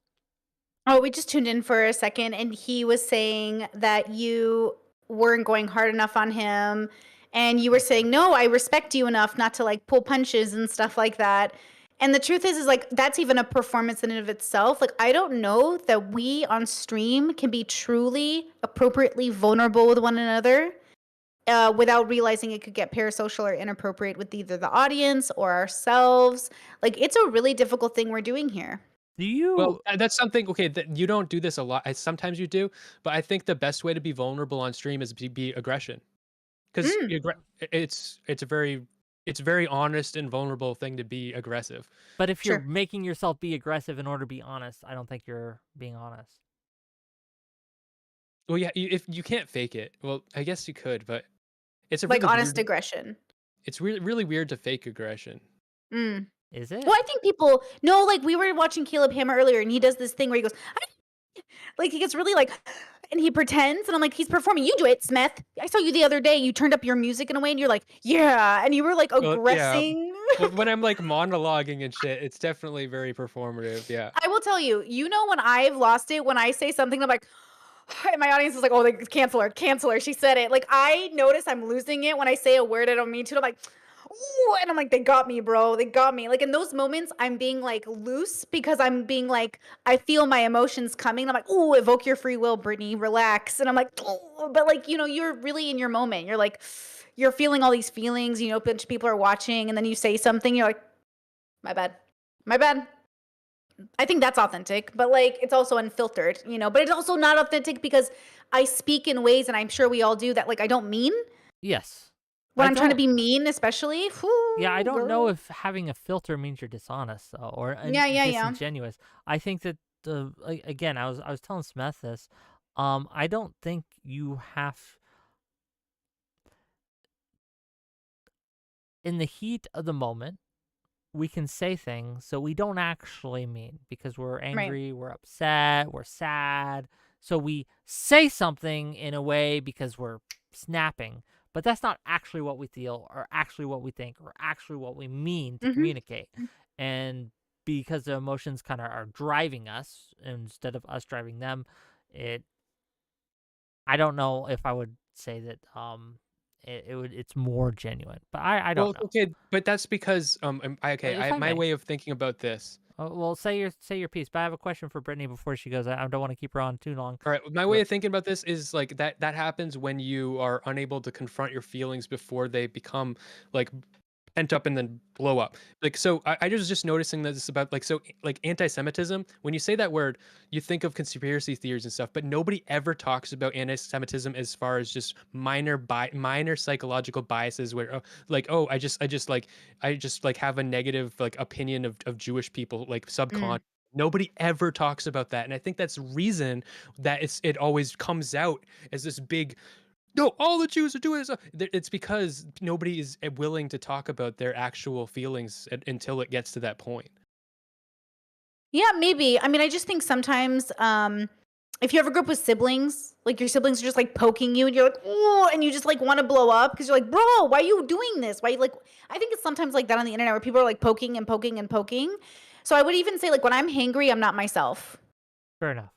Oh, we just tuned in for a second, and he was saying that you weren't going hard enough on him, and you were saying, "No, I respect you enough not to like pull punches and stuff like that." And the truth is like that's even a performance in and of itself. Like I don't know that we on stream can be truly appropriately vulnerable with one another without realizing it could get parasocial or inappropriate with either the audience or ourselves. Like it's a really difficult thing we're doing here. Do you? Well, that's something. Okay, that you don't do this a lot. Sometimes you do, but I think the best way to be vulnerable on stream is to be aggression, because it's a very honest and vulnerable thing to be aggressive. But if you're Sure. making yourself be aggressive in order to be honest, I don't think you're being honest. Well, yeah, if you can't fake it, well, I guess you could, but it's a Like really honest weird. aggression. It's really weird to fake aggression. Mm. Is it? Well, I think people no, like we were watching 𝕾𝖎 earlier, and he does this thing where he goes, like he gets really like, and he pretends, and I'm like, he's performing. You do it, Smeth. I saw you the other day. You turned up your music in a way, and you're like, yeah, and you were like Well, yeah. aggressing. When I'm like monologuing and shit, it's definitely very performative. Yeah. I will tell you, you know when I've lost it, when I say something, I'm like, and my audience is like, oh, they cancel her. She said it. Like I notice I'm losing it when I say a word I don't mean to. I'm like, ooh, and I'm like, they got me, bro. They got me. Like in those moments, I'm being like loose because I'm being like, I feel my emotions coming. I'm like, ooh, evoke your free will, Brittany, relax. And I'm like, ooh, but like, you're really in your moment. You're like, you're feeling all these feelings. A bunch of people are watching, and then you say something. You're like, my bad. I think that's authentic, but like it's also unfiltered, but it's also not authentic because I speak in ways, and I'm sure we all do that. Like I don't mean Yes. when I I'm trying to don't- be mean, especially. Yeah, I don't Girl. know if having a filter means you're dishonest though, or Yeah. disingenuous. I think that again, I was telling Smeth this. I don't think you have, in the heat of the moment, we can say things so we don't actually mean, because we're angry, we're upset, we're sad. So we say something in a way because we're snapping, but that's not actually what we feel or actually what we think or actually what we mean to communicate. And because the emotions kind of are driving us instead of us driving them, I don't know if I would say that it's more genuine, but I don't know. Okay, but that's because my may. way of thinking about this. Well, say your piece, but I have a question for Brittany before she goes. I don't want to keep her on too long. All right, my way of thinking about this is like that happens when you are unable to confront your feelings before they become like pent up and then blow up. Like, so I was just noticing that this about like anti-Semitism. When you say that word, you think of conspiracy theories and stuff, but nobody ever talks about anti-Semitism as far as just minor psychological biases where I just like have a negative like opinion of Jewish people, like subconscious. Nobody ever talks about that, and I think that's the reason that it always comes out as this big, no, all the Jews are doing this. It's because nobody is willing to talk about their actual feelings until it gets to that point. Yeah, maybe. I mean, I just think sometimes if you ever grew up with siblings, like your siblings are just like poking you and you're like, oh, and you just like want to blow up because you're like, bro, why are you doing this? Why like, I think it's sometimes like that on the internet where people are like poking and poking and poking. So I would even say like when I'm hangry, I'm not myself. Fair enough.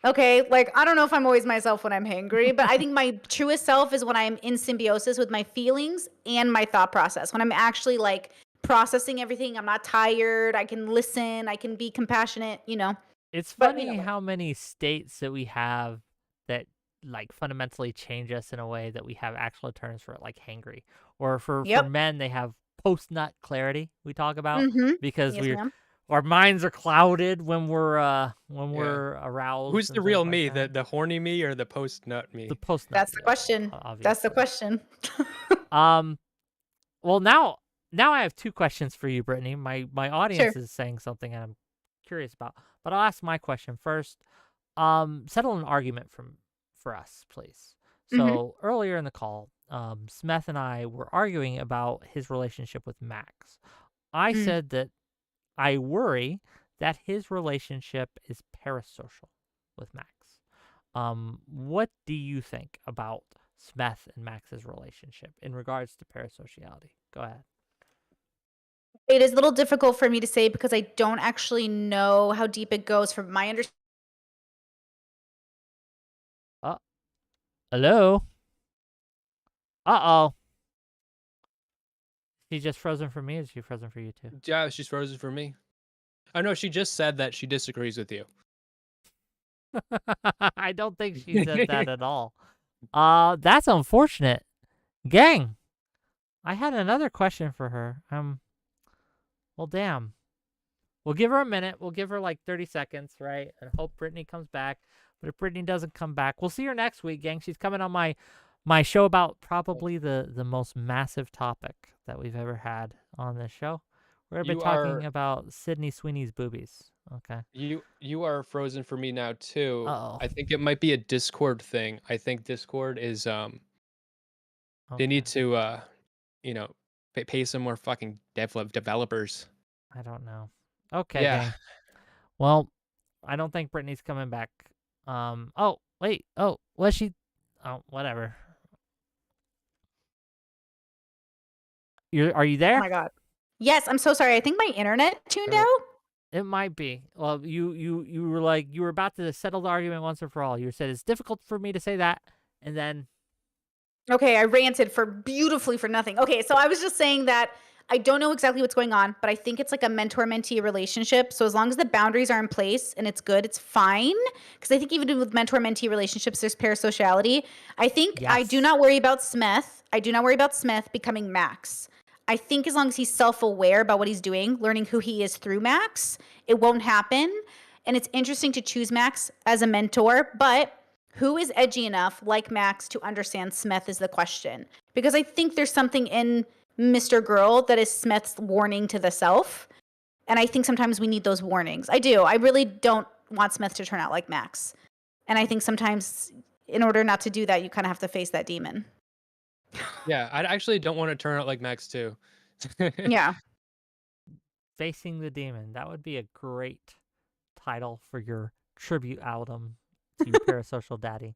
Okay, like I don't know if I'm always myself when I'm hangry, but I think my truest self is when I'm in symbiosis with my feelings and my thought process. When I'm actually like processing everything, I'm not tired, I can listen, I can be compassionate, you know. It's But, funny you know, how many states that we have that like fundamentally change us in a way that we have actual terms for it, like hangry, or for Yep. men they have post-nut clarity. We talk about because Yes, ma'am. our minds are clouded when we're aroused. Who's the and real things me, like that. the horny me or the post nut me? The post-nut. That's the question. That's the question. Well, now I have two questions for you, Brittany. My audience Sure. is saying something and I'm curious about, but I'll ask my question first. Settle an argument for us, please. So earlier in the call, Smeth and I were arguing about his relationship with Max. I said that I worry that his relationship is parasocial with Max. What do you think about Smeth and Max's relationship in regards to parasociality? Go ahead. It is a little difficult for me to say because I don't actually know how deep it goes from my understanding. Hello? Uh-oh. She just frozen for me, or is she frozen for you too? Yeah, she's frozen for me. I know she just said that she disagrees with you. I don't think she said that at all. That's unfortunate. Gang, I had another question for her. Well, damn. We'll give her a minute. We'll give her like 30 seconds, right? And hope Brittany comes back. But if Brittany doesn't come back, we'll see her next week, gang. She's coming on my show about probably the most massive topic that we've ever had on this show. We're going to be talking about Sydney Sweeney's boobies. Okay. You are frozen for me now too. Uh-oh. I think it might be a Discord thing. I think Discord is they need to pay some more fucking developers. I don't know. Okay, Yeah. gang. Well, I don't think Brittany's coming back. Oh, wait. Oh, was she? Oh, whatever. Are you there? Oh my god. Yes, I'm so sorry. I think my internet tuned out. It might be. Well, you were like, you were about to settle the argument once and for all. You said it's difficult for me to say that, and then. Okay, I ranted beautifully for nothing. Okay, so I was just saying that I don't know exactly what's going on, but I think it's like a mentor-mentee relationship. So as long as the boundaries are in place and it's good, it's fine. Because I think even with mentor-mentee relationships, there's parasociality. I think I do not worry about Smeth. I do not worry about Smeth becoming Max. I think as long as he's self-aware about what he's doing, learning who he is through Max, it won't happen. And it's interesting to choose Max as a mentor, but who is edgy enough, like Max, to understand Smeth is the question. Because I think there's something in Mr. Girl that is Smeth's warning to the self. And I think sometimes we need those warnings. I do. I really don't want Smeth to turn out like Max. And I think sometimes in order not to do that, you kind of have to face that demon. Yeah, I actually don't want to turn out like Max too. Yeah. Facing the Demon. That would be a great title for your tribute album to your parasocial daddy.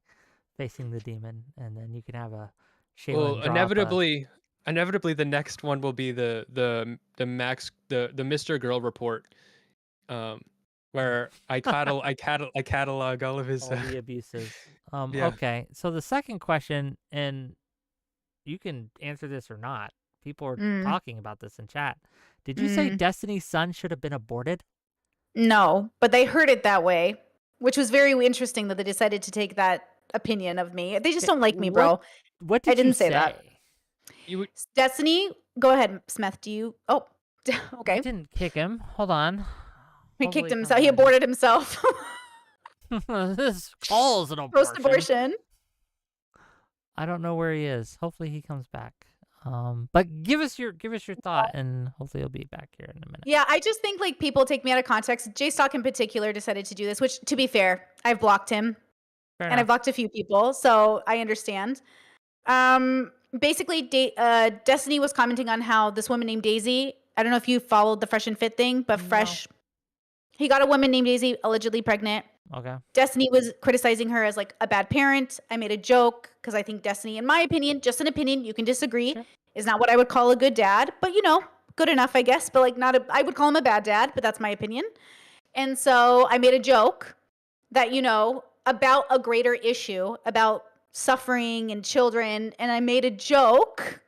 Facing the Demon. And then you can have a Shaylin Well, inevitably the next one will be the Max the Mr. Girl report. Where I catalog all of his all the abuses. Yeah. Okay. So the second question, and you can answer this or not. People are talking about this in chat. Did you say Destiny's son should have been aborted? No, but they heard it that way, which was very interesting that they decided to take that opinion of me. They just don't like me, bro. What did I didn't you say that. You would, Destiny, go ahead, Smeth. Do you? Oh, I okay. didn't kick him. Hold on. He Hopefully kicked comes himself. He back. aborted himself. This call is an abortion. Post-abortion. I don't know where he is. Hopefully he comes back. But give us your thought, and hopefully he'll be back here in a minute. Yeah, I just think like people take me out of context. J-Stock in particular decided to do this, which to be fair, I've blocked him. Fair And enough. I've blocked a few people, so I understand. Basically, Destiny was commenting on how this woman named Daisy, I don't know if you followed the Fresh and Fit thing, but Fresh, he got a woman named Daisy allegedly pregnant. Okay. Destiny was criticizing her as like a bad parent. I made a joke because I think Destiny, in my opinion, just an opinion, you can disagree, Sure. is not what I would call a good dad, but you know, good enough, I guess, but like I would call him a bad dad, but that's my opinion. And so I made a joke that, you know, about a greater issue, about suffering and children, and I made a joke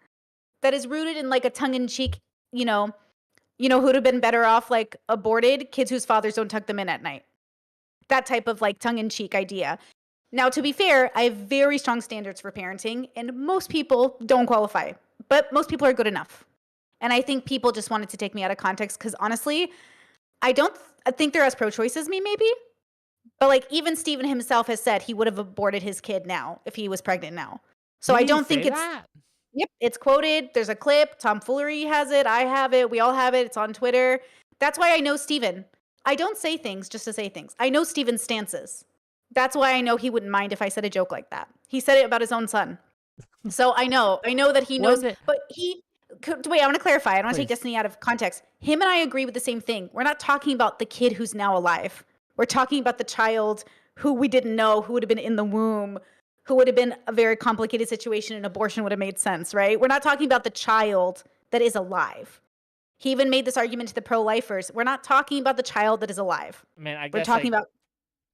that is rooted in like a tongue-in-cheek, you know who'd have been better off like aborted? Kids whose fathers don't tuck them in at night. That type of like tongue-in-cheek idea. Now, to be fair, I have very strong standards for parenting, and most people don't qualify, but most people are good enough. And I think people just wanted to take me out of context because honestly, I think they're as pro-choice as me, maybe. But like even Steven himself has said he would have aborted his kid now if he was pregnant now. So I don't think it's that? Yep, it's quoted. There's a clip. Tomfoolery has it. I have it. We all have it. It's on Twitter. That's why I know Steven. I don't say things just to say things. I know Steven's stances. That's why I know he wouldn't mind if I said a joke like that. He said it about his own son. So I know that he knows. But wait, I want to clarify. I don't want to take Destiny out of context. Him and I agree with the same thing. We're not talking about the kid who's now alive. We're talking about the child who we didn't know, who would have been in the womb, who would have been a very complicated situation, and abortion would have made sense, right? We're not talking about the child that is alive. He even made this argument to the pro-lifers. We're not talking about the child that is alive. Man, I guess we're talking about.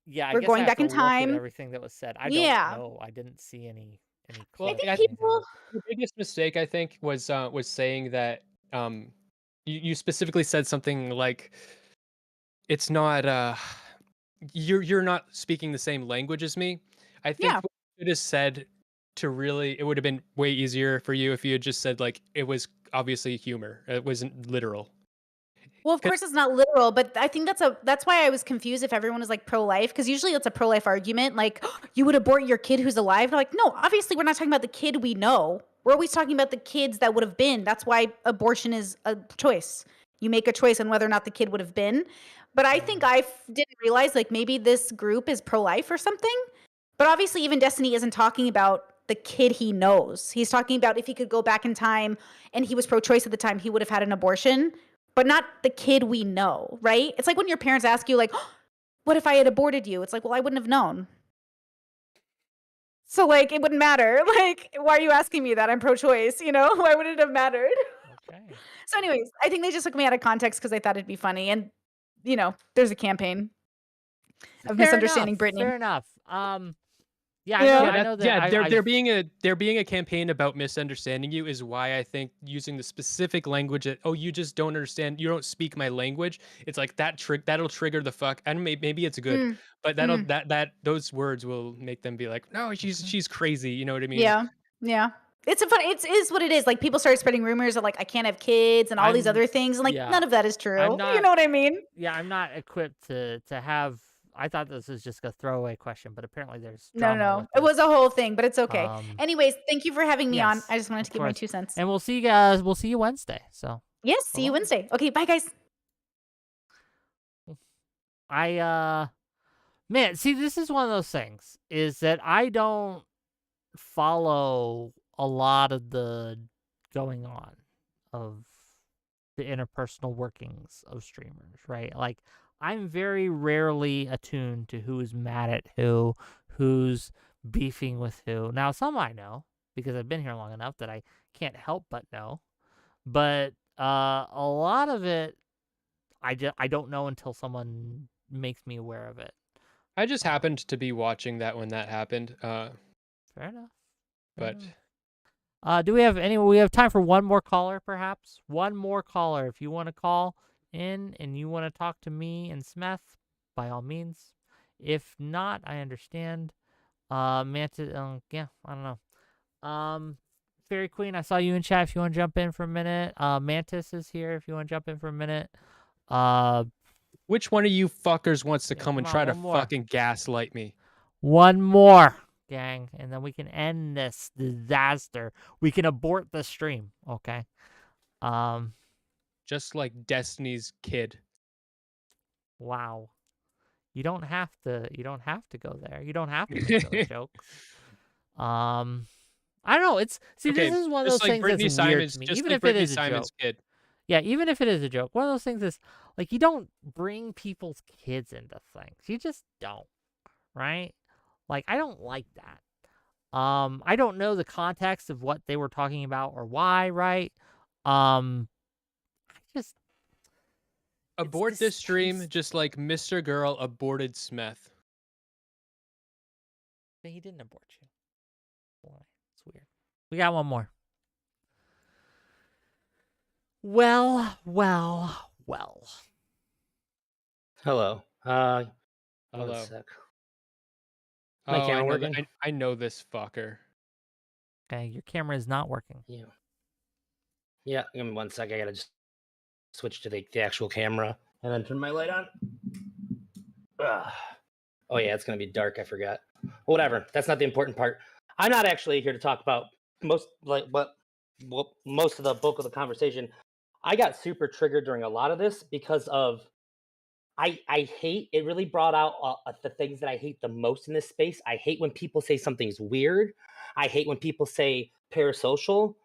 Yeah, we're I guess going I have back to in look time. at everything that was said. I don't know. I didn't see any. Well, I think people. The biggest mistake I think was saying that you specifically said something like it's not you're not speaking the same language as me. I think what you could have said it would have been way easier for you if you had just said like it was obviously humor. It wasn't literal. Well, of course it's not literal, but I think that's why I was confused if everyone was like pro-life, because usually it's a pro-life argument, like you would abort your kid who's alive. They're like, no, obviously we're not talking about the kid we know. We're always talking about the kids that would have been. That's why abortion is a choice. You make a choice on whether or not the kid would have been. But I think I didn't realize like maybe this group is pro-life or something. But obviously even Destiny isn't talking about the kid he knows. He's talking about if he could go back in time and he was pro-choice at the time, he would have had an abortion. But not the kid we know, right? It's like when your parents ask you, like, oh, what if I had aborted you? It's like, well, I wouldn't have known. So, like, it wouldn't matter. Like, why are you asking me that? I'm pro-choice, you know? Why would it have mattered? Okay. So, anyways, I think they just took me out of context because they thought it'd be funny. And, you know, there's a campaign of misunderstanding Brittany. Fair enough. I know that. There being a campaign about misunderstanding you is why I think using the specific language that you just don't understand, you don't speak my language. It's like that'll trigger the fuck. And maybe it's good, but those words will make them be like, no, she's crazy. You know what I mean? Yeah. It is what it is. Like people started spreading rumors of like I can't have kids and all these other things, and like none of that is true. You know what I mean? Yeah, I'm not equipped to have. I thought this was just a throwaway question, but apparently there's no. It was a whole thing, but it's okay. Anyways, thank you for having me on. I just wanted to give my 2 cents. And we'll see you guys. We'll see you Wednesday. So yes, see you Wednesday. Okay, bye guys. Man, see, this is one of those things. Is that I don't follow a lot of the going on of the interpersonal workings of streamers, right? Like. I'm very rarely attuned to who is mad at who's beefing with who. Now, some I know, because I've been here long enough that I can't help but know. But a lot of it, I don't know until someone makes me aware of it. I just happened to be watching that when that happened. Fair enough. But... do we have time for one more caller, perhaps? One more caller. If you want to call in and you want to talk to me and Smeth, by all means. If not, I understand. I don't know. Fairy Queen, I saw you in chat if you want to jump in for a minute. Mantis is here if you want to jump in for a minute. Which one of you fuckers wants to Yeah, come and come try on, to one more. fucking gaslight me? One more, gang, and then we can end this disaster. We can abort the stream, okay? Just like Destiny's Kid. Wow. You don't have to go there. You don't have to make those jokes. I don't know. This is one of those things that's weird to me. Even if it is a joke. Kid. Yeah, even if it is a joke. One of those things is like you don't bring people's kids into things. You just don't. Right? Like I don't like that. I don't know the context of what they were talking about or why, right? I just abort this stream just like Mr. Girl aborted Smeth. But he didn't abort you. Boy, it's weird. We got one more. Well. Hello. Hello. One sec. My camera working? I know this fucker. Okay, your camera is not working. Yeah. Yeah, give me 1 sec. I gotta just switch to the actual camera and then turn my light on. Ugh. Oh yeah, it's gonna be dark. I forgot. Whatever. That's not the important part. I'm not actually here to talk about most of the bulk of the conversation. I got super triggered during a lot of this because of I hate it. Really brought out the things that I hate the most in this space. I hate when people say something's weird. I hate when people say parasocial.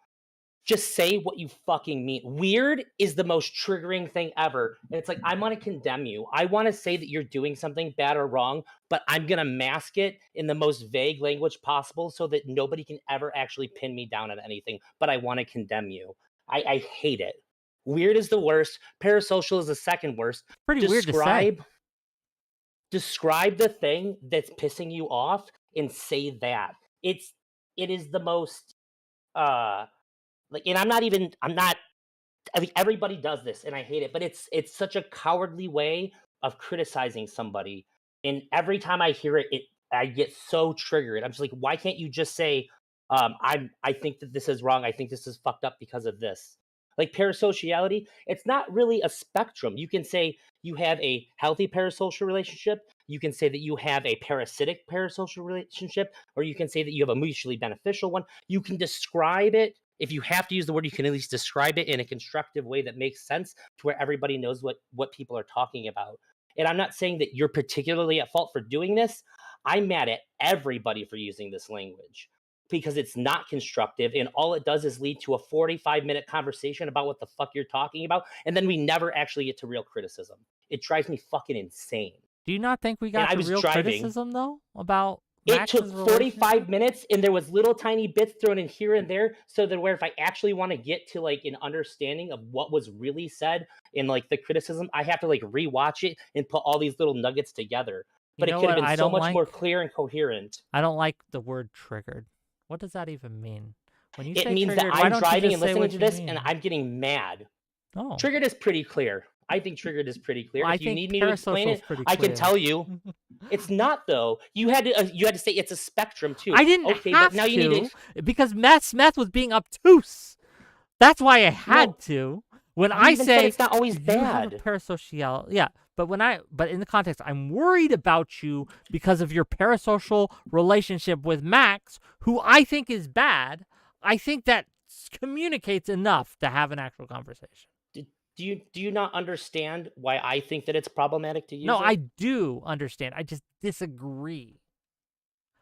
Just say what you fucking mean. Weird is the most triggering thing ever. And it's like, I want to condemn you. I want to say that you're doing something bad or wrong, but I'm going to mask it in the most vague language possible so that nobody can ever actually pin me down on anything. But I want to condemn you. I hate it. Weird is the worst. Parasocial is the second worst. Pretty weird to say. Describe the thing that's pissing you off and say that. It is the most and I mean, everybody does this and I hate it, but it's such a cowardly way of criticizing somebody. And every time I hear it, I get so triggered. I'm just like, why can't you just say, I think that this is wrong. I think this is fucked up because of this. Like parasociality, it's not really a spectrum. You can say you have a healthy parasocial relationship. You can say that you have a parasitic parasocial relationship, or you can say that you have a mutually beneficial one. You can describe it. If you have to use the word, you can at least describe it in a constructive way that makes sense to where everybody knows what people are talking about. And I'm not saying that you're particularly at fault for doing this. I'm mad at everybody for using this language because it's not constructive. And all it does is lead to a 45-minute conversation about what the fuck you're talking about. And then we never actually get to real criticism. It drives me fucking insane. Do you not think we got to real criticism, though, about Max's It took 45 minutes, and there was little tiny bits thrown in here and there, so that where if I actually want to get to, like, an understanding of what was really said in, like, the criticism, I have to, like, rewatch it and put all these little nuggets together. But it could have been so much more clear and coherent. I don't like the word triggered. What does that even mean? When you it say means triggered, that I'm driving and listening to this, and I'm getting mad. Oh. Triggered is pretty clear. I think triggered is pretty clear. Well, if you need me to explain it, I can tell you. It's not, though. You had to say it's a spectrum too. I didn't have but now to, you need to because Smeth was being obtuse. That's why I had to. When I say it's not always bad. Parasocial, yeah. But in the context, I'm worried about you because of your parasocial relationship with Max, who I think is bad. I think that communicates enough to have an actual conversation. Do you not understand why I think that it's problematic to use No, it? I do understand. I just disagree.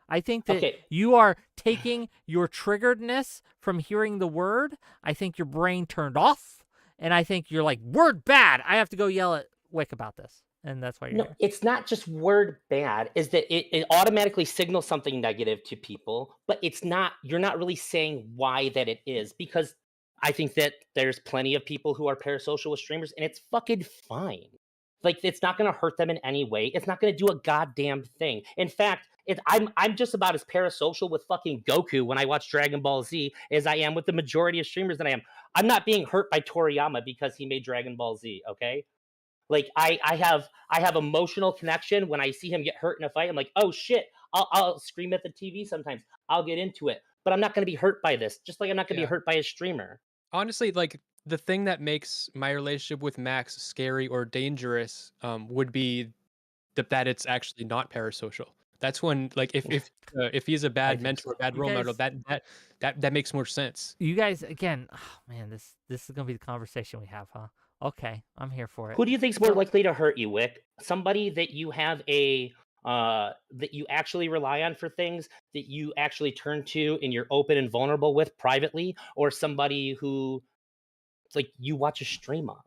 I think that you are taking your triggeredness from hearing the word. I think your brain turned off, and I think you're like, word bad. I have to go yell at Whick about this, and that's why you're here. It's not just word bad. Is that it automatically signals something negative to people, but it's not. You're not really saying why that it is, because I think that there's plenty of people who are parasocial with streamers, and it's fucking fine. Like, it's not going to hurt them in any way. It's not going to do a goddamn thing. In fact, I'm just about as parasocial with fucking Goku when I watch Dragon Ball Z as I am with the majority of streamers that I am. I'm not being hurt by Toriyama because he made Dragon Ball Z, okay? Like, I have emotional connection when I see him get hurt in a fight. I'm like, oh shit, I'll scream at the TV sometimes. I'll get into it. but I'm not going to be hurt by this, just like I'm not going to Yeah. be hurt by a streamer. Honestly, like the thing that makes my relationship with Max scary or dangerous would be that it's actually not parasocial. That's when, like, if he's a bad think mentor, so. a bad You role model, guys- that makes more sense. You guys, again, oh man, this is gonna be the conversation we have, huh? Okay, I'm here for it. Who do you think's more So- likely to hurt you, Wick? Somebody that you have that you actually rely on for things, that you actually turn to and you're open and vulnerable with privately, or somebody who like you watch a stream of?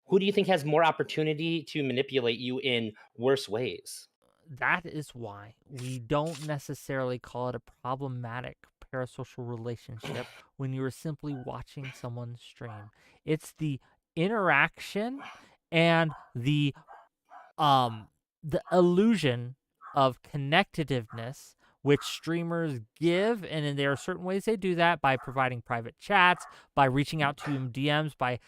Who do you think has more opportunity to manipulate you in worse ways? That is why we don't necessarily call it a problematic parasocial relationship when you are simply watching someone stream. It's the interaction and the illusion of connectiveness which streamers give, and then there are certain ways they do that by providing private chats, by reaching out to you in DMs, by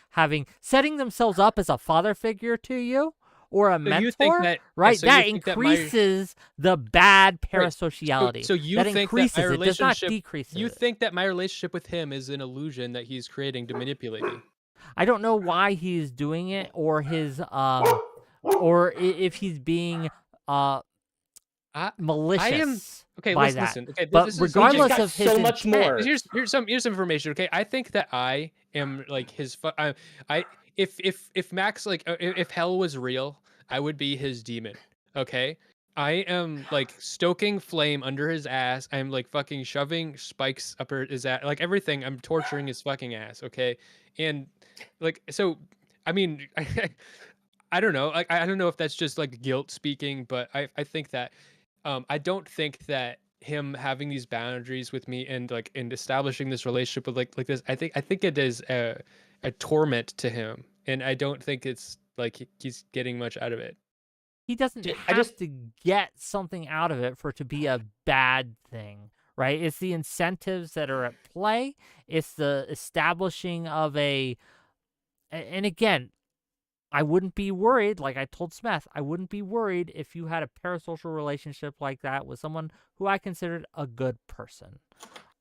setting themselves up as a father figure to you or a So mentor, you think that right? so you That think that increases the bad Right. parasociality. So you that think that increases my it, does not relationship decrease you it. think that my relationship with him is an illusion that he's creating to manipulate me? I don't know why he's doing it, or his or if he's being malicious okay. by Listen, that. listen. Okay, But this is regardless got of his so much intent, more. Here's some information. Okay, I think that I am like his. If Max like if hell was real, I would be his demon. Okay, I am like stoking flame under his ass. I'm like fucking shoving spikes up his ass. Like everything. I'm torturing his fucking ass. Okay, and like so. I mean, I don't know. Like I don't know if that's just like guilt speaking, but I think that I don't think that him having these boundaries with me and like and establishing this relationship with like this, I think it is a torment to him, and I don't think it's like he's getting much out of it. he doesn't Dude, have to get something out of it for it to be a bad thing, right? It's the incentives that are at play. It's the establishing of and again, I wouldn't be worried, like I told Smeth, I wouldn't be worried if you had a parasocial relationship like that with someone who I considered a good person.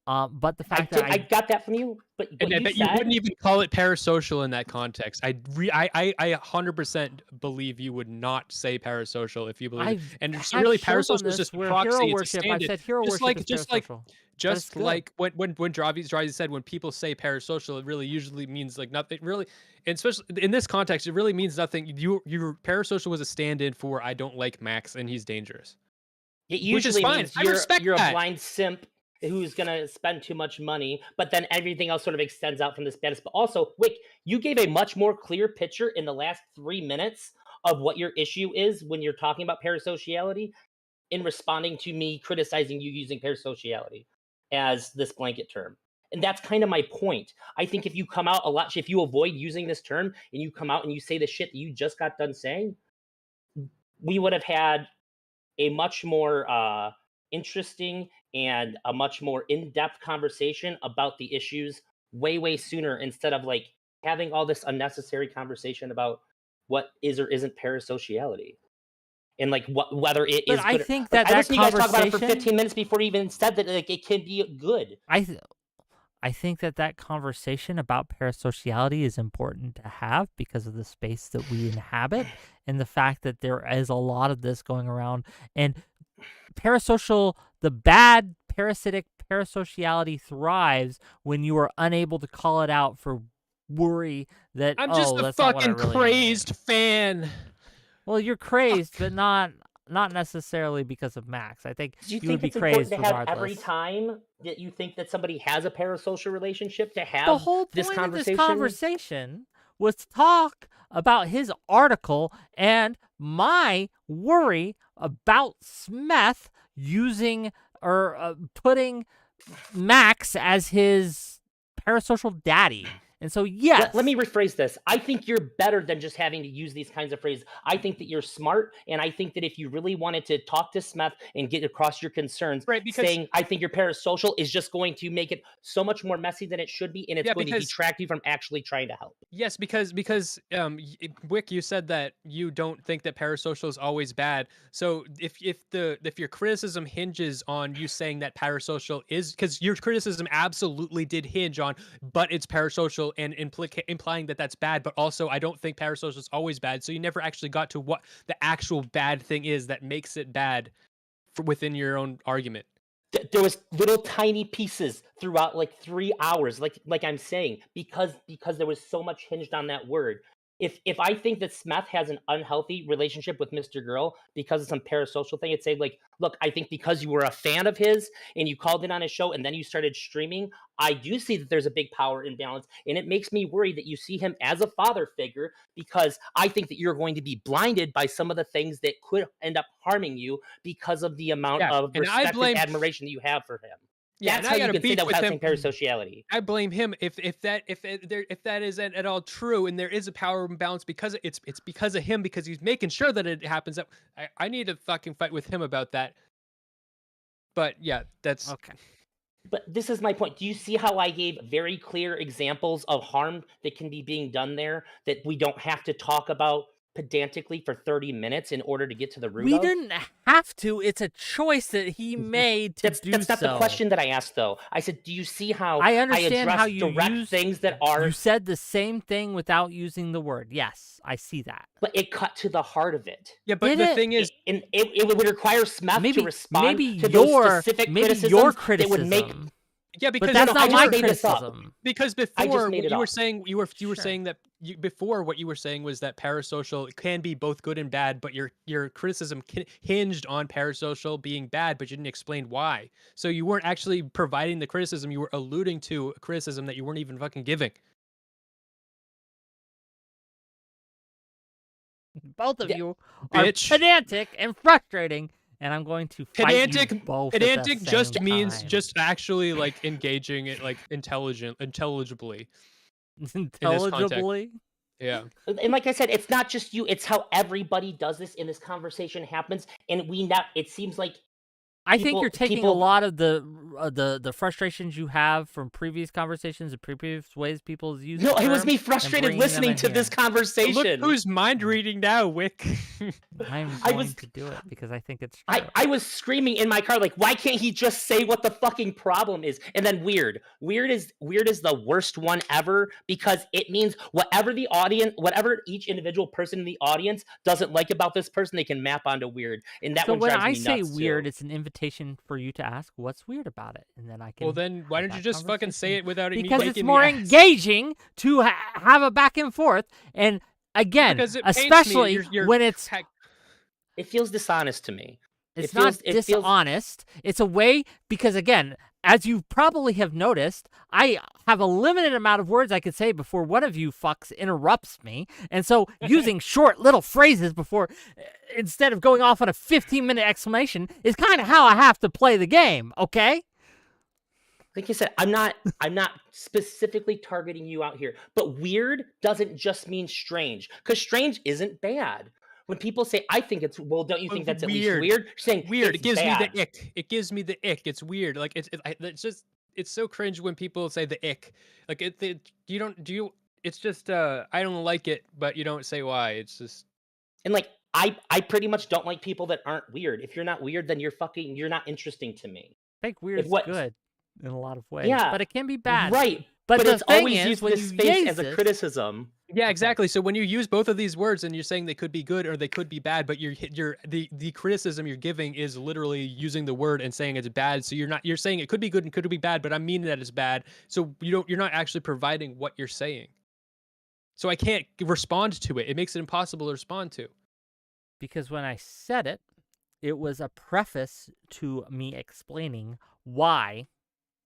But the fact that I got that from you, but And I what bet you you wouldn't said, even call it parasocial in that context. I 100% believe you would not say parasocial if you believe it. And it's I've really shows on parasocial is this just a where proxy. hero It's a worship. I've stand-in. said hero Just worship is just like parasocial. just good. like when Dravi said when people say parasocial, it really usually means like nothing. Really, and especially in this context, it really means nothing. Your parasocial was a stand-in for I don't like Max and he's dangerous. it Which is usually fine. means I respect you're a that. blind simp who's gonna spend too much money, but then everything else sort of extends out from this status. But also, Wick, you gave a much more clear picture in the last 3 minutes of what your issue is when you're talking about parasociality in responding to me criticizing you using parasociality as this blanket term. And that's kind of my point. I think if you come out a lot, if you avoid using this term and you come out and you say the shit that you just got done saying, we would have had a much more interesting and a much more in-depth conversation about the issues way sooner, instead of like having all this unnecessary conversation about what is or isn't parasociality and like whether it But is I good. think Like, that I listened to you guys talk about it for conversation- 15 minutes before you even said that like it can be good. I think that conversation about parasociality is important to have because of the space that we inhabit and the fact that there is a lot of this going around. And the bad parasitic parasociality thrives when you are unable to call it out for worry that I'm just a that's not what I fucking really mean. crazed fan. Well, you're crazed, but not necessarily because of Max. I think Do you you would think be it's important crazed to have regardless. every time that you think that somebody has a parasocial relationship to have The whole this point of this conversation? conversation was to talk about his article and my worry about Smeth using or putting Max as his parasocial daddy And so, yes. Let me rephrase this. I think you're better than just having to use these kinds of phrases. I think that you're smart, and I think that if you really wanted to talk to Smeth and get across your concerns, Right, because saying I think you're parasocial is just going to make it so much more messy than it should be, and it's going to detract you from actually trying to help. Yes, because Whick, you said that you don't think that parasocial is always bad. So if your criticism hinges on you saying that parasocial is, because your criticism absolutely did hinge on, but it's parasocial and implying that that's bad, but also I don't think parasocial is always bad. So you never actually got to what the actual bad thing is that makes it bad within your own argument. There was little tiny pieces throughout like 3 hours, like I'm saying, because there was so much hinged on that word. If I think that Smeth has an unhealthy relationship with Mr. Girl because of some parasocial thing, it'd say like, look, I think because you were a fan of his and you called in on his show and then you started streaming, I do see that there's a big power imbalance, and it makes me worry that you see him as a father figure, because I think that you're going to be blinded by some of the things that could end up harming you because of the amount of respect and admiration that you have for him. Yeah, that's how you can say that without saying parasociality. I blame him if that is at all true, and there is a power imbalance because it's because of him, because he's making sure that it happens. I need to fucking fight with him about that. But yeah, that's okay. But this is my point. Do you see how I gave very clear examples of harm that can be being done there that we don't have to talk about pedantically for 30 minutes in order to get to the root We of? didn't have to. It's a choice that he made to do so. That's not the question that I asked, though. I said, do you see how I understand how you direct things that are... You said the same thing without using the word. Yes, I see that. But it cut to the heart of it. Yeah, but the thing is... It would require Smeth to respond to those specific criticisms your criticism that would make... Yeah, because but that's not my made this up. criticism. Because before made it you were up. saying you were saying that before what you were saying was that parasocial can be both good and bad, but your criticism hinged on parasocial being bad, but you didn't explain why. So you weren't actually providing the criticism; you were alluding to a criticism that you weren't even fucking giving. Both of you are pedantic and frustrating. And I'm going to fight you both. Pedantic just means time. just actually like engaging it like intelligibly. Intelligibly? Yeah. And like I said, it's not just you, it's how everybody does this and this conversation happens. And it seems like I think you're taking a lot of the frustrations you have from previous conversations and previous ways people use. No, it was me frustrated listening to this conversation. Look who's mind reading now, Whick. I'm going to do it because I think it's true. I was screaming in my car like, why can't he just say what the fucking problem is? And then weird is the worst one ever, because it means whatever each individual person in the audience doesn't like about this person, they can map onto weird. And that one drives me nuts. So when I say weird, it's an invitation for you to ask what's weird about it, and then I can. Well, then why don't you just fucking say it without it? Because it's more engaging to have a back and forth, and again, especially when it's. It feels dishonest to me. It's not dishonest. It's a way, because again, as you probably have noticed, I have a limited amount of words I could say before one of you fucks interrupts me. And so using short little phrases instead of going off on a 15-minute exclamation is kind of how I have to play the game, okay? Like I said, I'm not specifically targeting you out here, but weird doesn't just mean strange, because strange isn't bad. When people say, I think it's, well, don't you think that's at least weird? You're saying weird. It gives bad. me the ick. It gives me the ick. It's weird. Like it's so cringe when people say the ick. Like it's just, I don't like it, but you don't say why. It's just. And like, I pretty much don't like people that aren't weird. If you're not weird, then you're not interesting to me. I think weird is good in a lot of ways. Yeah. But it can be bad. Right. But it's always used this space as a criticism. Yeah, exactly. So when you use both of these words and you're saying they could be good or they could be bad, but the criticism you're giving is literally using the word and saying it's bad. So you're saying it could be good and could be bad, but I'm meaning that it's bad. So you're not actually providing what you're saying. So I can't respond to it. It makes it impossible to respond to. Because when I said it, it was a preface to me explaining why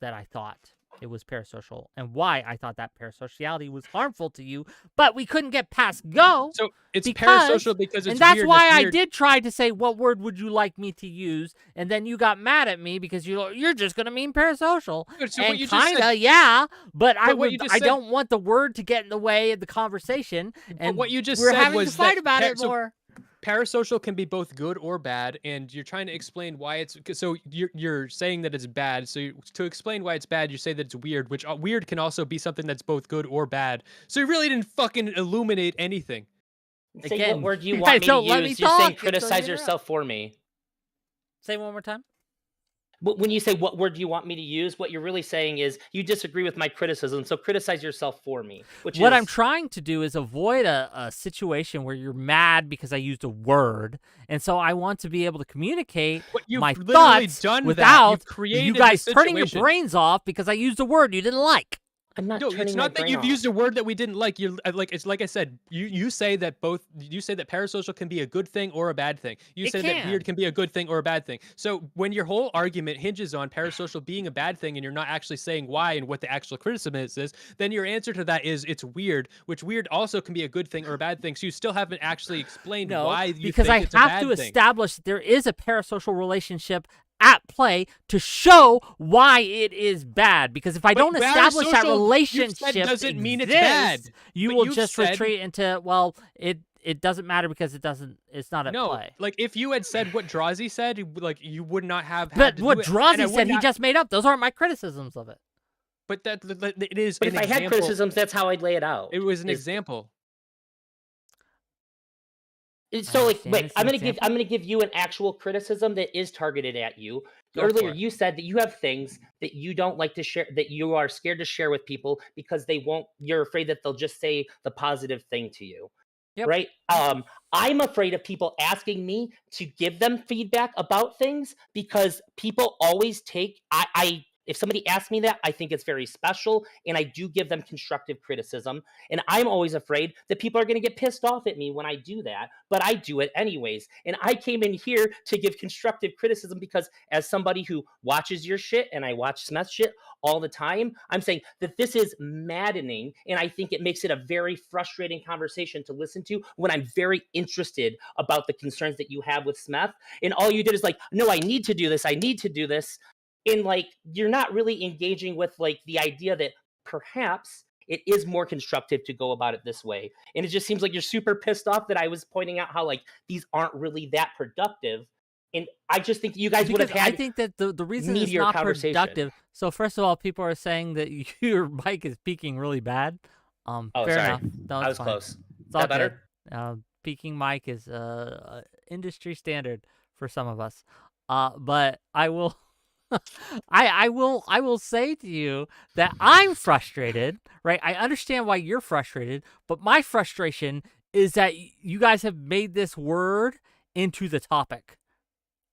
that I thought it was parasocial and why I thought that parasociality was harmful to you, but we couldn't get past go. So it's because- parasocial because it's And that's weird. why It's I weird. did try to say, what word would you like me to use? And then you got mad at me because you're just going to mean parasocial. So what And you just kind said- of, yeah, but what you just I said- don't want the word to get in the way of the conversation. And what you just we're said having was to fight that about it so more. Parasocial can be both good or bad, and you're trying to explain why it's so. You're saying that it's bad. So to explain why it's bad, you say that it's weird, which weird can also be something that's both good or bad. So you really didn't fucking illuminate anything. Say Again, what word you you want guys me don't to let me use. You're saying talk until you criticize interrupt. yourself for me. Say it one more time. When you say what word do you want me to use, what you're really saying is you disagree with my criticism, so criticize yourself for me. What I'm trying to do is avoid a situation where you're mad because I used a word, and so I want to be able to communicate But you've my literally thoughts done that. without You've created you the guys turning your situation. brains off because I used a word you didn't like. I'm not No, turning it's my not that brain you've off. used a word that we didn't like. You like it's like I said. You say that parasocial can be a good thing or a bad thing. You It say can. that weird can be a good thing or a bad thing. So when your whole argument hinges on parasocial being a bad thing, and you're not actually saying why and what the actual criticism is, then your answer to that is it's weird, which weird also can be a good thing or a bad thing. So you still haven't actually explained No, why you because think I it's a have bad to thing. establish that there is a parasocial relationship at play to show why it is bad. Because if I But don't establish that parasocial, relationship you've said doesn't mean it's exists, bad. you But will you've just said- retreat into it doesn't matter because it's not at No, play. like if you had said what '👧🎓 said, like you would not have. Had But to what do it, and I 𝕵𝖍𝖎 would said he not- just made up. Those aren't my criticisms of it. But that it is But an if I example. had criticisms, that's how I'd lay it out. It was an Is- example. So like, understand wait, it's an example. I'm gonna give you an actual criticism that is targeted at you. Go for Earlier, it. you said that you have things that you don't like to share, that you are scared to share with people because you're afraid that they'll just say the positive thing to you. Yep. Right? I'm afraid of people asking me to give them feedback about things because people always take if somebody asks me that, I think it's very special, and I do give them constructive criticism. And I'm always afraid that people are going to get pissed off at me when I do that, but I do it anyways. And I came in here to give constructive criticism because as somebody who watches your shit, and I watch Smeth shit all the time, I'm saying that this is maddening, and I think it makes it a very frustrating conversation to listen to when I'm very interested about the concerns that you have with Smeth. And all you did is like, no, I need to do this. And like, you're not really engaging with like the idea that perhaps it is more constructive to go about it this way. And it just seems like you're super pissed off that I was pointing out how like these aren't really that productive. And I just think you guys would have Because had I think that the reason it's meatier not conversation. productive. So first of all, people are saying that your mic is peaking really bad. Oh, Fair sorry. enough. No, I it's was fine. close. It's all that better? good. Peaking mic is industry standard for some of us. But I will I will say to you that I'm frustrated, right? I understand why you're frustrated, but my frustration is that you guys have made this word into the topic.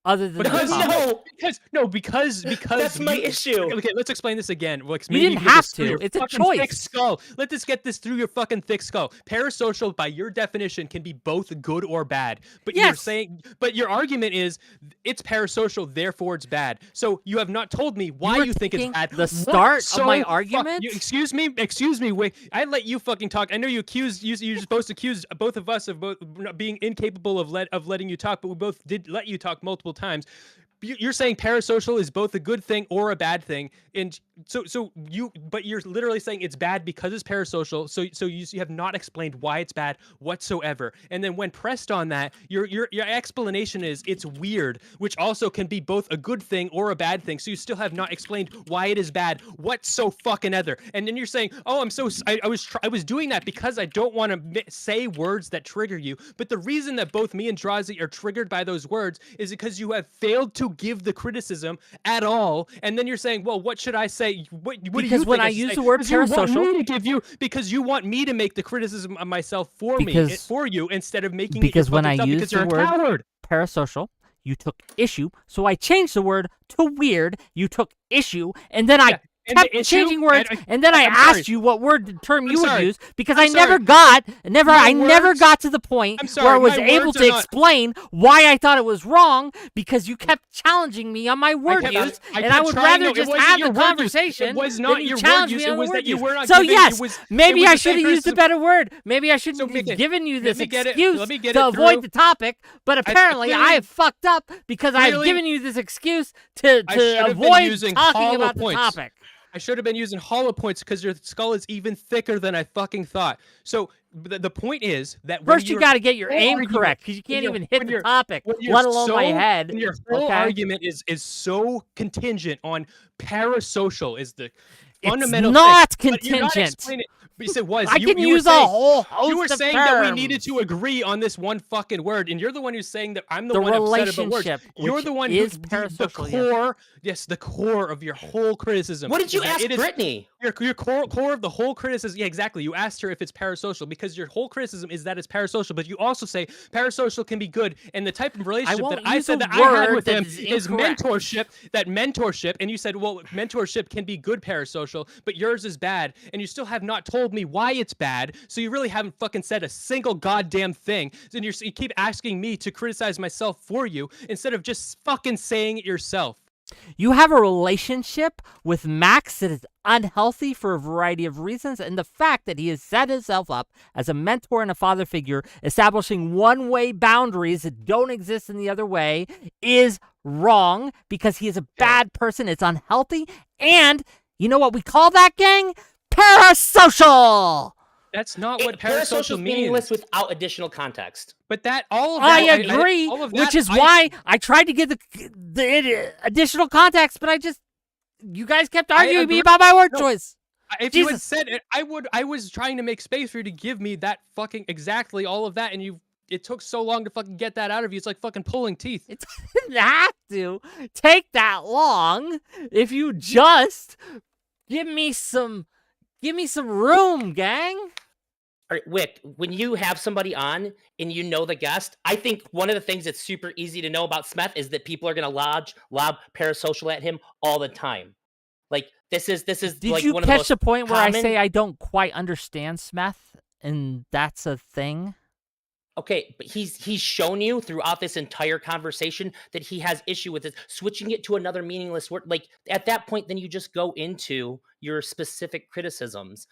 Other than the Because topic. because That's my issue. Okay, let's explain this again. Like, You maybe didn't get have this through to. your It's a fucking choice. Thick skull. Let us get this through your fucking thick skull. Parasocial, by your definition, can be both good or bad. But you're Yes. saying, but your argument is it's parasocial, therefore it's bad. So you have not told me why were you think it's taking bad. the What start of so my fuck- argument? excuse me, Whick. I let you fucking talk. I know you're supposed to accuse both of us of both being incapable of letting you talk, but we both did let you talk multiple times. You're saying parasocial is both a good thing or a bad thing, and but you're literally saying it's bad because it's parasocial. So you have not explained why it's bad whatsoever. And then when pressed on that, your explanation is it's weird, which also can be both a good thing or a bad thing. So you still have not explained why it is bad whatsoever. And then you're saying, oh, I was doing that because I don't want to say words that trigger you. But the reason that both me and 𝕵𝖎𝖎 are triggered by those words is because you have failed to give the criticism at all, and then you're saying, well, what should I say? What do you Because think when I should use say? the word 'Cause you want parasocial- me to give you, because you want me to make the criticism of myself for you instead of making because it your when fucking I self, use because the you're a word coward. parasocial, you took issue, so I changed the word to weird. You took issue, and then I And the kept issue- changing words, and- and then I I'm sorry. asked you what term you would sorry. use because I'm I never sorry. got, I My never words- got to the point I'm where I sorry, was my able words to are not- explain why I thought it was wrong because you kept challenging me on my word kept- use, I and I kept would trying- rather no, it just wasn't have your the word use. conversation It was than not you your word challenge use. me It on the was word that you use. were not So giving- yes, it was- maybe it was I the should same have used a criticism. better word. Maybe I shouldn't Mickey, have given you this let me get it- excuse let me get to it avoid through. the topic, but apparently I clearly- have fucked up because I've clearly- given you this excuse to I should have been avoid using talking hollow about the points. topic. I should have been using hollow points because your skull is even thicker than I fucking thought. So the point is that when First, you you're- got to get your whole aim argument- correct because you when can't you're- even hit when the you're- topic, when you're let alone my so- head. when your whole okay? argument is so contingent on parasocial is the It's fundamental not thing. But you're not contingent. explaining- But it was. I you, can you were use saying, a whole host You were of saying that we terms. needed to agree on this one fucking word, and you're the one who's saying that I'm the The one upset about words. relationship, You're which the one is who the parasocial, yes. core, yes, the core of your whole criticism. What did you is that ask it is- Brittany? Your core of the whole criticism, yeah, exactly. You asked her if it's parasocial because your whole criticism is that it's parasocial, but you also say parasocial can be good, and the type of relationship won't that I use said a that I had word with that him is is incorrect. mentorship, and you said, well, mentorship can be good parasocial, but yours is bad, and you still have not told me why it's bad, so you really haven't fucking said a single goddamn thing, and you keep asking me to criticize myself for you instead of just fucking saying it yourself. You have a relationship with Max that is unhealthy for a variety of reasons, and the fact that he has set himself up as a mentor and a father figure, establishing one-way boundaries that don't exist in the other way, is wrong because he is a bad person. It's unhealthy, and you know what we call that, gang? Parasocial! That's not what Parasocial parasocial is meaningless means. without additional context. But that all of I that, agree, all of which that, is why I tried to give the additional context, but you guys kept arguing me agree. about my word No, choice. If you had Jesus. said it, I was trying to make space for you to give me that fucking exactly all of that, and it took so long to fucking get that out of you. It's like fucking pulling teeth. It doesn't have to take that long if you just give me some room, gang. All right, Whick, when you have somebody on and you know the guest, I think one of the things that's super easy to know about Smeth is that people are going to lob parasocial at him all the time. Like this is Did like you one of the catch most the point where I common- say I don't quite understand Smeth, and that's a thing? Okay, but he's shown you throughout this entire conversation that he has issue with it, switching it to another meaningless word. Like at that point, then you just go into your specific criticisms.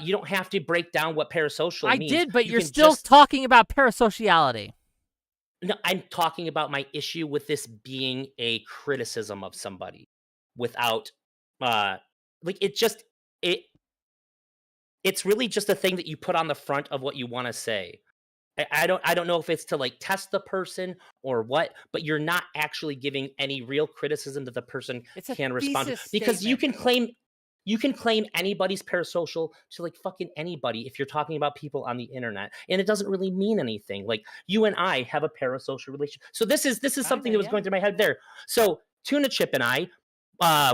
You don't have to break down what parasocial I means. did, but You you're can still just- talking about parasociality. No, I'm talking about my issue with this being a criticism of somebody without, like it's really just a thing that you put on the front of what you want to say. I don't know if it's to like test the person or what, but you're not actually giving any real criticism that the person It's a can respond to, thesis because you statement. can claim anybody's parasocial to like fucking anybody if you're talking about people on the internet, and it doesn't really mean anything. Like you and I have a parasocial relationship, so this is something that was going through my head there. So Tuna Chip and I,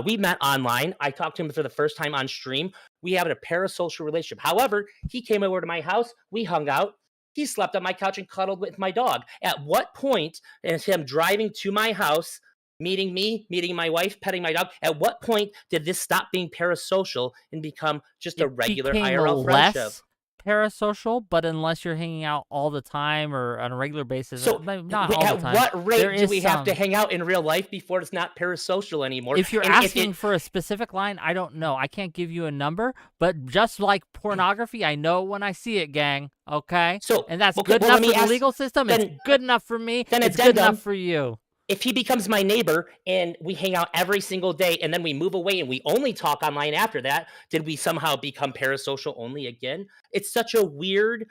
we met online. I talked to him for the first time on stream. We have a parasocial relationship. However, he came over to my house. We hung out. He slept on my couch and cuddled with my dog. At what point, and him driving to my house, meeting me, meeting my wife, petting my dog, at what point did this stop being parasocial and become just a regular became IRL friendship? less parasocial, but unless you're hanging out all the time or on a regular basis, So not wait, all at the time. what there rate do is we have to some. hang out in real life before it's not parasocial anymore? If you're And asking for a specific line, I don't know. I can't give you a number, but just like pornography, I know when I see it, gang. Okay? So, And that's okay, good well, enough let for me the ask- legal system. It's then- good enough for me. then It's good addendum. enough for you. if he becomes my neighbor and we hang out every single day and then we move away and we only talk online after that, did we somehow become parasocial only again? It's such a weird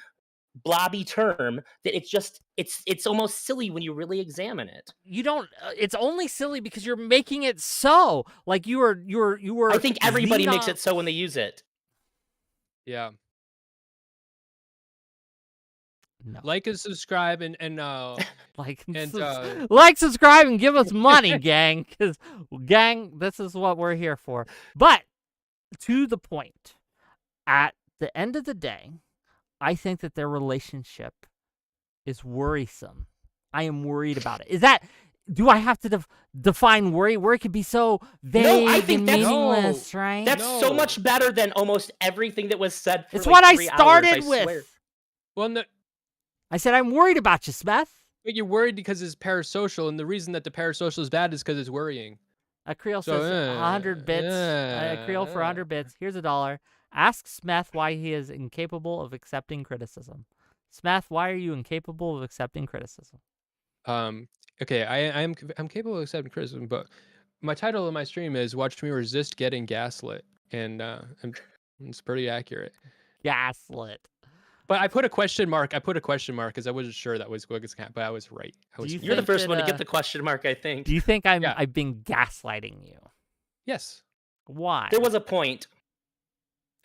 blobby term that it's almost silly when you really examine it. You don't. It's only silly because you're making it so. Like you were. I think everybody makes Xenon- it so when they use it. Yeah. No. Like and subscribe and Like, and, like, subscribe, and give us money, gang. Because, gang, this is what we're here for. But to the point, at the end of the day, I think that their relationship is worrisome. I am worried about it. do I have to define worry? Worry could be so vague I think and that's- meaningless, right? That's so much better than almost everything that was said for It's like what I 3 started hours, I with. swear. Well, no, I said I'm worried about you, Smeth. but you're worried because it's parasocial, and the reason that the parasocial is bad is because it's worrying. A Creel So, says 100 bits. A Creel for 100 bits. Here's $1. Ask Smeth why he is incapable of accepting criticism. Smeth, why are you incapable of accepting criticism? Okay, I'm capable of accepting criticism, but my title of my stream is "Watch Me Resist Getting Gaslit," and it's pretty accurate. Gaslit. But I put a question mark. Because I wasn't sure that was what was happening, but I was right. You're the think first that, one to get the question mark, I think. Do you think Yeah. I've been gaslighting you? Yes. Why? There was a point.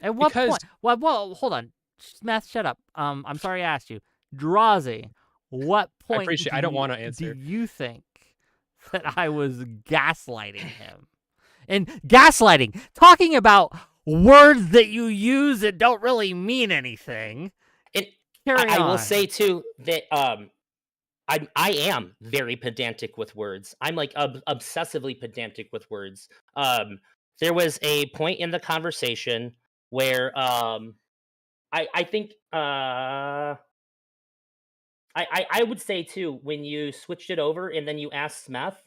At what Because- point? Well, hold on. Smith, shut up. I'm sorry I asked you. 𝕵𝖎𝖎, what point I don't want to answer. do you think that I was gaslighting him? And gaslighting, talking about words that you use that don't really mean anything. And Carry I will on. say too that I am very pedantic with words. I'm like obsessively pedantic with words. There was a point in the conversation where I think I would say too, when you switched it over and then you asked Smeth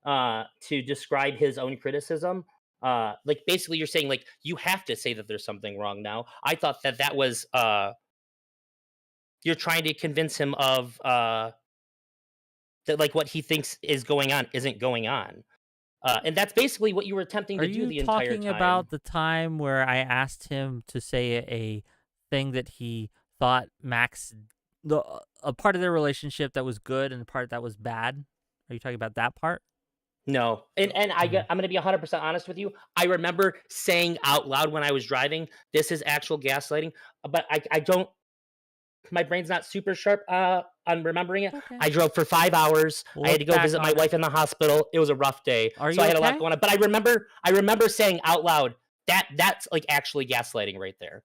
to describe his own criticism, like basically you're saying like you have to say that there's something wrong now. I thought that was you're trying to convince him of that like what he thinks is going on isn't going on. And that's basically what you were attempting Are to do the you entire talking time. about the time where I asked him to say a thing that he thought Max, a part of their relationship that was good and the part that was bad? Are you talking about that part? No. And I'm going to be 100% honest with you. I remember saying out loud when I was driving, this is actual gaslighting, but I don't, my brain's not super sharp on remembering it. Okay. I drove for 5 hours. We'll I had to look go back visit on my it. wife in the hospital. It was a rough day. Are So you I had a lot okay? going on. But I remember saying out loud that's like actually gaslighting right there.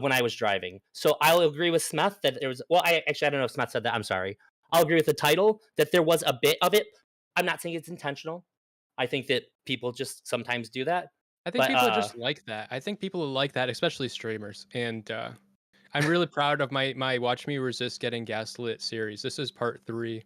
When I was driving. So I'll agree with Smeth that there was, well, I don't know if Smeth said that. I'm sorry. I'll agree with the title that there was a bit of it. I'm not saying it's intentional. I think that people just sometimes do that. I think But, people are just like that. I think people are like that, especially streamers. And I'm really proud of my Watch Me Resist Getting Gaslit series. This is part 3.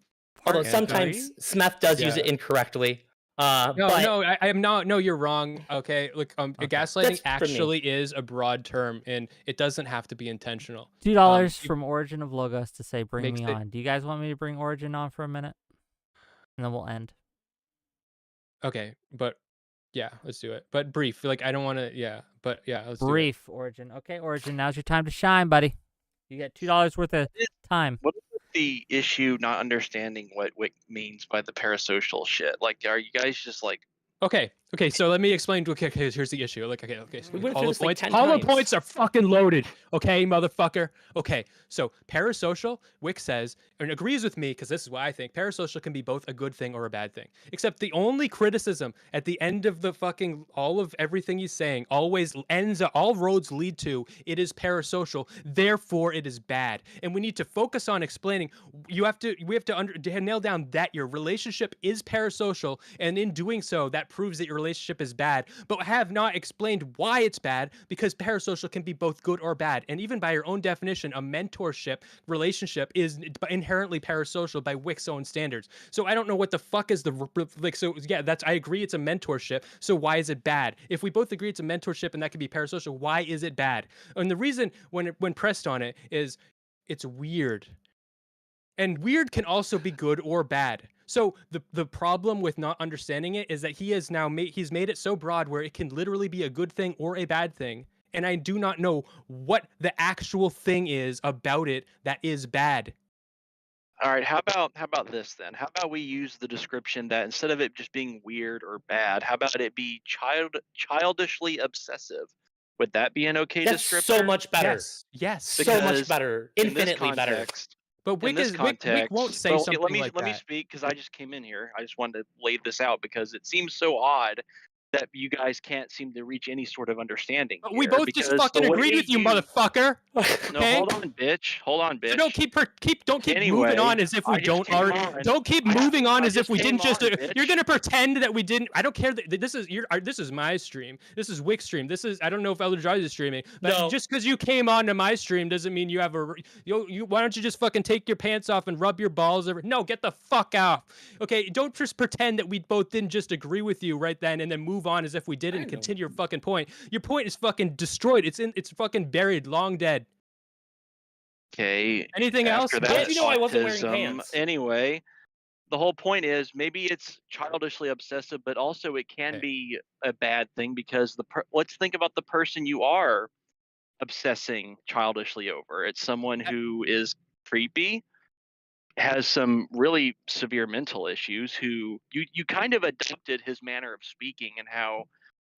Although Part sometimes three? Smeth does use Yeah. it incorrectly. No, But no, I am not. No, you're wrong. Okay, look, Okay. gaslighting That's for me. actually is a broad term, and it doesn't have to be intentional. $2 you- from Origin of Logos to say bring Makes me it- on. Do you guys want me to bring Origin on for a minute? And then we'll end. Okay, but yeah, let's do it. But brief. Like I don't want to. Yeah, but yeah, let's do it. Brief, Origin. Okay, Origin, now's your time to shine, buddy. You get $2 worth of time. What is the issue not understanding what Whick means by the parasocial shit? Like, are you guys just like, Okay. So let me explain. Okay, here's the issue. Like, okay. So We went through hollow this, like, points. 10 Hollow times. points are fucking loaded. Okay, motherfucker. Okay. So parasocial, Whick says and agrees with me because this is what I think. Parasocial can be both a good thing or a bad thing. Except the only criticism at the end of the fucking all of everything he's saying always ends. All roads lead to it is parasocial. Therefore, it is bad. And we need to focus on explaining. We have to nail down that your relationship is parasocial, and in doing so, that proves that your relationship is bad, but have not explained why it's bad, because parasocial can be both good or bad. And even by your own definition, a mentorship relationship is inherently parasocial by Whick's own standards. So I don't know what the fuck is so yeah, I agree it's a mentorship. So why is it bad? If we both agree it's a mentorship and that can be parasocial, why is it bad? And the reason when pressed on it is it's weird. And weird can also be good or bad. So the problem with not understanding it is that he's made it so broad where it can literally be a good thing or a bad thing. And I do not know what the actual thing is about it that is bad. all right, how about this then? How about we use the description that instead of it just being weird or bad, how about it be childishly obsessive? Would that be an okay that's descriptor? so much better. Yes. So Because much better. in this Infinitely better. context, But in this Whick context, won't say well, something let me like let me that. speak because I just came in here. I just wanted to lay this out because it seems so odd that you guys can't seem to reach any sort of understanding We here, both just because fucking the agreed way with you, motherfucker. No, Okay? hold on, bitch. Hold on, bitch. So don't keep moving Anyway, on as if we I just don't came already. on. Don't keep I- moving on I as if just we came didn't just. on, You're bitch. gonna pretend that we didn't. I don't care that this is this is my stream. This is Whick stream. This is I don't know if 𝕵𝖎𝖎 is streaming, but No. just because you came on to my stream doesn't mean you have a. You why don't you just fucking take your pants off and rub your balls over? No, get the fuck out. Okay, don't just pretend that we both didn't just agree with you right then and then move on as if we didn't and continue your fucking point. Your point is fucking destroyed. It's fucking buried, long dead. Okay. Anything else? After bitch? that, You know I wasn't wearing autism. pants. Anyway, the whole point is maybe it's childishly obsessive, but also it can Okay. be a bad thing because let's think about the person you are obsessing childishly over. It's someone who is creepy, has some really severe mental issues, who you kind of adopted his manner of speaking and how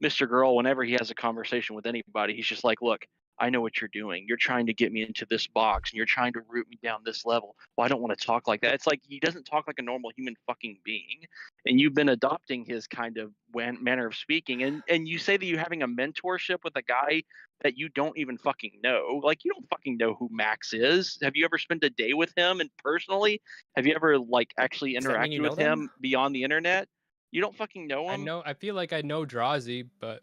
Mr. Girl, whenever he has a conversation with anybody, he's just like, look, I know what you're doing. You're trying to get me into this box and you're trying to root me down this level. Well, I don't want to talk like that. It's like he doesn't talk like a normal human fucking being. And you've been adopting his kind of manner of speaking. And you say that you're having a mentorship with a guy that you don't even fucking know. Like, you don't fucking know who Max is. Have you ever spent a day with him? And personally, have you ever like actually Does that mean interacted you know with them? him beyond the internet? You don't fucking know him. I feel like I know 𝕵𝖎𝖎, but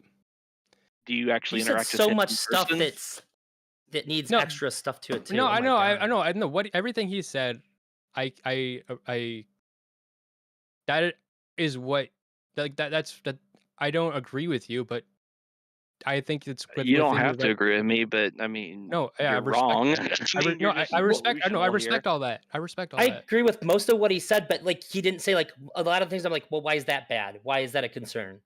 Do you actually You said interact with so him much in stuff person? that needs No. extra stuff to it too. no, Oh I my know, I God. know, I know what everything he said. I that is what like that's that. I don't agree with you, but I think it's You don't within your have to right. agree with me, but I mean, No, yeah, I you're respect wrong. that. I mean, No, you're just I respect. No, I delusional respect here. all that. I respect all I that. agree with most of what he said, but like he didn't say like a lot of things. I'm like, well, why is that bad? Why is that a concern?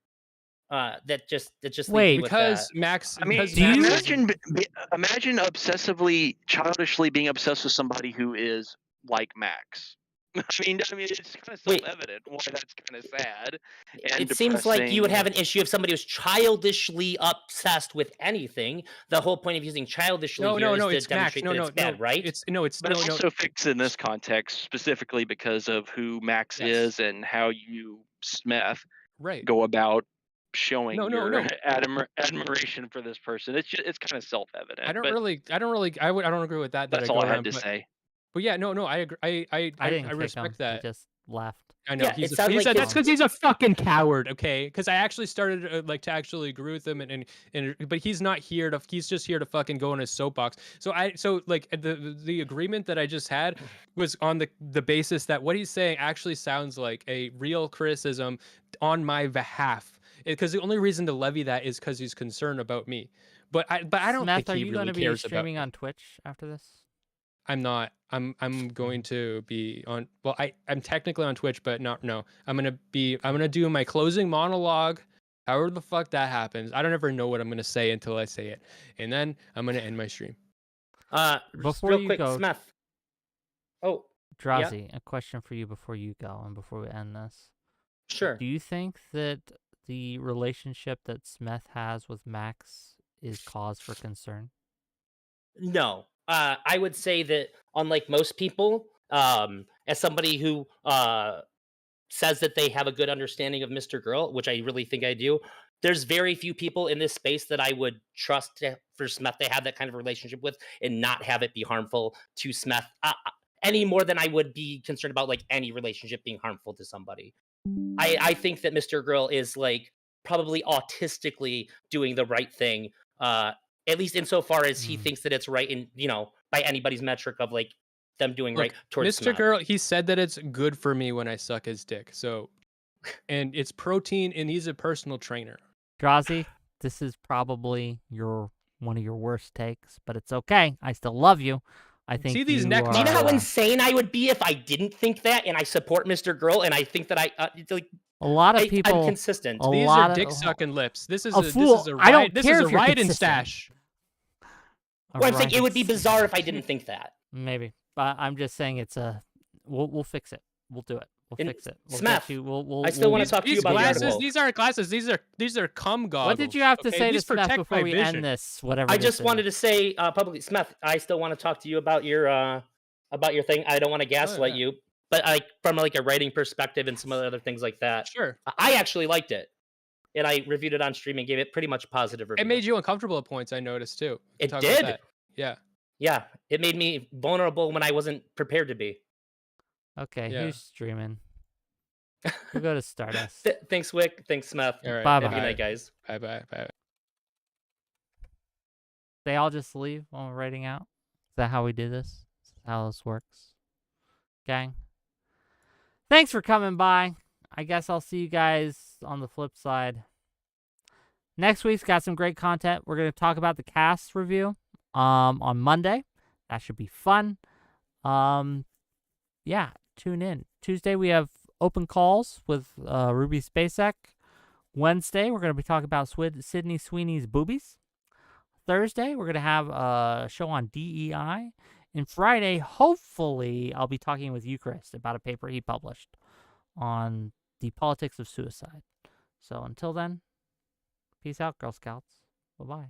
That just leaves Wait, me with Because that. Max, I mean, because Do you- Max is- imagine obsessively, childishly being obsessed with somebody who is like Max. I mean, it's kind of Wait. self-evident why that's kind of sad and It seems like you would have depressing. an issue if somebody was childishly obsessed with anything. The whole point of using childishly no, here no, is no. to It's Max. demonstrate No, that no, it's bad, no. right? It's no, it's But no, it no. also fits in this context specifically because of who Max Yes. is and how you, Smeth, Right. go about showing No, your admiration for this person. It's kind of self-evident. I don't but really. I don't agree with that. That that's I all go I had around. to But, say. but yeah, no, I agree. I didn't kick respect him. that. He just left. I know Yeah, he's it sounds like that's his- because he's a fucking coward. Okay, because I actually started to actually agree with him, and but he's not here to. He's just here to fucking go on his soapbox. So like the agreement that I just had was on the basis that what he's saying actually sounds like a real criticism on my behalf. Because the only reason to levy that is because he's concerned about me. But I don't Smeth, think are he you really going to be cares about streaming me. on Twitch after this? I'm not. I'm going to be on. Well, I'm technically on Twitch, but no. I'm gonna do my closing monologue. However the fuck that happens, I don't ever know what I'm gonna say until I say it, and then I'm gonna end my stream. Just Before real you quick, go- Smeth. Oh, 𝕵𝖎𝖎, a question for you before you go and before we end this. sure. Do you think that the relationship that Smeth has with Max is cause for concern? No. I would say that unlike most people, as somebody who says that they have a good understanding of Mr. Girl, which I really think I do, there's very few people in this space that I would trust for Smeth to have that kind of relationship with and not have it be harmful to Smeth any more than I would be concerned about like any relationship being harmful to somebody. I think that Mr. Girl is like probably autistically doing the right thing, at least insofar as he thinks that it's right in, by anybody's metric of like them doing Look, right towards Mr. Smeth. Girl, he said that it's good for me when I suck his dick. So, and it's protein, and he's a personal trainer. 𝕵𝖎𝖎, this is probably one of your worst takes, but it's okay. I still love you. I think See these you neck are, Do you know how muscles? insane I would be if I didn't think that and I support Mr. Girl and I think that it's like a lot of I'm people. consistent. a These lot are of- dick sucking lips. This is A fool. This is a I don't this care is if a you're ride and consistent. stash. Well, I'm saying it would be bizarre if I didn't think that. Maybe, but I'm just saying it's a. We'll fix it. We'll do it. We'll And fix it. We'll Smeth, get you. We'll. I still we'll- wanna talk to you These about the glasses, article. these aren't glasses. These are cum goggles. What did you have to okay? say to These Smeth protect before my we vision. end this? Whatever. I this just is? wanted to say publicly, Smeth, I still want to talk to you about your thing. I don't want to gaslight yeah. you, but like from like a writing perspective and some other things like that. Sure. I actually liked it. and I reviewed it on stream and gave it pretty much a positive review. It made you uncomfortable at points, I noticed too. It Talk about did. that. Yeah. Yeah, it made me vulnerable when I wasn't prepared to be. Okay, Yeah. who's streaming? We'll go to Stardust. Thanks, Whick. Thanks, Smeth. All right. Bye-bye. Have a good night, guys. Bye. They all just leave when we're writing out? Is that how we do this? Is that how this works? Gang? Thanks for coming by. I guess I'll see you guys on the flip side. Next week's got some great content. We're going to talk about the cast review on Monday. That should be fun. Yeah, tune in. Tuesday, we have open calls with 𝕵𝖎𝖎𝖙𝖘𝖍𝖔𝖜. Wednesday, we're going to be talking about Sydney Sweeney's boobies. Thursday, we're going to have a show on DEI. And Friday, hopefully, I'll be talking with Eucharist about a paper he published on the politics of suicide. So until then, peace out, Girl Scouts. Bye-bye.